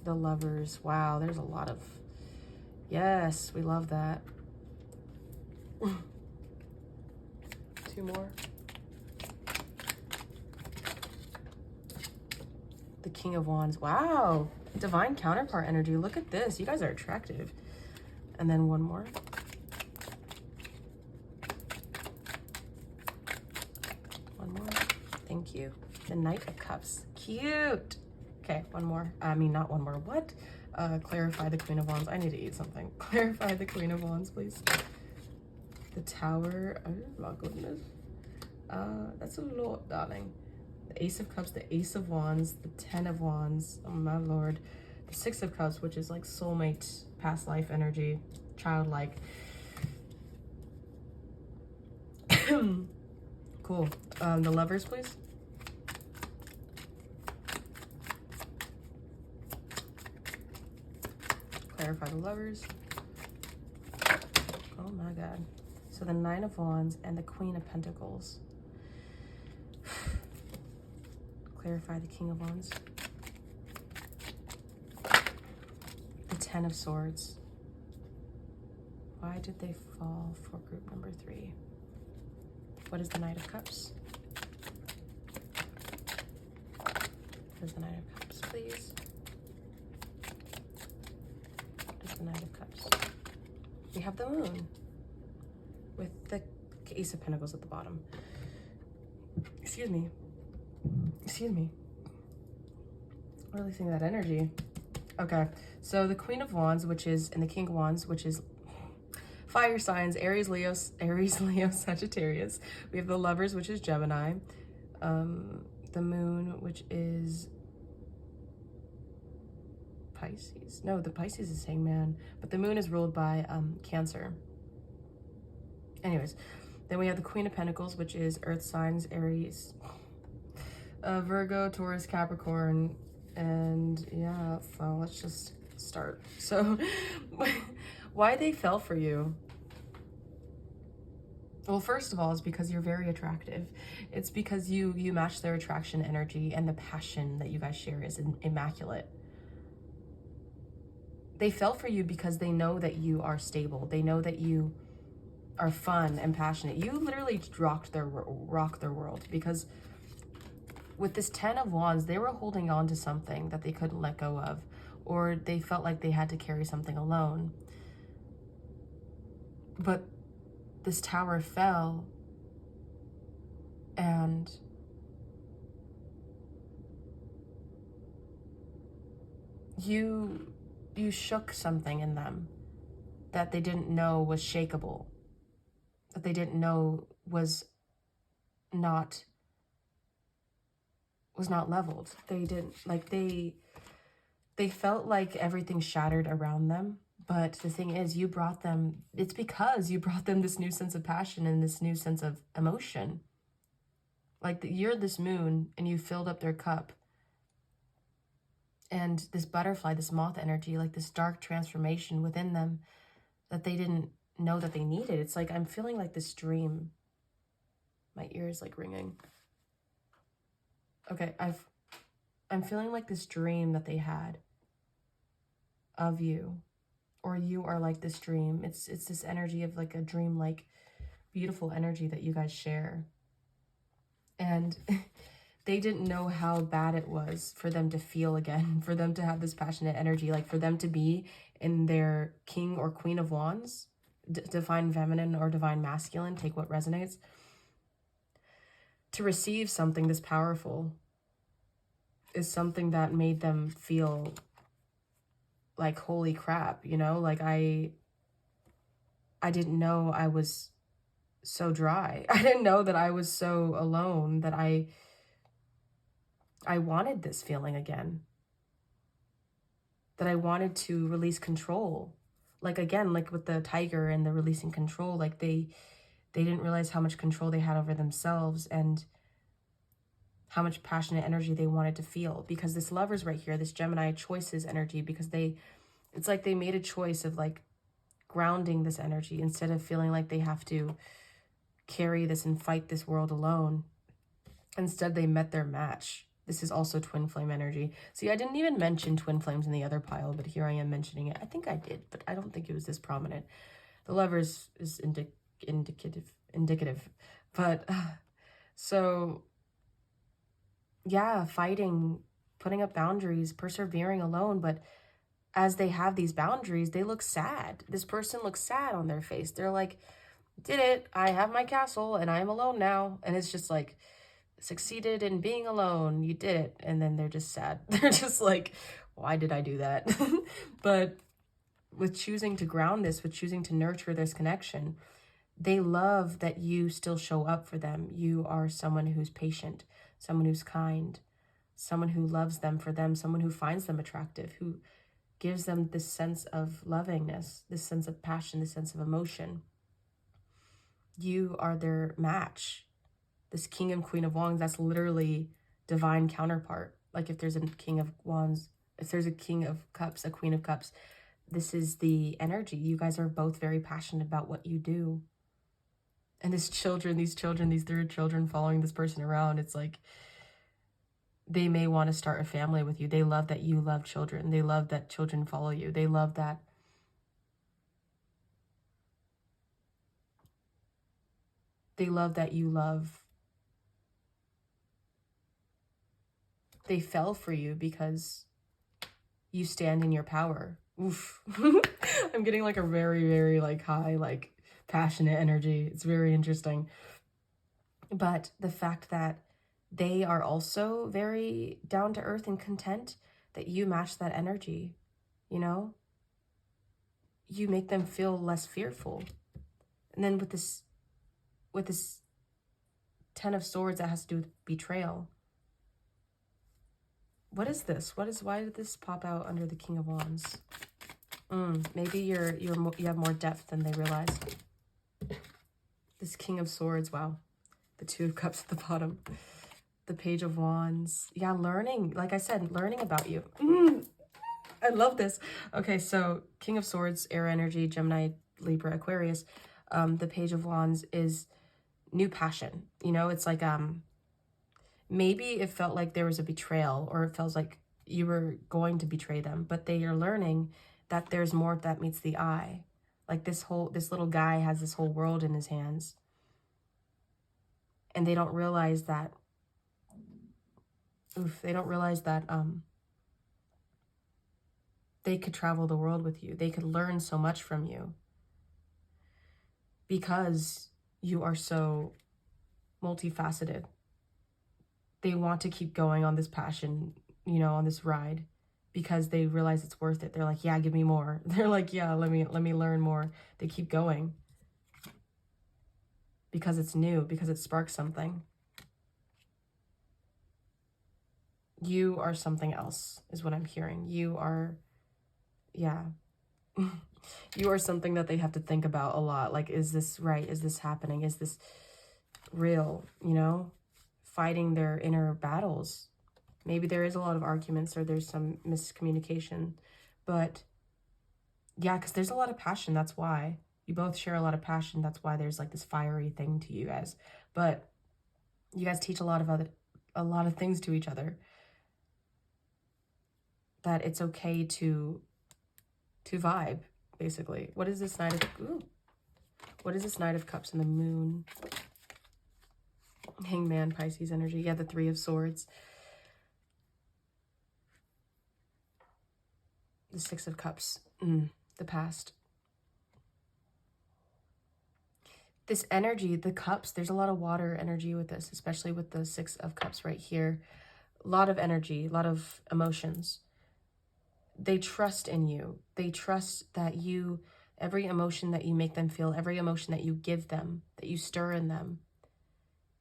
A: The lovers. Wow, there's a lot of... Yes, we love that. 2 more. The King of Wands. Wow. Divine counterpart energy. Look at this. You guys are attractive. And then 1 more. Thank you. The Knight of Cups. Cute. Okay, 1 more. I mean, not 1 more. What? Clarify the Queen of Wands. I need to eat something. Clarify the Queen of Wands, please. The Tower. Oh my goodness. That's a lot, darling. The Ace of Cups, the Ace of Wands, the 10 of Wands. Oh my lord. The 6 of Cups, which is like soulmate, past life energy, childlike. Cool. The Lovers, please. Clarify the Lovers. Oh my god. So the 9 of Wands and the Queen of Pentacles. Clarify the King of Wands. The 10 of Swords. Why did they fall for group number 3? What is the Knight of Cups? What is the Knight of Cups, please? What is the Knight of Cups? We have the Moon with the Ace of Pentacles at the bottom. Excuse me. Excuse me. Releasing that energy. Okay, so the Queen of Wands, which is, and the King of Wands, which is fire signs, Aries, Leo, Sagittarius. We have the Lovers, which is Gemini. The Moon, which is Pisces. No, the Pisces is Hangman, but the Moon is ruled by Cancer. Anyways, then we have the Queen of Pentacles, which is Earth signs, Aries, Virgo, Taurus, Capricorn, and yeah, so let's just start. So why they fell for you? Well, first of all, is because you're very attractive. It's because you match their attraction energy, and the passion that you guys share is immaculate. They fell for you because they know that you are stable. They know that you are fun and passionate. You literally rocked their world, because with this 10 of Wands, they were holding on to something that they couldn't let go of, or they felt like they had to carry something alone. But this tower fell, and you shook something in them that they didn't know was shakeable, that they didn't know was not leveled. They didn't, like, they felt like everything shattered around them. But the thing is, you brought them, it's because you brought them this new sense of passion and this new sense of emotion. Like, you're this moon, and you filled up their cup. And this butterfly, this moth energy, like this dark transformation within them that they didn't know that they needed. It's like, I'm feeling like this dream. My ear is like ringing. Okay, I'm feeling like this dream that they had of you, or you are like this dream. It's this energy of like a dream, like beautiful energy that you guys share. And they didn't know how bad it was for them to feel again, for them to have this passionate energy, like for them to be in their King or Queen of Wands, divine feminine or divine masculine, take what resonates, to receive something this powerful is something that made them feel like, holy crap, you know, like I didn't know I was so dry. I didn't know that I was so alone, that I wanted this feeling again, that I wanted to release control. Like, again, like with the tiger and the releasing control, like they didn't realize how much control they had over themselves and how much passionate energy they wanted to feel. Because this Lovers right here, this Gemini choices energy, because it's like they made a choice of like grounding this energy instead of feeling like they have to carry this and fight this world alone. Instead, they met their match. This is also twin flame energy. See, I didn't even mention twin flames in the other pile, but here I am mentioning it. I think I did, but I don't think it was this prominent. The Lovers is indicative. But, so, yeah, fighting, putting up boundaries, persevering alone, but as they have these boundaries, they look sad. This person looks sad on their face. They're like, did it. I have my castle and I'm alone now. And it's just like, succeeded in being alone. You did it. And then they're just sad. They're just like, why did I do that? But with choosing to ground this, with choosing to nurture this connection, they love that you still show up for them. You are someone who's patient, someone who's kind, someone who loves them for them, someone who finds them attractive, who gives them this sense of lovingness, this sense of passion, this sense of emotion. You are their match. This King and Queen of Wands, that's literally divine counterpart. Like if there's a King of Wands, if there's a King of Cups, a Queen of Cups, this is the energy. You guys are both very passionate about what you do. And these third children following this person around, it's like, they may want to start a family with you. They love that you love children. They love that children follow you. They love that. They love that you love. They fell for you because you stand in your power. Oof. I'm getting like a very, very like high, like passionate energy. It's very interesting. But the fact that they are also very down to earth and content, that you match that energy, you know? You make them feel less fearful. And then with this Ten of Swords, that has to do with betrayal. What is this? Why did this pop out under the King of Wands? Maybe you have more depth than they realize. This King of Swords, wow. The Two of Cups at the bottom. The Page of Wands. Yeah, learning. Like I said, learning about you. I love this. Okay, so King of Swords, air energy, Gemini, Libra, Aquarius. The Page of Wands is new passion. You know, it's like, maybe it felt like there was a betrayal, or it feels like you were going to betray them, but they are learning that there's more that meets the eye. Like this little guy has this whole world in his hands. And they don't realize that, they could travel the world with you. They could learn so much from you because you are so multifaceted. They want to keep going on this passion, you know, on this ride, because they realize it's worth it. They're like, yeah, give me more. They're like, yeah, let me learn more. They keep going because it's new, because it sparks something. You are something else, is what I'm hearing. You are, yeah. You are something that they have to think about a lot. Like, is this right? Is this happening? Is this real? You know, fighting their inner battles. Maybe there is a lot of arguments or there's some miscommunication, but yeah, because there's a lot of passion. That's why you both share a lot of passion. That's why there's like this fiery thing to you guys. But you guys teach a lot of things to each other. That it's okay to vibe, basically. What is this Knight of Cups and the Moon? Hangman, Pisces energy. Yeah, the Three of Swords. The Six of Cups. The past. This energy, the cups, there's a lot of water energy with this, especially with the Six of Cups right here. A lot of energy, a lot of emotions. They trust in you. They trust that you, every emotion that you make them feel, every emotion that you give them, that you stir in them,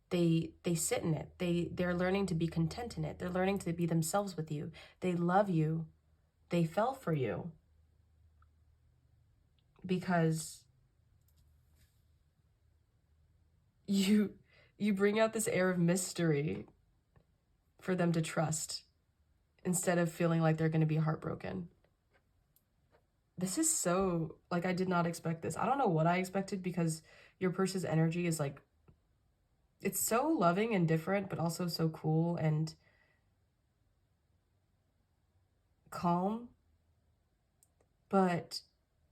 A: they sit in it. They're learning to be content in it. They're learning to be themselves with you. They love you. They fell for you because you bring out this air of mystery for them to trust instead of feeling like they're going to be heartbroken. This is so, like, I did not expect this. I don't know what I expected, because your person's energy is like It's so loving and different, but also so cool and calm. But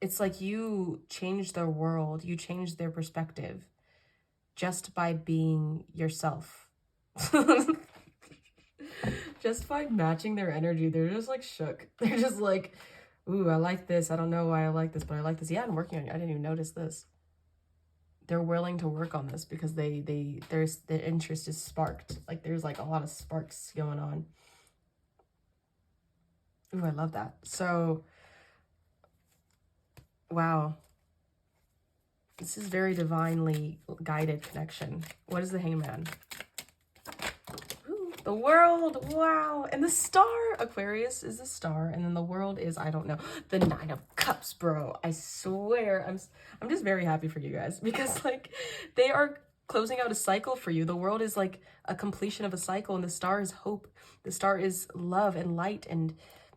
A: it's like you changed their world, you changed their perspective just by being yourself. Just by matching their energy, they're just like shook. They're just like, ooh, I like this. I don't know why I like this, but I like this. Yeah, I'm working on it. I didn't even notice this. They're willing to work on this because their interest is sparked. Like there's like a lot of sparks going on. Ooh, I love that. So, wow. This is very divinely guided connection. What is the hangman? Ooh, the world, wow. And the star, Aquarius is the star. And then the world is, I don't know, the 9 of Cups, bro. I swear, I'm just very happy for you guys because like they are closing out a cycle for you. The world is like a completion of a cycle, and the star is hope. The star is love and light, and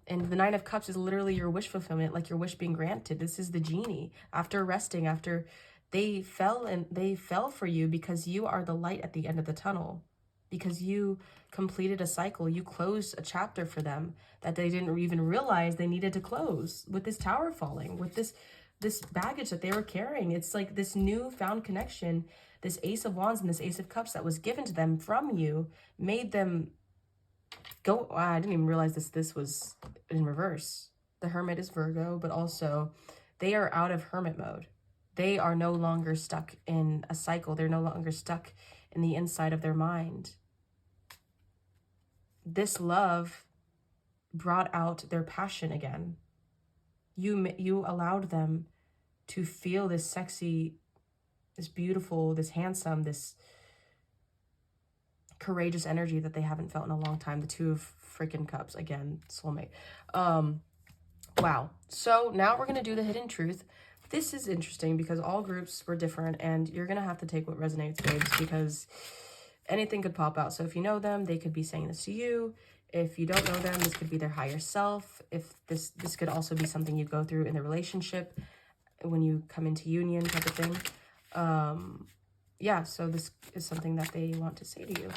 A: the 9 of Cups is literally your wish fulfillment, like your wish being granted. This is the genie after resting, after they fell for you because you are the light at the end of the tunnel, because you completed a cycle. You closed a chapter for them that they didn't even realize they needed to close with this tower falling, with this baggage that they were carrying. It's like this newfound connection, this Ace of Wands and this Ace of Cups that was given to them from you made them go. Wow, I didn't even realize this was in reverse. The Hermit is Virgo, but also they are out of hermit mode. They are no longer stuck in a cycle. They're no longer stuck in the inside of their mind. This love brought out their passion again. You allowed them to feel this sexy, this beautiful, this handsome, this courageous energy that they haven't felt in a long time. The 2 of freaking Cups, again, soulmate. Wow. So now we're going to do the hidden truth. This is interesting because all groups were different, and you're going to have to take what resonates, babes, because anything could pop out. So if you know them, they could be saying this to you. If you don't know them, this could be their higher self. If this could also be something you go through in the relationship when you come into union type of thing. Yeah, so this is something that they want to say to you.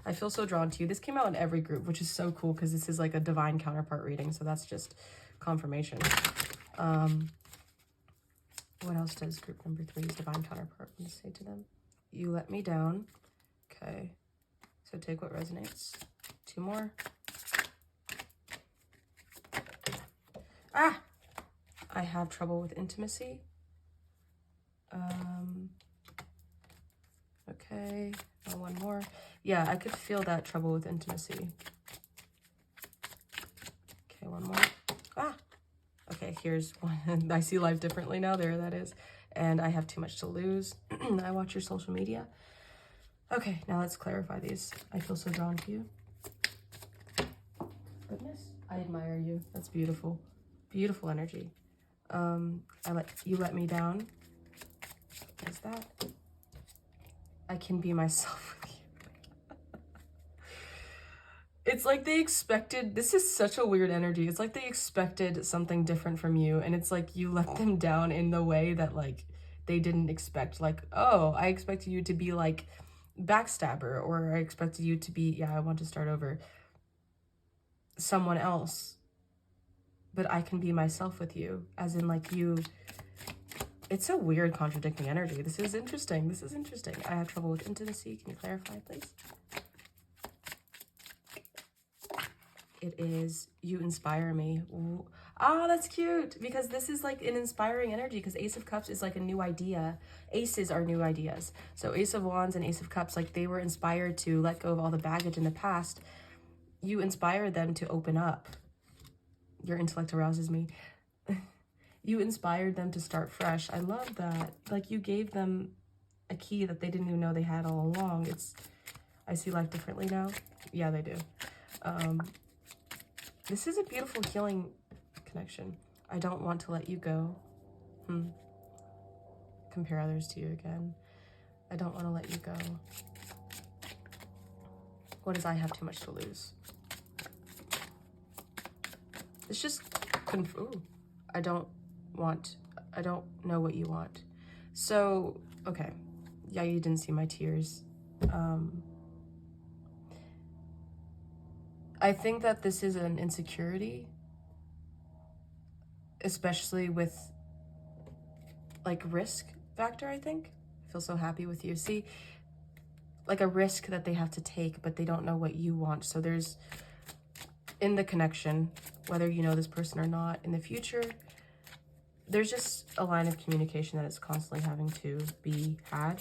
A: I feel so drawn to you. This came out in every group, which is so cool because this is like a divine counterpart reading. So that's just confirmation. What else does group number 3's divine counterpart want to say to them? You let me down. Okay. So take what resonates. 2 more. I have trouble with intimacy. Okay. Oh, 1 more. Yeah, I could feel that trouble with intimacy. Okay, 1 more. Okay, here's one. I see life differently now. There that is. And I have too much to lose. I watch your social media. Okay, now let's clarify these. I feel so drawn to you. Goodness. I admire you. That's beautiful. Beautiful energy. You let me down. What is that? I can be myself with you. It's like they expected, this is such a weird energy. It's like they expected something different from you, and it's like you let them down in the way that like they didn't expect. Like, oh, I expected you to be like backstabber, or I expected you to be, yeah, I want to start over, someone else. But I can be myself with you, as in like you. It's a weird contradicting energy. This is interesting. This is interesting. I have trouble with intimacy. Can you clarify, please? It is, you inspire me. Ooh. Oh, that's cute, because this is like an inspiring energy, because Ace of Cups is like a new idea. Aces are new ideas. So Ace of Wands and Ace of Cups, like they were inspired to let go of all the baggage in the past. You inspired them to open up. Your intellect arouses me. You inspired them to start fresh. I love that. Like you gave them a key that they didn't even know they had all along. I see life differently now. Yeah, they do. This is a beautiful healing connection. I don't want to let you go. Compare others to you again. I don't want to let you go. What is I have too much to lose? It's just, ooh, I don't know what you want. So, okay, Yeah, you didn't see my tears. I think that this is an insecurity, especially with like risk factor, I think. I feel so happy with you. See, like a risk that they have to take, but they don't know what you want. So there's, in the connection, whether you know this person or not, in the future, there's just a line of communication that is constantly having to be had,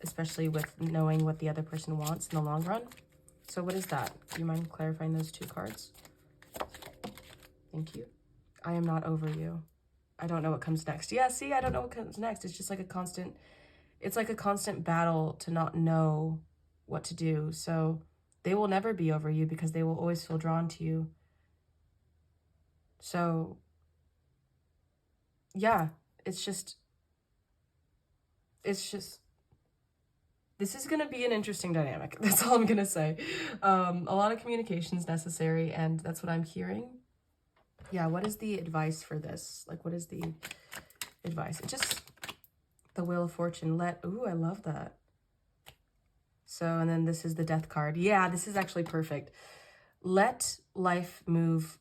A: especially with knowing what the other person wants in the long run. So what is that? Do you mind clarifying those two cards? Thank you. I am not over you. I don't know what comes next. Yeah, see, I don't know what comes next. It's just like a constant, it's like a constant battle to not know what to do. So they will never be over you because they will always feel drawn to you. So yeah, it's just, this is going to be an interesting dynamic. That's all I'm going to say. A lot of communication is necessary, and that's what I'm hearing. Yeah, what is the advice for this? Like, what is the advice? It just, the Wheel of Fortune. Ooh, I love that. So, and then this is the Death card. Yeah, this is actually perfect. Let life move.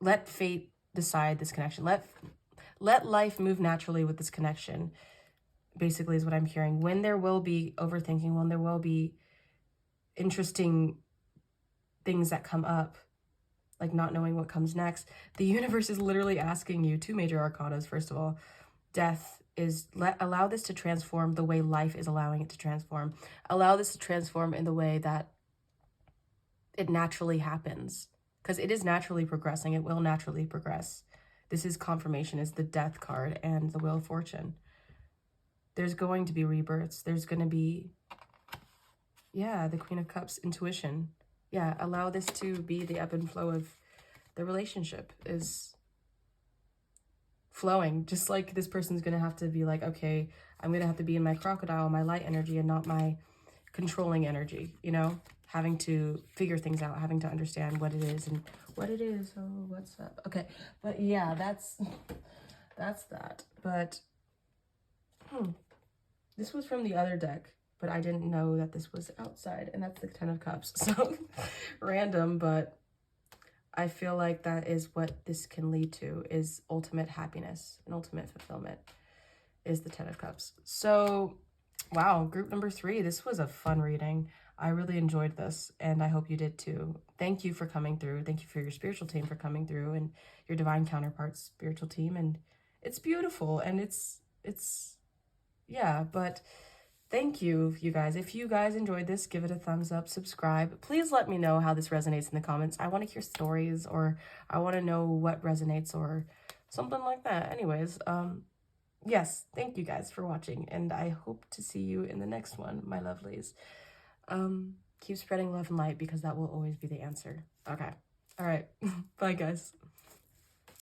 A: Let fate decide this connection. Let life move naturally with this connection, basically is what I'm hearing. When there will be overthinking, when there will be interesting things that come up, like not knowing what comes next, the universe is literally asking you, two major arcanas, first of all. Death is, allow this to transform the way life is allowing it to transform. Allow this to transform in the way that it naturally happens, because it is naturally progressing. It will naturally progress. This is confirmation, is the Death card and the Wheel of Fortune. There's going to be rebirths. There's going to be, yeah, the Queen of Cups, intuition. Yeah, allow this to be the ebb and flow of the relationship is flowing. Just like this person's going to have to be like, okay, I'm going to have to be in my crocodile, my light energy, and not my controlling energy, you know? Having to figure things out, having to understand what it is and what it is. Oh, what's up? Okay, but yeah, that's that. But, this was from the other deck, but I didn't know that this was outside, and that's the Ten of Cups. So random, but I feel like that is what this can lead to, is ultimate happiness and ultimate fulfillment, is the Ten of Cups. So wow, group number 3, this was a fun reading. I really enjoyed this, and I hope you did too. Thank you for coming through. Thank you for your spiritual team for coming through, and your divine counterparts spiritual team. And it's beautiful, and it's yeah, but thank you, you guys. If you guys enjoyed this, give it a thumbs up, subscribe. Please let me know how this resonates in the comments. I want to hear stories, or I want to know what resonates, or something like that. Anyways, yes, thank you guys for watching, and I hope to see you in the next one, my lovelies. Keep spreading love and light, because that will always be the answer. Okay. All right. Bye, guys.